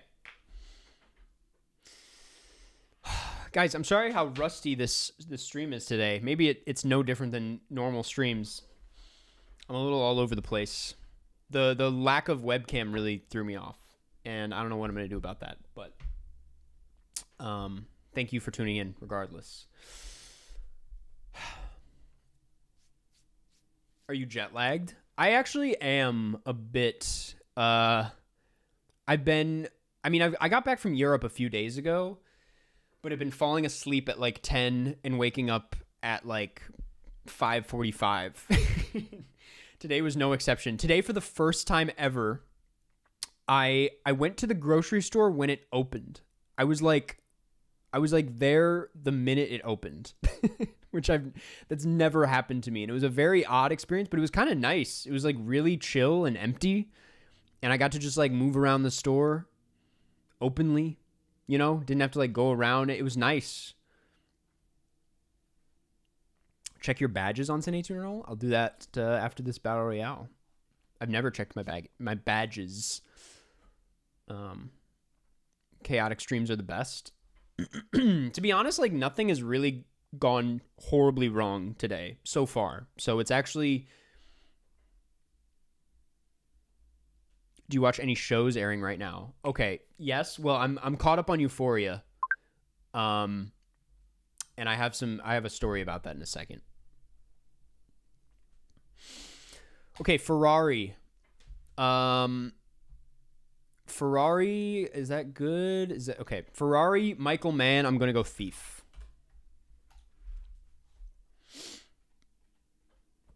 Guys, I'm sorry how rusty this stream is today. Maybe it's no different than normal streams. I'm a little all over the place. The lack of webcam really threw me off, and I don't know what I'm going to do about that. But thank you for tuning in, regardless. Are you jet lagged? I actually am a bit. I got back from Europe a few days ago, but I've been falling asleep at like 10 and waking up at like 5:45. Today was no exception. Today, for the first time ever, I went to the grocery store when it opened. I was like there the minute it opened, that's never happened to me. And it was a very odd experience, but it was kind of nice. It was like really chill and empty. And I got to just like move around the store openly, didn't have to like go around. It was nice. Check your badges on St. 18 I'll do that after this Battle Royale. I've never checked my badges. Chaotic streams are the best. To be honest, like nothing has really gone horribly wrong today so far. So it's actually... Do you watch any shows airing right now? Okay, yes. Well, I'm caught up on Euphoria. And I have a story about that in a second. Okay, Ferrari. Ferrari, is that good? Is that okay? Ferrari, Michael Mann, I'm gonna go Thief.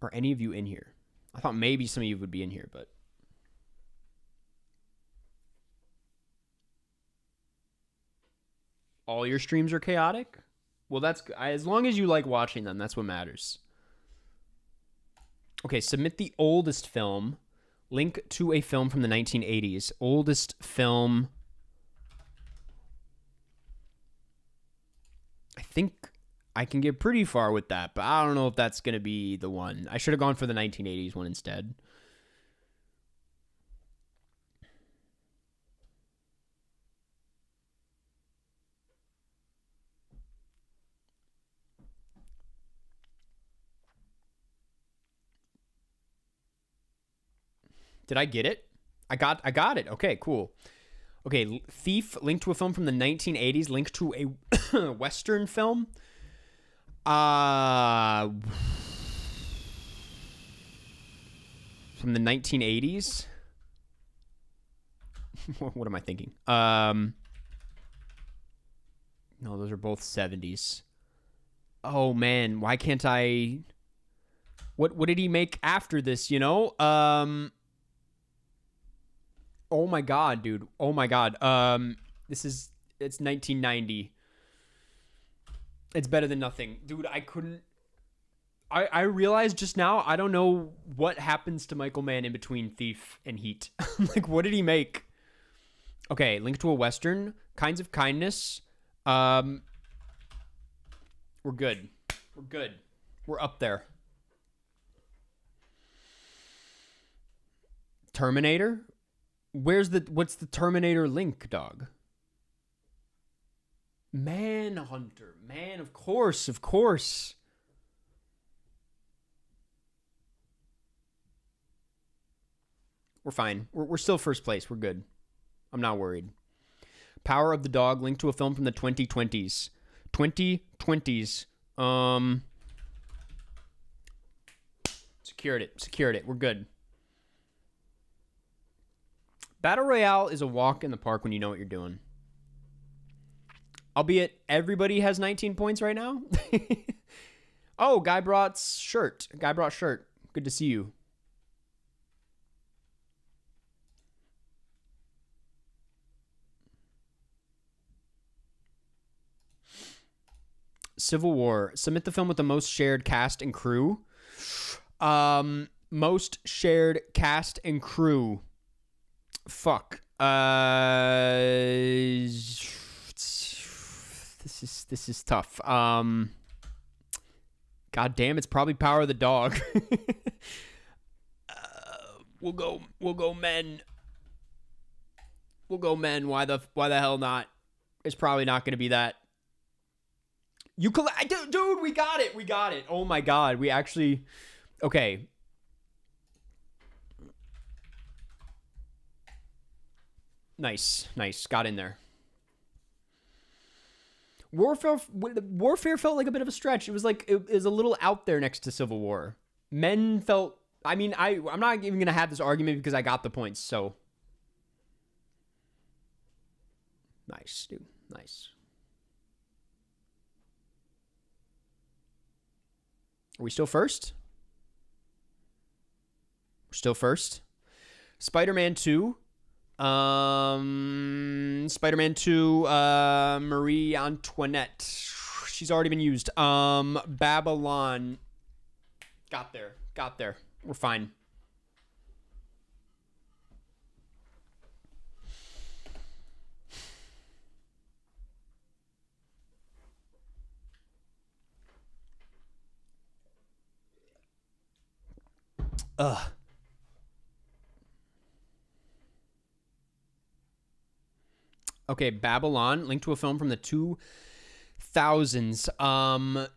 Are any of you in here? I thought maybe some of you would be in here, but all your streams are chaotic? Well, that's as long as you like watching them, that's what matters. Okay, submit the oldest film. Link to a film from the 1980s. Oldest film. I think I can get pretty far with that, but I don't know if that's going to be the one. I should have gone for the 1980s one instead. Did I get it? I got it. Okay, cool. Okay, Thief, linked to a film from the 1980s, linked to a Western film. From the 1980s. What am I thinking? No, those are both 70s. Oh man, why can't I? What did he make after this? You know? Oh my god, dude. Oh my god. It's 1990. It's better than nothing, dude. I realized just now I don't know what happens to Michael Mann in between Thief and Heat. Like, what did he make? Okay, link to a Western. Kinds of Kindness. We're good. We're good. We're up there. Terminator? What's the Terminator link, dog? Manhunter. Man, of course, of course. We're fine. We're still first place. We're good. I'm not worried. Power of the Dog, linked to a film from the 2020s. 2020s. Secured it. We're good. Battle Royale is a walk in the park when you know what you're doing. Albeit everybody has 19 points right now. Oh, guy brought shirt. Good to see you. Civil War. Submit the film with the most shared cast and crew. Most shared cast and crew. Fuck. This is tough. God damn, it's probably Power of the Dog. We'll go men. We'll go men. Why the hell not? It's probably not going to be that. Dude, we got it. Oh my god, we actually. Okay. Nice. Got in there. Warfare felt like a bit of a stretch. It was like it was a little out there next to Civil War. Men felt. I mean, I'm not even gonna have this argument because I got the points. So nice, dude. Nice. Are we still first? We're still first. Spider-Man 2. Spider-Man 2, Marie Antoinette. She's already been used. Babylon. Got there. We're fine. Okay, Babylon, linked to a film from the 2000s.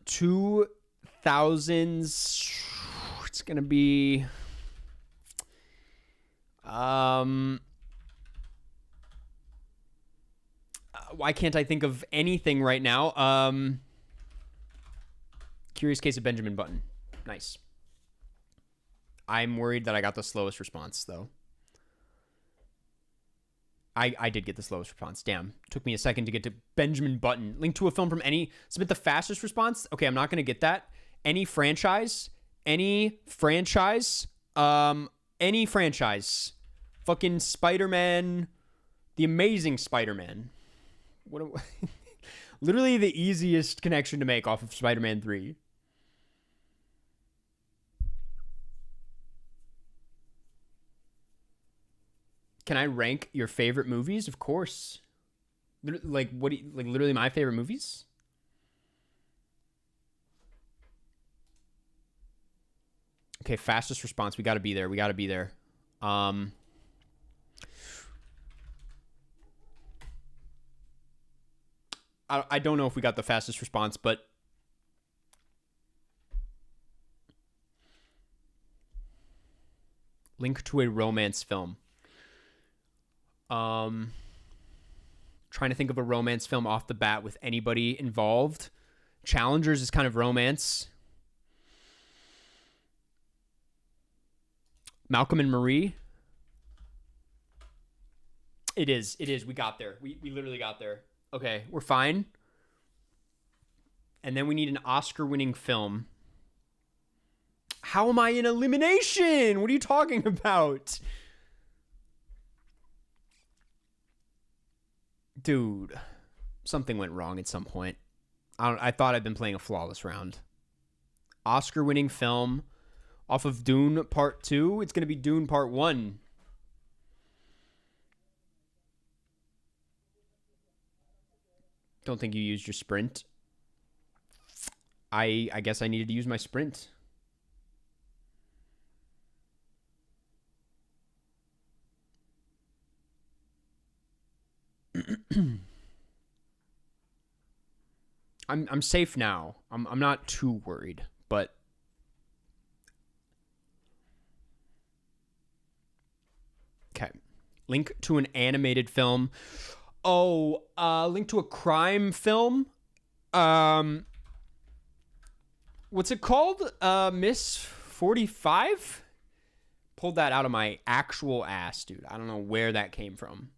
2000s. It's gonna be. Why can't I think of anything right now? Curious Case of Benjamin Button. Nice. I'm worried that I got the slowest response, though. I did get the slowest response. Damn. Took me a second to get to Benjamin Button. Link to a film from any... Submit the fastest response? Okay, I'm not going to get that. Any franchise. Any franchise. Fucking Spider-Man. The Amazing Spider-Man. Literally the easiest connection to make off of Spider-Man 3. Can I rank your favorite movies? Of course. Like, what do you, like, literally my favorite movies? Okay, fastest response. We got to be there. We got to be there. I don't know if we got the fastest response, but link to a romance film. Trying to think of a romance film off the bat with anybody involved. Challengers is kind of romance. Malcolm and Marie. It is. We got there. We literally got there. Okay, we're fine. And then we need an Oscar-winning film. How am I in elimination? What are you talking about? Dude, something went wrong at some point. I thought I'd been playing a flawless round. Oscar-winning film off of Dune Part 2. It's going to be Dune Part 1. Don't think you used your sprint. I guess I needed to use my sprint. I'm safe now. I'm not too worried, but okay. Link to an animated film. Oh, link to a crime film. What's it called? Miss 45? Pulled that out of my actual ass, dude. I don't know where that came from.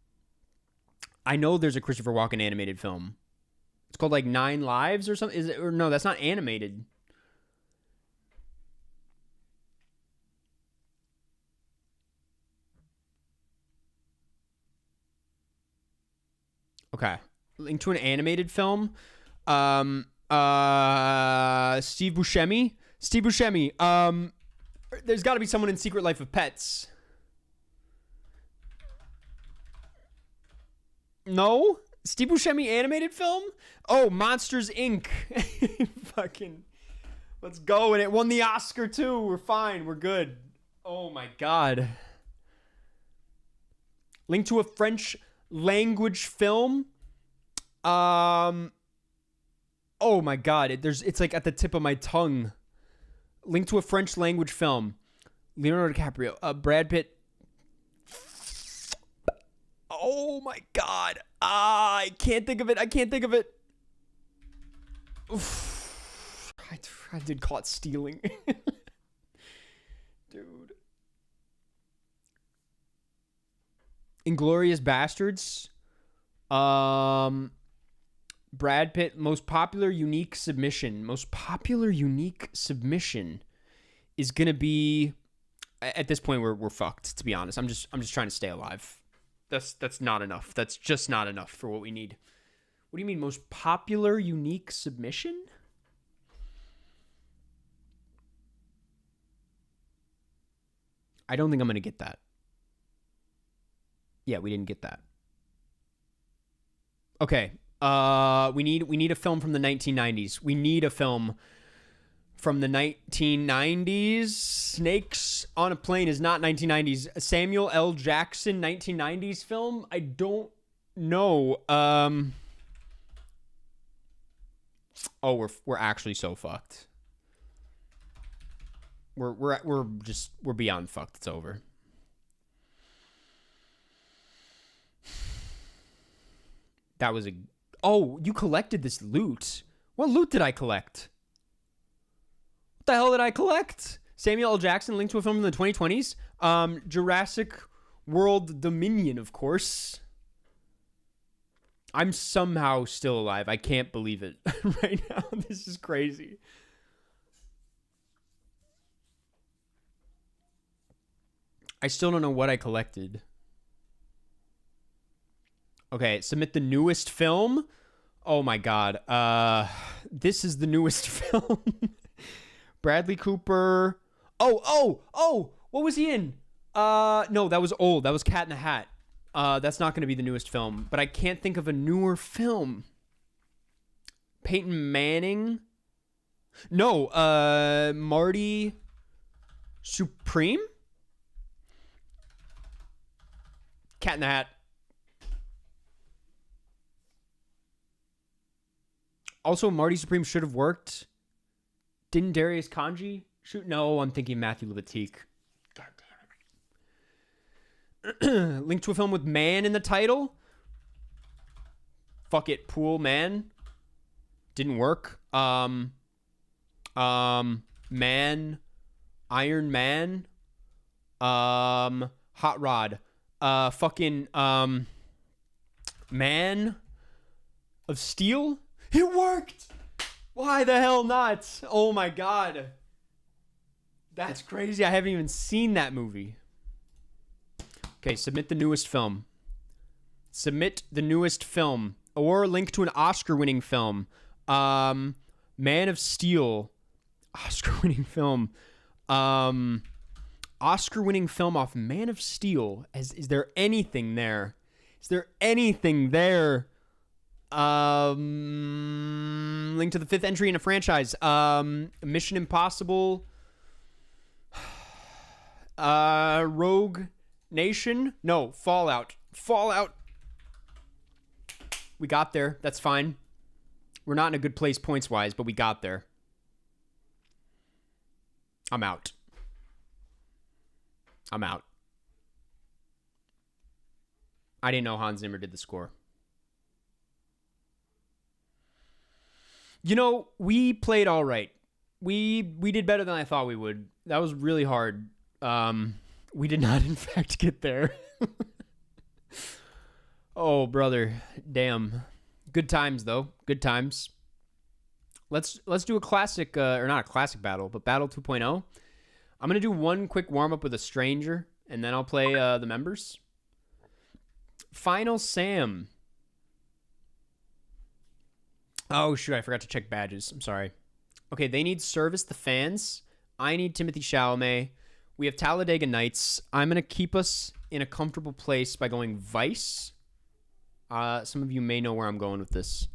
I know there's a Christopher Walken animated film. It's called like 9 Lives or something. Is it? Or no, that's not animated. Okay. Link to an animated film. Steve Buscemi. Steve Buscemi. There's got to be someone in Secret Life of Pets. No? Steve Buscemi animated film? Oh, Monsters, Inc. Fucking. Let's go. And it won the Oscar, too. We're fine. We're good. Oh, my God. Link to a French language film. Oh, my God. It's like at the tip of my tongue. Link to a French language film. Leonardo DiCaprio. Brad Pitt. Oh my God. I can't think of it. Oof. I did caught stealing. Dude. Inglourious Bastards. Brad Pitt, most popular unique submission is gonna be. At this point, we're fucked. To be honest, I'm just trying to stay alive. That's not enough. That's just not enough for what we need. What do you mean, most popular unique submission? I don't think I'm gonna get that. Yeah, we didn't get that. Okay. We need a film from the 1990s. We need a film from the 1990s. Snakes on a Plane is not 1990s. Samuel L. Jackson 1990s film. I don't know. Oh, we're actually so fucked. We're beyond fucked. It's over. That was a. Oh, you collected this loot. What loot did I collect? What the hell did I collect? Samuel L. Jackson linked to a film in the 2020s. Jurassic World Dominion, of course. I'm somehow still alive. I can't believe it right now. This is crazy. I still don't know what I collected. Okay, submit the newest film. Oh my God. This is the newest film. Bradley Cooper. Oh, what was he in? No, that was old. That was Cat in the Hat. That's not going to be the newest film, but I can't think of a newer film. Peyton Manning. No, Marty Supreme? Cat in the Hat. Also, Marty Supreme should have worked. Didn't Darius Kanji shoot? No, I'm thinking Matthew Levatique. God damn it. Link to a film with man in the title? Fuck it, Pool Man. Didn't work. Man. Iron Man. Hot Rod. Man of Steel? It worked! Why the hell not? Oh my god. That's crazy. I haven't even seen that movie. Okay, submit the newest film. Submit the newest film. Or link to an Oscar-winning film. Man of Steel. Oscar-winning film. Oscar-winning film off Man of Steel. Is there anything there? Is there anything there? Link to the 5th entry in a franchise. Mission Impossible. Rogue Nation. No, Fallout. Fallout. We got there. That's fine. We're not in a good place points-wise, but we got there. I'm out. I'm out. I didn't know Hans Zimmer did the score. You know, we played all right. We did better than I thought we would. That was really hard. We did not, in fact, get there. Oh, brother. Damn. Good times, though. Good times. Let's do a classic, or not a classic battle, but Battle 2.0. I'm going to do one quick warm-up with a stranger, and then I'll play the members. Final Sam. Oh, shoot, I forgot to check badges. I'm sorry. Okay, they need Service the Fans. I need Timothy Chalamet. We have Talladega Nights. I'm going to keep us in a comfortable place by going Vice. Some of you may know where I'm going with this.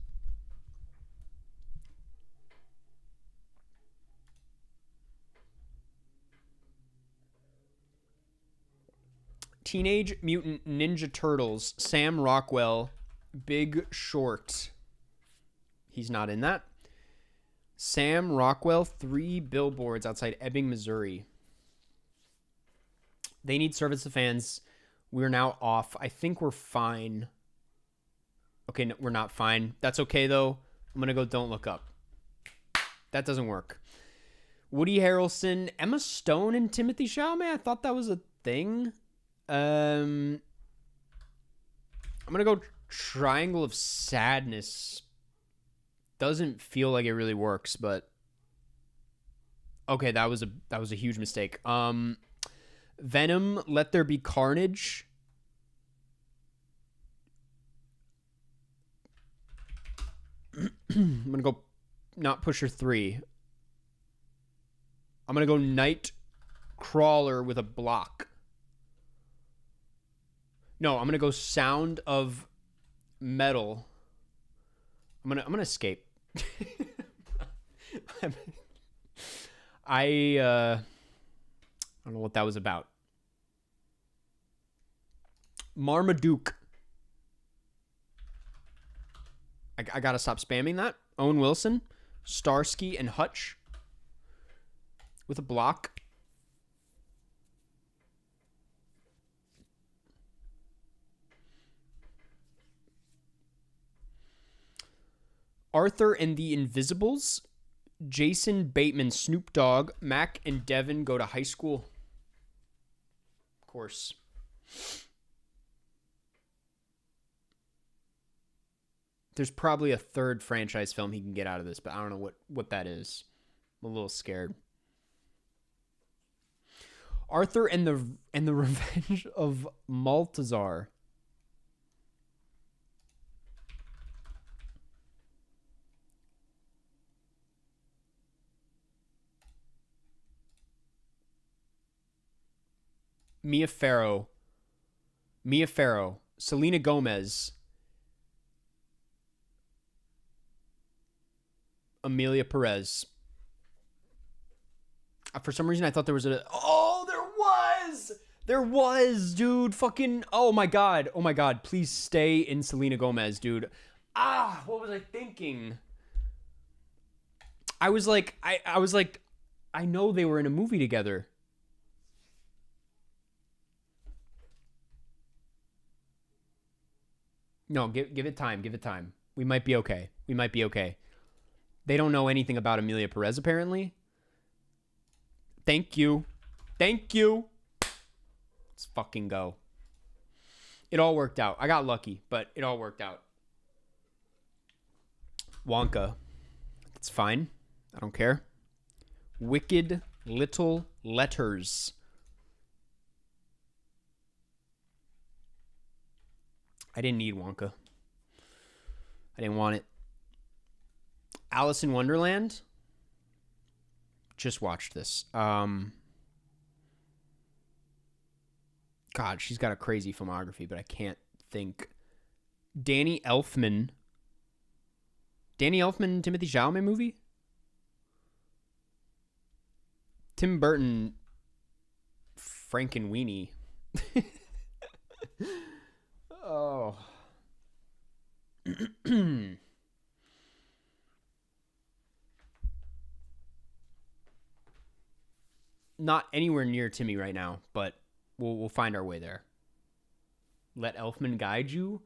Teenage Mutant Ninja Turtles. Sam Rockwell. Big Short. He's not in that. Sam Rockwell, 3 billboards outside Ebbing, Missouri. They need Service the Fans. We're now off. I think we're fine. Okay, no, we're not fine. That's okay, though. I'm going to go Don't Look Up. That doesn't work. Woody Harrelson, Emma Stone, and Timothy Chalamet? I thought that was a thing. I'm going to go Triangle of Sadness. Doesn't feel like it really works, but okay, that was a huge mistake. Venom, Let There Be Carnage. I'm gonna go not Pusher 3. I'm gonna go Night Crawler with a block. No, I'm gonna go Sound of Metal. I'm gonna escape. I don't know what that was about. Marmaduke. I gotta stop spamming that. Owen Wilson, Starsky and Hutch with a block. Arthur and the Invisibles. Jason Bateman, Snoop Dogg, Mac and Devin go to high school. Of course. There's probably a third franchise film he can get out of this, but I don't know what that is. I'm a little scared. Arthur and the Revenge of Maltazar. Mia Farrow, Selena Gomez, Amelia Perez. For some reason, I thought there was a... Oh! There was, dude. Fucking. Oh my god. Oh my god. Please stay in Selena Gomez, dude. Ah, what was I thinking? I was like, I know they were in a movie together. No, give it time. Give it time. We might be okay. We might be okay. They don't know anything about Amelia Perez, apparently. Thank you. Thank you. Let's fucking go. It all worked out. I got lucky, but it all worked out. Wonka. It's fine. I don't care. Wicked Little Letters. I didn't need Wonka. I didn't want it. Alice in Wonderland. Just watched this. God, she's got a crazy filmography, but I can't think. Danny Elfman. Danny Elfman, Timothy Chalamet movie? Tim Burton, Frankenweenie. Oh. Not anywhere near Timmy right now, but we'll find our way there. Let Elfman guide you?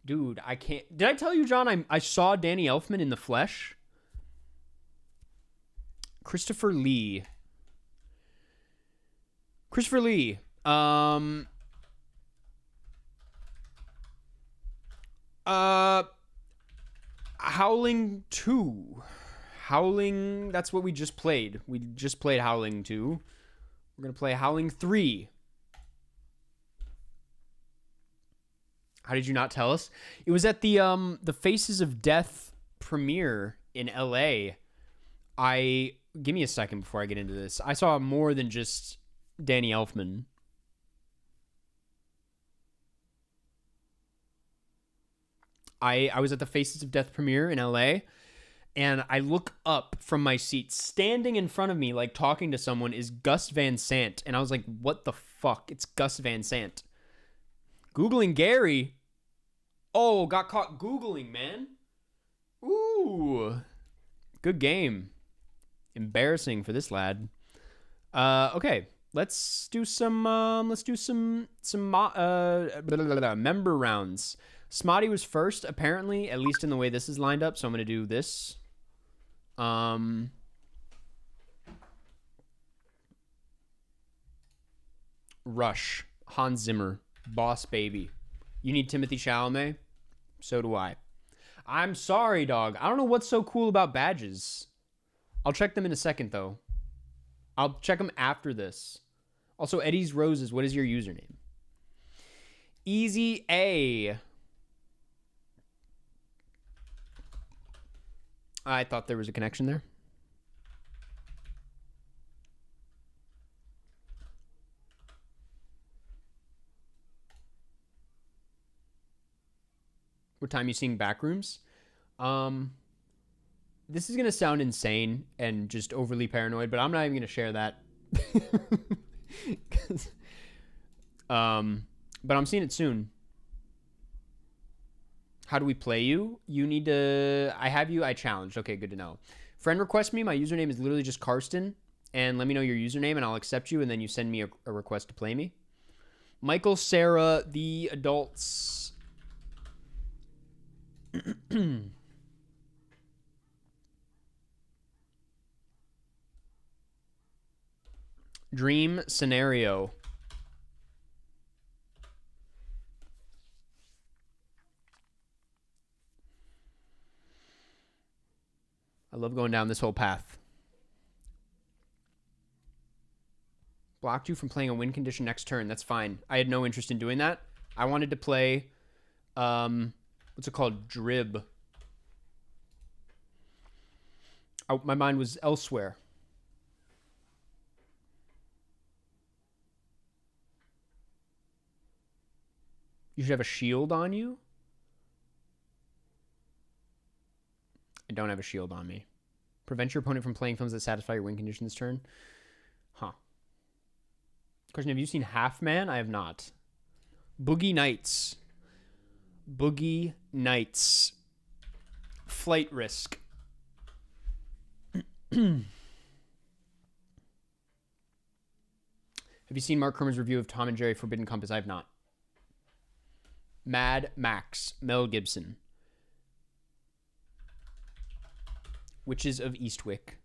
Dude, I can't. Did I tell you, John, I saw Danny Elfman in the flesh? Christopher Lee. Christopher Lee. Howling 2. Howling, that's what we just played. We just played Howling 2. We're going to play Howling 3. How did you not tell us? It was at the Faces of Death premiere in LA. Give me a second before I get into this. I saw more than just Danny Elfman. I was at the Faces of Death premiere in LA, and I look up from my seat. Standing in front of me, like talking to someone, is Gus Van Sant. And I was like, what the fuck? It's Gus Van Sant. Googling Gary. Oh, got caught Googling, man. Ooh. Good game. Embarrassing for this lad. Okay. Let's do some member rounds. Smotty was first, apparently, at least in the way this is lined up. So I'm going to do this. Rush. Hans Zimmer. Boss Baby. You need Timothy Chalamet? So do I. I'm sorry, dog. I don't know what's so cool about badges. I'll check them in a second, though. I'll check them after this. Also, Eddie's Roses, what is your username? Easy A. I thought there was a connection there. What time you seeing Backrooms? This is going to sound insane and just overly paranoid, but I'm not even going to share that. But I'm seeing it soon. How do we play you? You need to... I have you. I challenged. Okay, good to know. Friend request me. My username is literally just Karsten. And let me know your username and I'll accept you. And then you send me a request to play me. Michael, Sarah, the adults... Dream scenario. I love going down this whole path. Blocked you from playing a win condition next turn. That's fine. I had no interest in doing that. I wanted to play, what's it called? Drib. Oh, my mind was elsewhere. You should have a shield on you? I don't have a shield on me. Prevent your opponent from playing films that satisfy your win condition this turn. Huh. Question, have you seen Half Man? I have not. Boogie Nights. Boogie Nights. Flight Risk. Have you seen Mark Kermer's review of Tom and Jerry Forbidden Compass? I have not. Mad Max. Mel Gibson. Witches of Eastwick.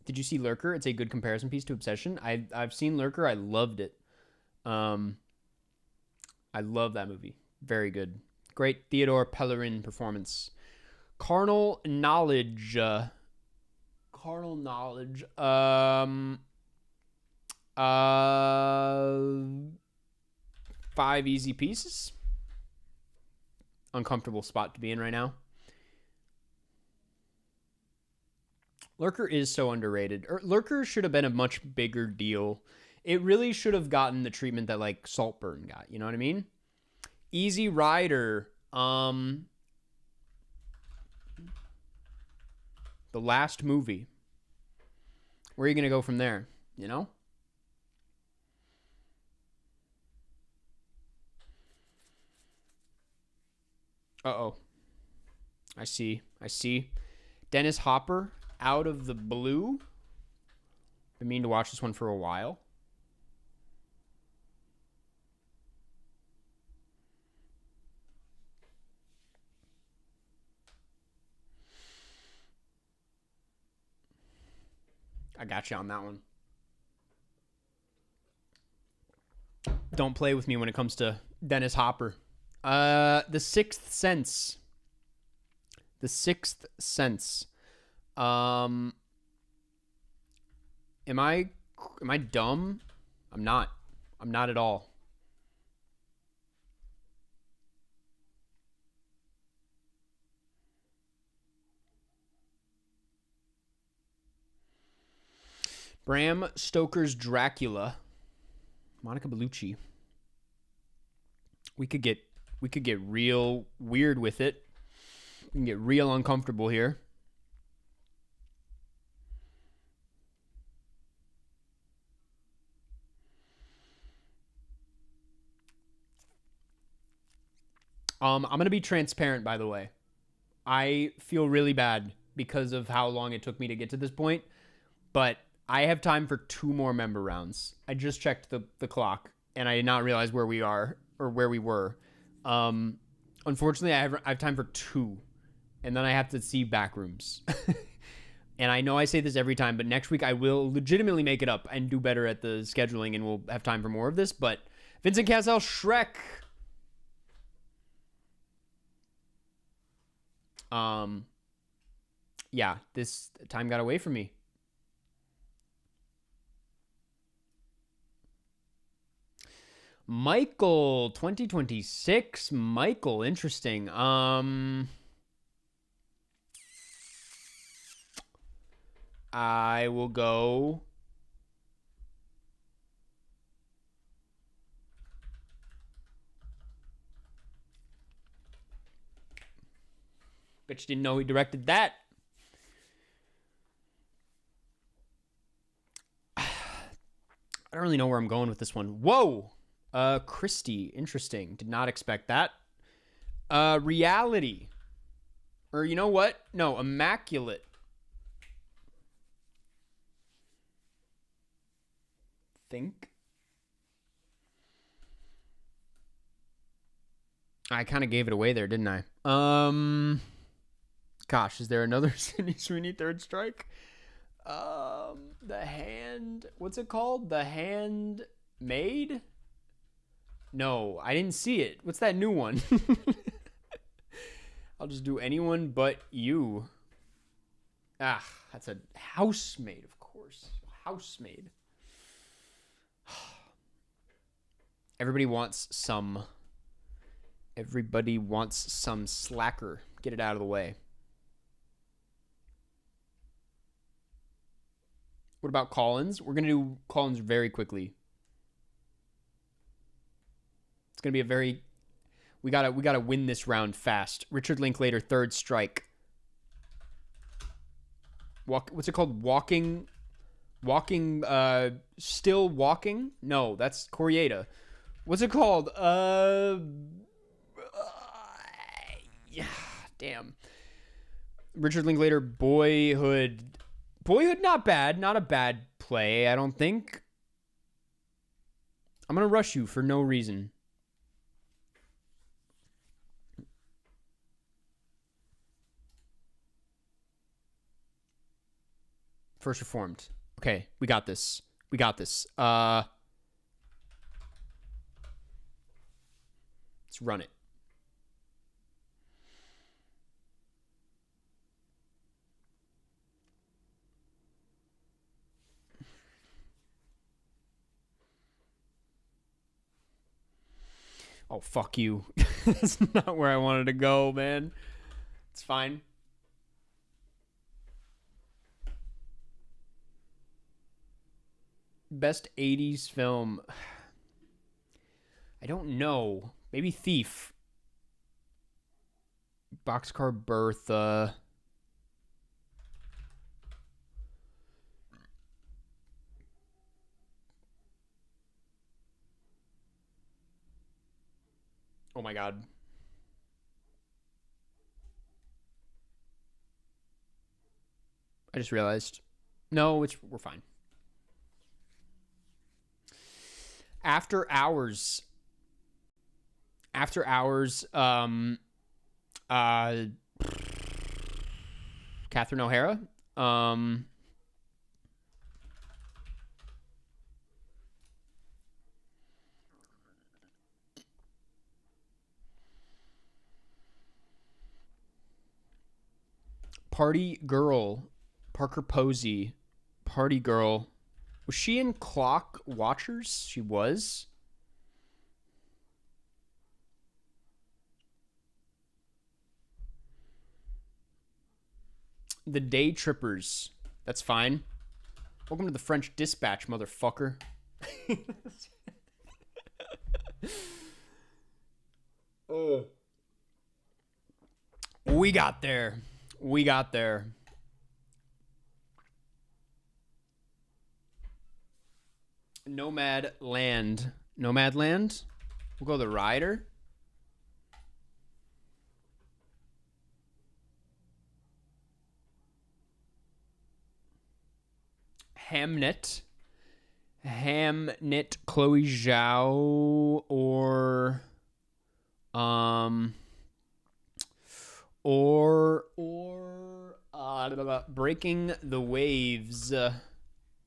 Did you see Lurker? It's a good comparison piece to Obsession. I've seen Lurker. I loved it. I love that movie. Very good. Great Theodore Pellerin performance. Carnal Knowledge. Carnal Knowledge. 5 easy pieces. Uncomfortable spot to be in right now. Lurker is so underrated. Lurker should have been a much bigger deal. It really should have gotten the treatment that like Saltburn got. You know what I mean? Easy Rider. The last movie. Where are you going to go from there? You know? Uh-oh. I see. Dennis Hopper, Out of the Blue. Been meaning to watch this one for a while. I got you on that one. Don't play with me when it comes to Dennis Hopper. The Sixth Sense. The Sixth Sense. Am I dumb? I'm not. I'm not at all. Bram Stoker's Dracula. Monica Bellucci. We could get real weird with it. We can get real uncomfortable here. I'm going to be transparent, by the way. I feel really bad because of how long it took me to get to this point, but I have time for 2 more member rounds. I just checked the clock, and I did not realize where we are or where we were. Unfortunately, I have time for 2, and then I have to see Backrooms. And I know I say this every time, but next week I will legitimately make it up and do better at the scheduling, and we'll have time for more of this. But Vincent Cassel, Shrek. Yeah, this time got away from me. Michael, 2026. Michael, interesting. I will go. Bet you didn't know he directed that. I don't really know where I'm going with this one. Whoa! Christie, interesting. Did not expect that. Reality. Or you know what? No, Immaculate. Think. I kind of gave it away there, didn't I? Gosh, is there another Sydney Sweeney Third Strike? The Hand. What's it called? The Handmaid? No, I didn't see it. What's that new one? I'll just do Anyone But You. Ah, that's a Housemaid, of course. Housemaid. Everybody wants some slacker. Get it out of the way. What about Collins? We're going to do Collins very quickly. It's going to be a very... We gotta win this round fast. Richard Linklater, Third Strike. What's it called? Walking Walking, still walking? No, that's Coriata. What's it called? Yeah, damn. Richard Linklater, Boyhood. Boyhood, not bad. Not a bad play, I don't think. I'm going to rush you for no reason. First Reformed. Okay, we got this. We got this. Let's run it. Oh, fuck you. That's not where I wanted to go, man. It's fine. Best 80s film. I don't know. Maybe Thief. Boxcar Bertha. Oh my god. I just realized. No, we're fine. After Hours. After Hours, Catherine O'Hara. Party Girl. Parker Posey. Party Girl. Was she in Clock Watchers? She was. The Day Trippers. That's fine. Welcome to the French Dispatch, motherfucker. Oh. We got there. We got there. Nomad Land. Nomad Land? We'll go the Rider. Hamnet. Hamnet, Chloe Zhao, or Breaking the Waves.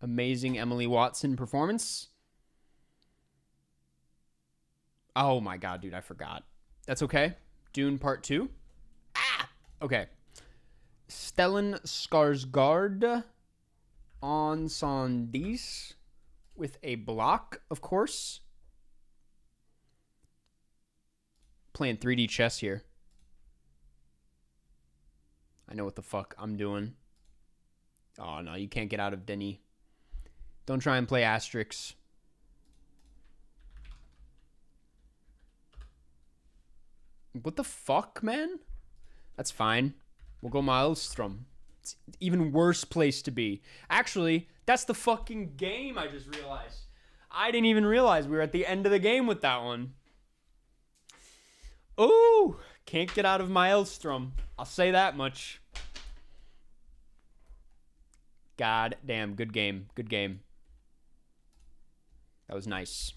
Amazing Emily Watson performance. Oh my god, dude, I forgot. That's okay. Dune Part 2. Ah! Okay. Stellan Skarsgård on Sondis with a block, of course. Playing 3D chess here. I know what the fuck I'm doing. Oh, no, you can't get out of Denis. Don't try and play Asterix. What the fuck, man? That's fine. We'll go Maelstrom. It's an even worse place to be. Actually, that's the fucking game, I just realized. I didn't even realize we were at the end of the game with that one. Ooh, can't get out of Maelstrom. I'll say that much. God damn, good game. Good game. That was nice.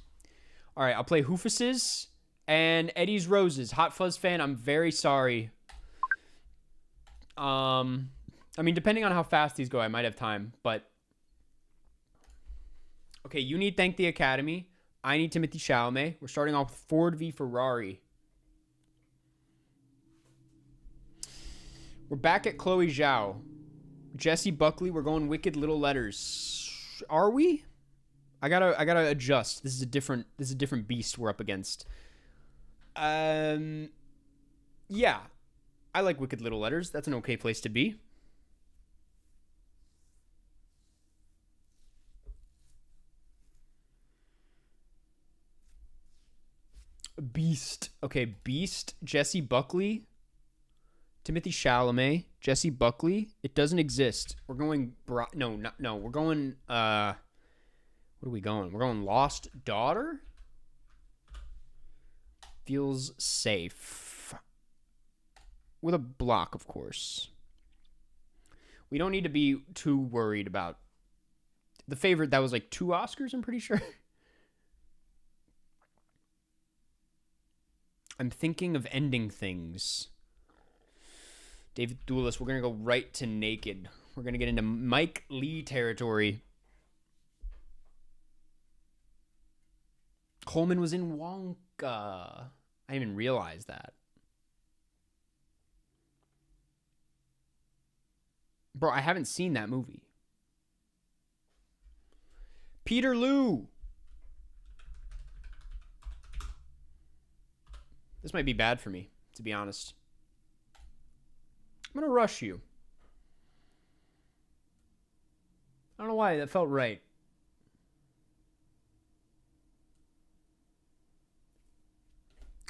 All right, I'll play Hoofus's and Eddie's Roses. Hot Fuzz fan, I'm very sorry. I mean, depending on how fast these go, I might have time, but... Okay, you need Thank the Academy. I need Timothée Chalamet. We're starting off with Ford v Ferrari. We're back at Chloe Zhao. Jesse Buckley, we're going Wicked Little Letters. Are we? I gotta adjust. This is a different beast we're up against. Yeah. I like Wicked Little Letters. That's an okay place to be. Beast. Okay, Beast, Jesse Buckley. Timothy Chalamet, Jesse Buckley. It doesn't exist. We're going no. We're going what are we going? We're going Lost Daughter? Feels safe. With a block, of course. We don't need to be too worried about The Favorite. That was like 2 Oscars, I'm pretty sure. I'm thinking of ending things. David Thewlis, we're going to go right to Naked. We're going to get into Mike Lee territory. Coleman was in Wonka. I didn't even realize that. Bro, I haven't seen that movie. Peter Lou. This might be bad for me, to be honest. I'm going to rush you. I don't know why. That felt right.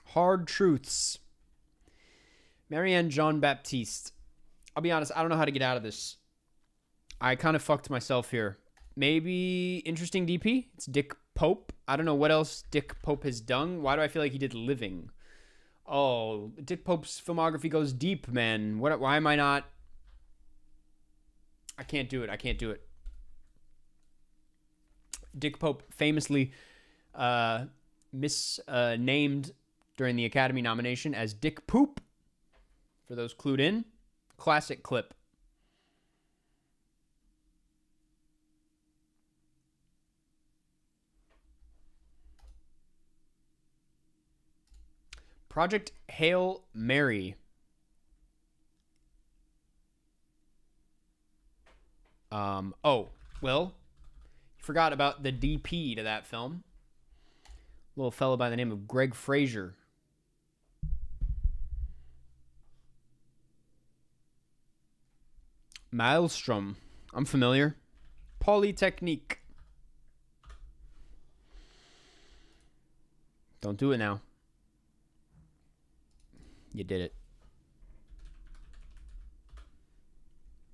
Hard Truths. Marianne Jean-Baptiste. I'll be honest, I don't know how to get out of this. I kind of fucked myself here. Maybe interesting DP? It's Dick Pope. I don't know what else Dick Pope has done. Why do I feel like he did Living? Oh, Dick Pope's filmography goes deep, man. Why am I not? I can't do it. Dick Pope famously misnamed during the Academy nomination as Dick Poop. For those clued in, classic clip. Project Hail Mary. Oh, well, you forgot about the DP to that film. Little fellow by the name of Greg Fraser. Maelstrom. I'm familiar. Polytechnique. Don't do it now. You did it.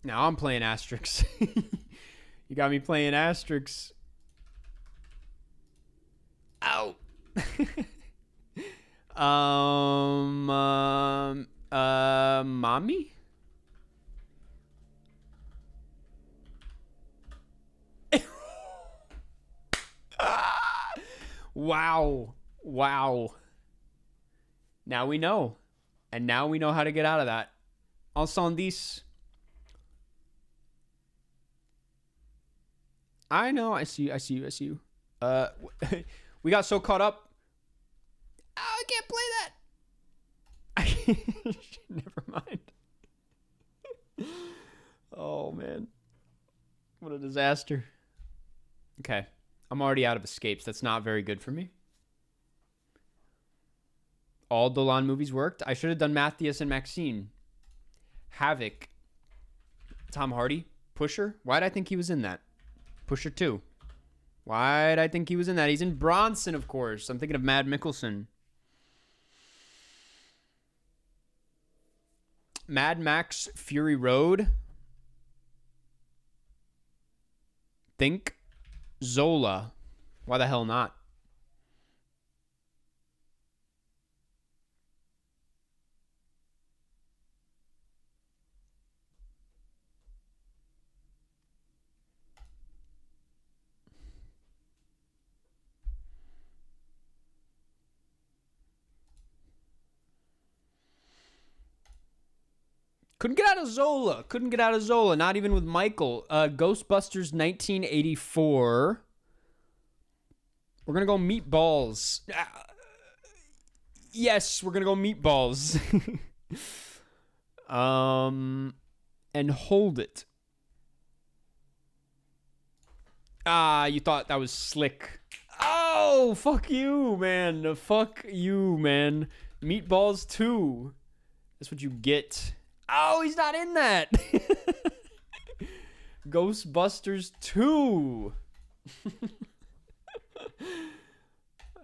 Now I'm playing Asterix. You got me playing Asterix. Ow. Mommy? Wow. Now we know. And now we know how to get out of that. Ensemble. I know. I see you. We got so caught up. Oh, I can't play that. Never mind. Oh, man. What a disaster. Okay. I'm already out of escapes. That's not very good for me. All Dolan movies worked. I should have done Matthias and Maxine. Havoc. Tom Hardy. Pusher. Why did I think he was in that? Pusher 2. Why did I think he was in that? He's in Bronson, of course. I'm thinking of Mad Mikkelsen. Mad Max Fury Road. Think. Zola. Why the hell not? Couldn't get out of Zola. Not even with Michael. Ghostbusters 1984. We're going to go Meatballs. Yes, we're going to go Meatballs. And Hold It. You thought that was slick. Oh, fuck you, man. Fuck you, man. Meatballs 2. That's what you get. Oh, he's not in that. Ghostbusters 2.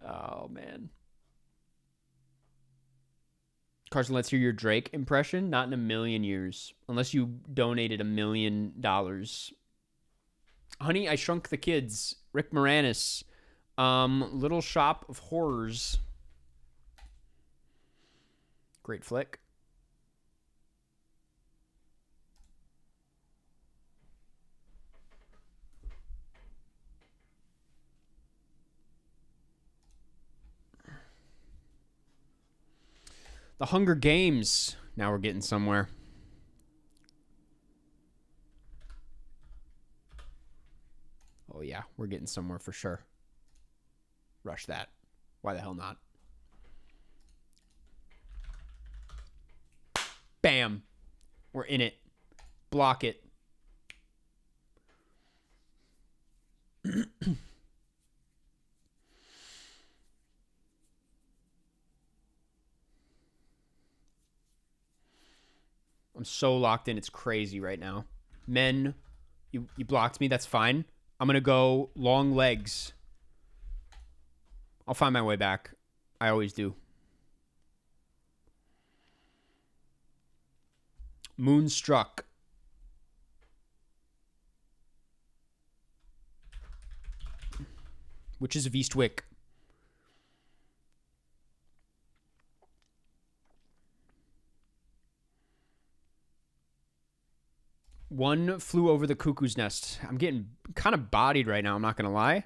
Oh, man. Carson, let's hear your Drake impression. Not in a million years. Unless you donated $1 million. Honey, I Shrunk the Kids. Rick Moranis. Little Shop of Horrors. Great flick. The Hunger Games. Now we're getting somewhere. Oh, yeah. We're getting somewhere for sure. Rush that. Why the hell not? Bam. We're in it. Block it. I'm so locked in. It's crazy right now. Men, you blocked me. That's fine. I'm going to go long legs. I'll find my way back. I always do. Moonstruck. Witches of Eastwick. One Flew Over the Cuckoo's Nest. I'm getting kind of bodied right now. I'm not going to lie.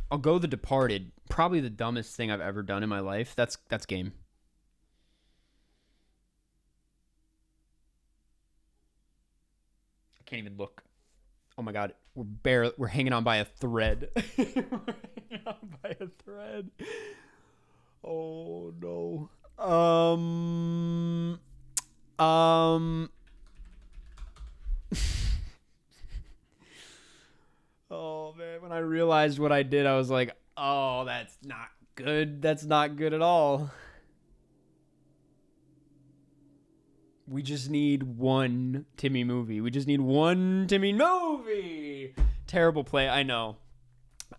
I'll go The Departed. Probably the dumbest thing I've ever done in my life. That's game. I can't even look. Oh my god, we're hanging on by a thread. We're hanging on by a thread. Oh no. Oh man, when I realized what I did, I was like, "Oh, that's not good. That's not good at all." We just need one Timmy movie. We just need one Timmy movie. Terrible play, I know.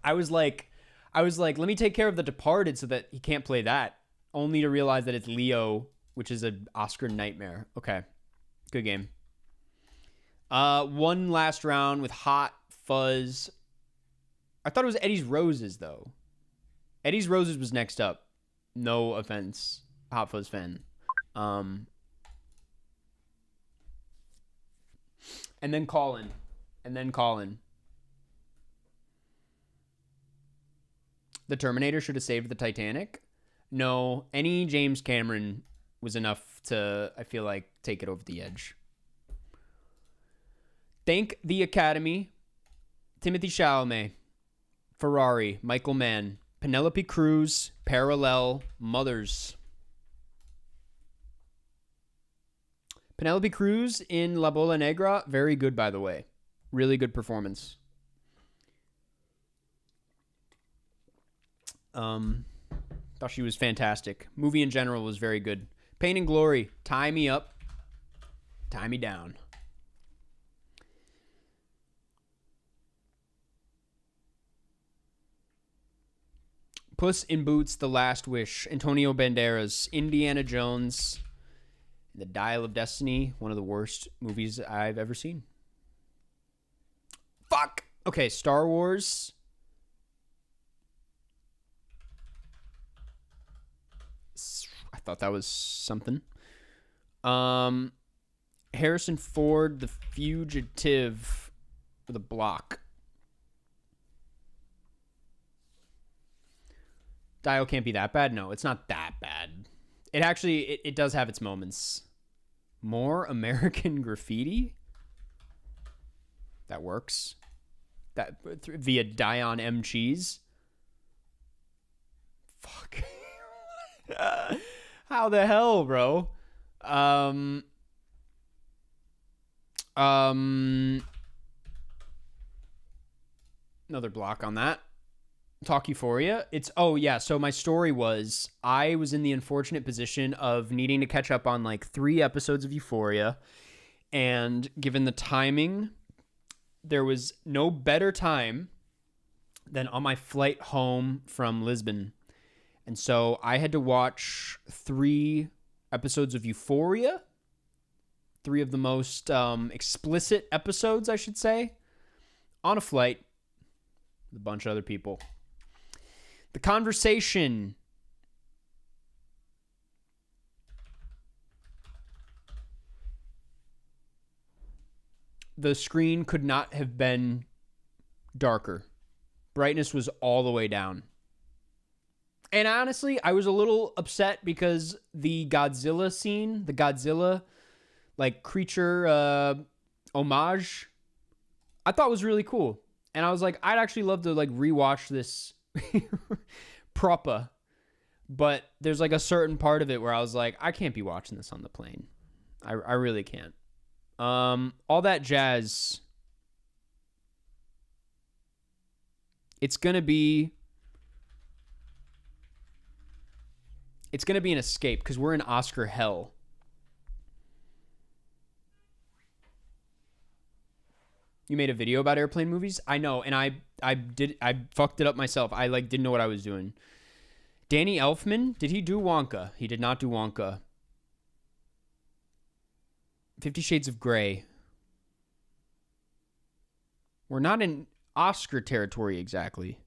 I was like, let me take care of The Departed so that he can't play that. Only to realize that it's Leo, which is an Oscar nightmare. Okay, good game. One last round with Hot Fuzz. I thought it was Eddie's Roses, though. Eddie's Roses was next up. No offense, Hot Fuzz fan. And then Colin. The Terminator should have saved the Titanic. No, any James Cameron was enough to, I feel like, take it over the edge. Thank the Academy. Timothée Chalamet. Ferrari. Michael Mann. Penelope Cruz. Parallel. Mothers. Penelope Cruz in La Bola Negra, very good, by the way. Really good performance. Thought she was fantastic. Movie in general was very good. Pain and Glory, Tie Me Up, Tie Me Down. Puss in Boots, The Last Wish, Antonio Banderas, Indiana Jones, The Dial of Destiny, one of the worst movies I've ever seen. Fuck! Okay, Star Wars. I thought that was something. Harrison Ford, The Fugitive, with a block. Dial can't be that bad? No, it's not that bad. It actually, it does have its moments. More American Graffiti? That works. That via Dion M. Cheese? Fuck. How the hell, bro? Another block on that. Talk Euphoria. So my story was I was in the unfortunate position of needing to catch up on like 3 episodes of Euphoria And given the timing, there was no better time than on my flight home from Lisbon. And so I had to watch 3 episodes of Euphoria, 3 of the most explicit episodes, I should say, on a flight with a bunch of other people. The conversation. The screen could not have been darker. Brightness was all the way down. And honestly, I was a little upset because the Godzilla scene, the Godzilla like creature homage, I thought was really cool. And I was like, I'd actually love to like rewatch this proper. But there's like a certain part of it where I was like, I can't be watching this on the plane. I really can't. All that jazz. It's gonna be an escape because we're in Oscar hell. You made a video about airplane movies? I know, and I fucked it up myself. I like didn't know what I was doing. Danny Elfman, did he do Wonka? He did not do Wonka. 50 Shades of Grey. We're not in Oscar territory exactly.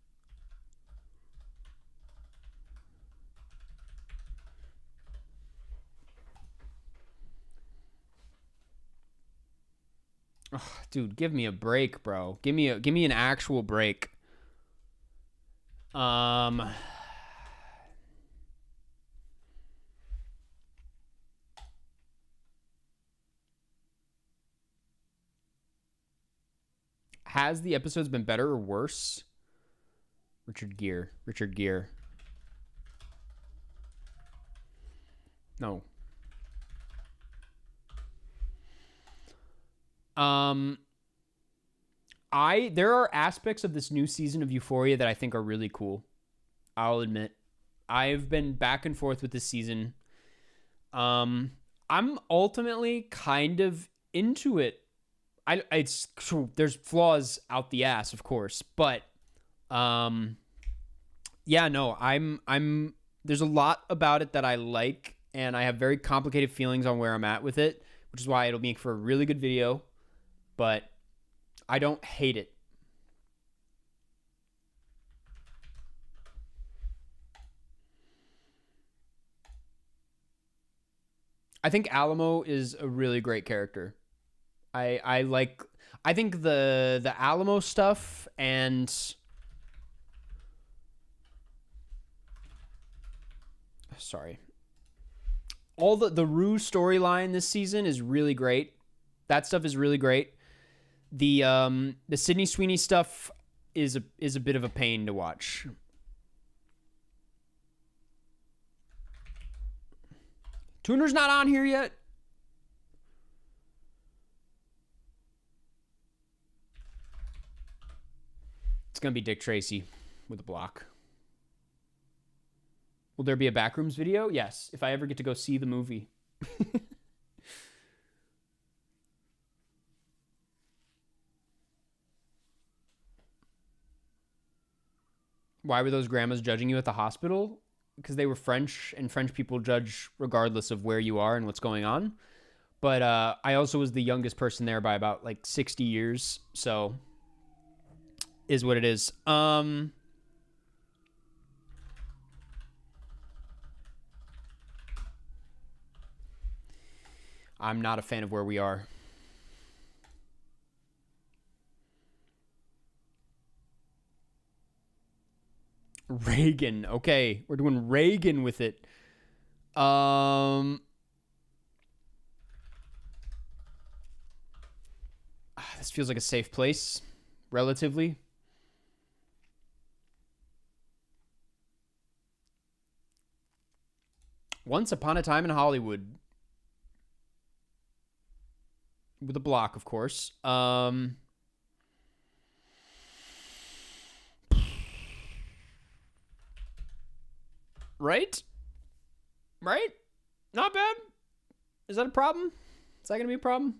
Oh, dude, give me a break, bro. Give me an actual break. Has the episodes been better or worse? Richard Gere. No. There are aspects of this new season of Euphoria that I think are really cool. I'll admit. I've been back and forth with this season. I'm ultimately kind of into it. There's flaws out the ass, of course, but yeah, no, I'm there's a lot about it that I like, and I have very complicated feelings on where I'm at with it, which is why it'll make for a really good video, but I don't hate it. I think Alamo is a really great character. I think the Alamo stuff and all the Rue storyline this season is really great. That stuff is really great. The Sydney Sweeney stuff is a bit of a pain to watch. Tuner's not on here yet. It's going to be Dick Tracy with a block. Will there be a Backrooms video? Yes, if I ever get to go see the movie. Why were those grandmas judging you at the hospital? Because they were French, and French people judge regardless of where you are and what's going on. But I also was the youngest person there by about like 60 years, so is what it is. I'm not a fan of where we are. Reagan. Okay, we're doing Reagan with it. This feels like a safe place, relatively. Once Upon a Time in Hollywood. With a block, of course. Right? Right? Not bad. Is that a problem? Is that going to be a problem?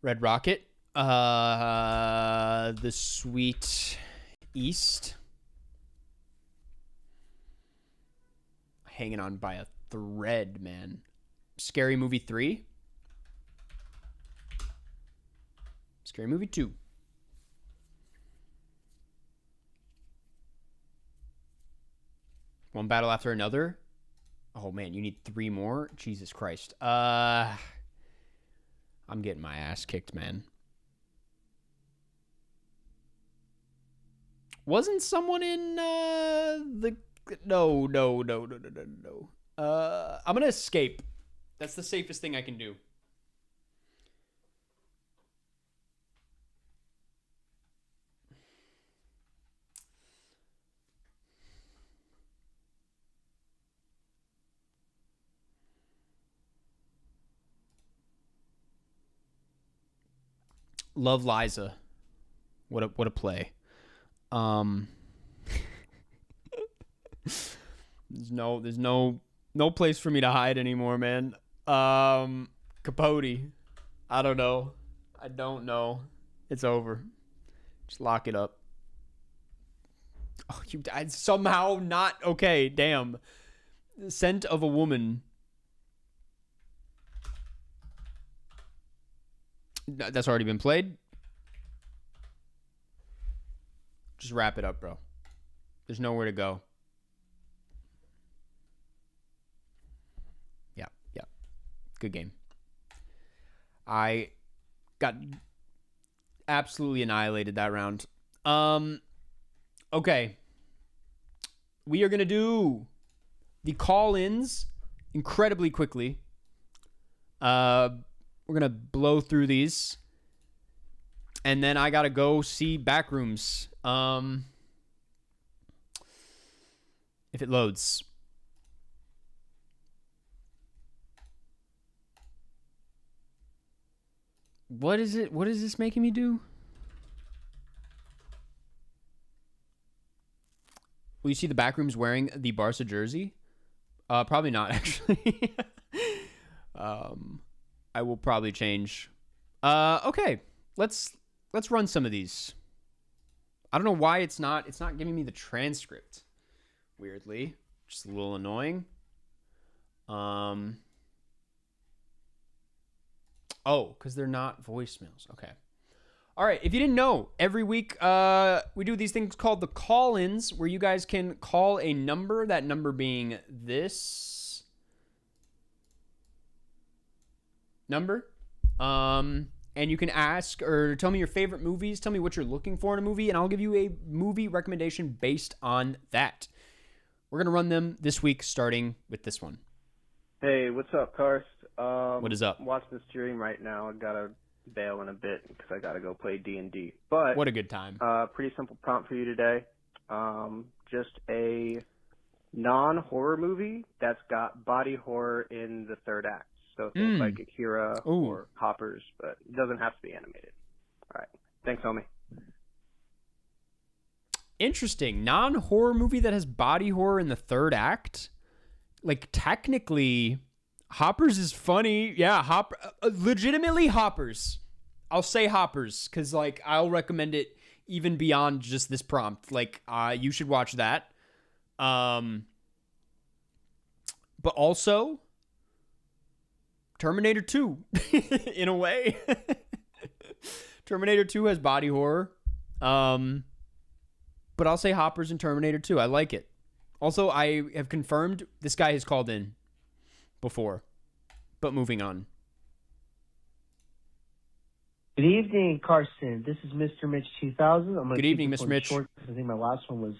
Red Rocket. The Sweet East. Hanging on by a thread, man. Scary Movie 3. Scary Movie 2. One Battle After Another. Oh, man, you need 3 more? Jesus Christ. I'm getting my ass kicked, man. Wasn't someone in the... No. I'm going to escape. That's the safest thing I can do. Love Liza. What a play. There's no place for me to hide anymore, man. Capote. I don't know. It's over. Just lock it up. Oh, you died somehow not okay. Damn. The Scent of a Woman. That's already been played. Just wrap it up, bro. There's nowhere to go. Yeah. Good game. I got absolutely annihilated that round. Okay. We are going to do the call-ins incredibly quickly. We're going to blow through these. And then I got to go see Backrooms. If it loads. What is it? What is this making me do? Will you see the Backrooms wearing the Barca jersey? Probably not, actually. I will probably change. Okay. Let's run some of these. I don't know why it's not giving me the transcript. Weirdly. Just a little annoying. Oh, because they're not voicemails. Okay. All right. If you didn't know, every week we do these things called the call-ins, where you guys can call a number, that number being this number. And you can ask or tell me your favorite movies. Tell me what you're looking for in a movie, and I'll give you a movie recommendation based on that. We're going to run them this week, starting with this one. Hey, what's up, Karst? What is up? I'm watching the stream right now. I got to bail in a bit because I got to go play D&D. But what a good time. Pretty simple prompt for you today. Just a non-horror movie that's got body horror in the third act. So things like Akira or Hoppers, but it doesn't have to be animated. All right. Thanks, homie. Interesting. Non-horror movie that has body horror in the third act? Like, technically, Hoppers is funny. Yeah, legitimately Hoppers. I'll say Hoppers, because, like, I'll recommend it even beyond just this prompt. Like, you should watch that. But also... Terminator 2, in a way. Terminator 2 has body horror. But I'll say Hoppers and Terminator 2. I like it. Also, I have confirmed this guy has called in before. But moving on. Good evening, Carson. This is Mr. Mitch 2000. Good evening, Mr. Mitch. Short, I think my last one was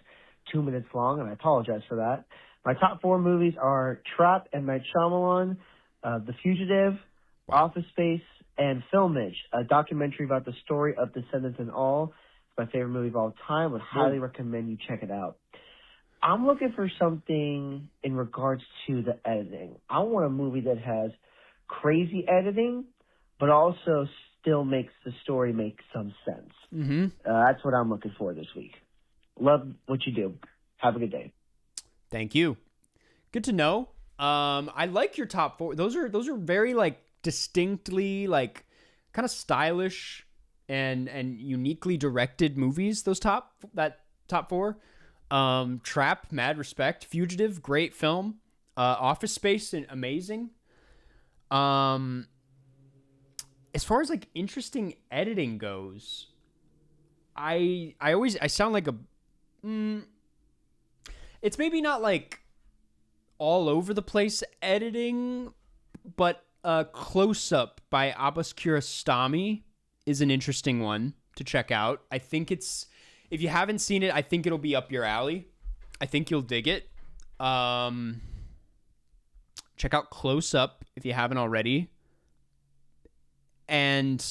2 minutes long, and I apologize for that. My top 4 movies are Trap and Night Shyamalan, The Fugitive, Office Space, and Filmage, a documentary about the story of Descendants and All. It's my favorite movie of all time. Would highly recommend you check it out. I'm looking for something in regards to the editing. I want a movie that has crazy editing, but also still makes the story make some sense. Mm-hmm. That's what I'm looking for this week. Love what you do. Have a good day. Thank you. Good to know. I like your top 4. Those are very like distinctly like kind of stylish and uniquely directed movies. That top four. Trap, mad respect. Fugitive, great film. Office Space, amazing. As far as like interesting editing goes, I sound like a. It's maybe not like all over the place editing, but Close Up by Abbas Kiarostami is an interesting one to check out. I think if you haven't seen it, I think it'll be up your alley. I think you'll dig it. Check out Close Up if you haven't already. And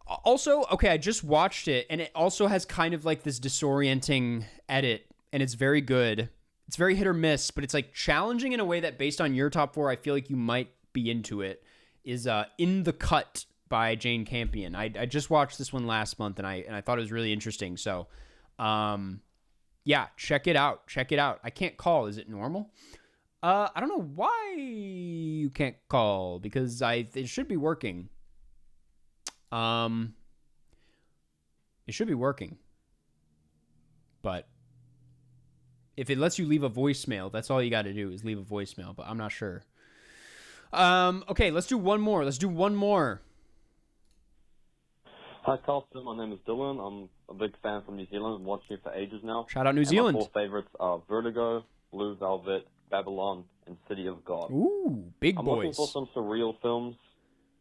also, okay, I just watched it, and it also has kind of like this disorienting edit, and it's very good. It's very hit or miss, but it's like challenging in a way that based on your top four, I feel like you might be into it, is In the Cut by Jane Campion. I just watched this one last month, and I thought it was really interesting. So, yeah, check it out. Check it out. I can't call. Is it normal? I don't know why you can't call, because it should be working. It should be working. But if it lets you leave a voicemail, that's all you got to do is leave a voicemail, but I'm not sure. Okay, let's do one more. Hi, Carlson. My name is Dylan. I'm a big fan from New Zealand. I've watched it for ages now. Shout out New Zealand. My four favorites are Vertigo, Blue Velvet, Babylon, and City of God. Ooh, big boys. I'm looking for some surreal films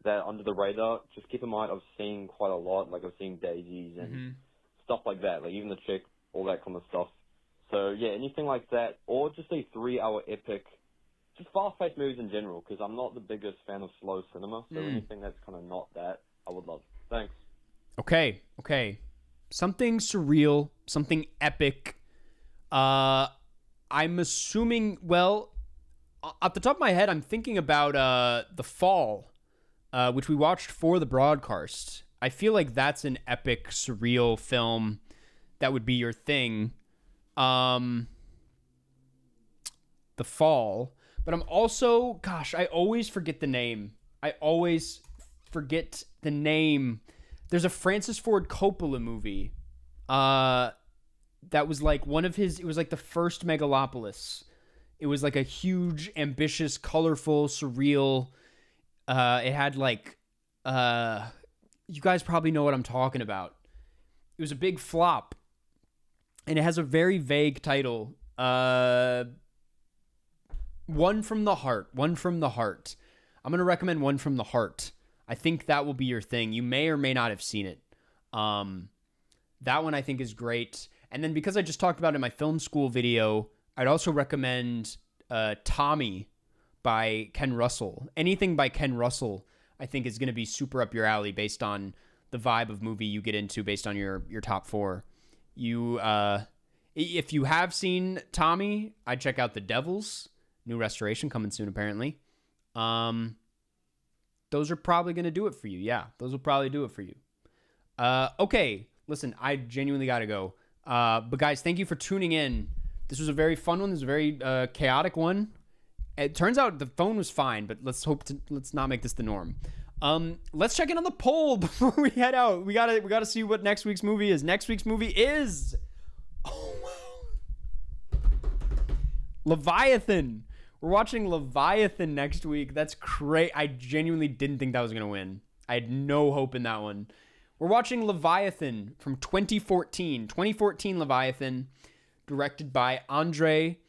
that are under the radar. Just keep in mind, I've seen quite a lot. Like, I've seen Daisies and stuff like that. Like, even The Chick, all that kind of stuff. So, yeah, anything like that. Or just a 3-hour epic. Just fast-paced movies in general, because I'm not the biggest fan of slow cinema. So anything that's kind of not that, I would love. Thanks. Okay. Something surreal, something epic. I'm assuming, well, off the top of my head, I'm thinking about The Fall, which we watched for the broadcast. I feel like that's an epic, surreal film that would be your thing. The Fall. But I'm also, gosh, I always forget the name. There's a Francis Ford Coppola movie that was like one of his, it was like the first Megalopolis. It was like a huge, ambitious, colorful, surreal. It had like, you guys probably know what I'm talking about. It was a big flop. And it has a very vague title. One from the Heart. I'm going to recommend One from the Heart. I think that will be your thing. You may or may not have seen it. That one I think is great. And then because I just talked about it in my film school video, I'd also recommend Tommy by Ken Russell. Anything by Ken Russell I think is going to be super up your alley based on the vibe of movie you get into based on your top four. If you have seen Tommy, I'd check out The Devils. New restoration coming soon, apparently. Those are probably going to do it for you. Yeah, those will probably do it for you. Okay, listen, I genuinely got to go. But guys, thank you for tuning in. This was a very fun one. This was a very chaotic one. It turns out the phone was fine, but let's not make this the norm. Let's check in on the poll before we head out. We gotta see what next week's movie is. Next week's movie is Leviathan. We're watching Leviathan next week. That's great. I genuinely didn't think that was going to win. I had no hope in that one. We're watching Leviathan from 2014. 2014 Leviathan, directed by Andrei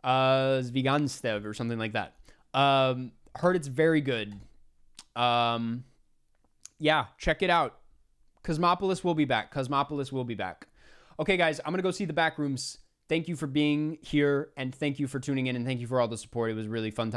Zvyganstev or something like that. Heard it's very good. Yeah, check it out. Cosmopolis will be back. Okay, guys, I'm going to go see the back rooms. Thank you for being here, and thank you for tuning in, and thank you for all the support. It was really fun time.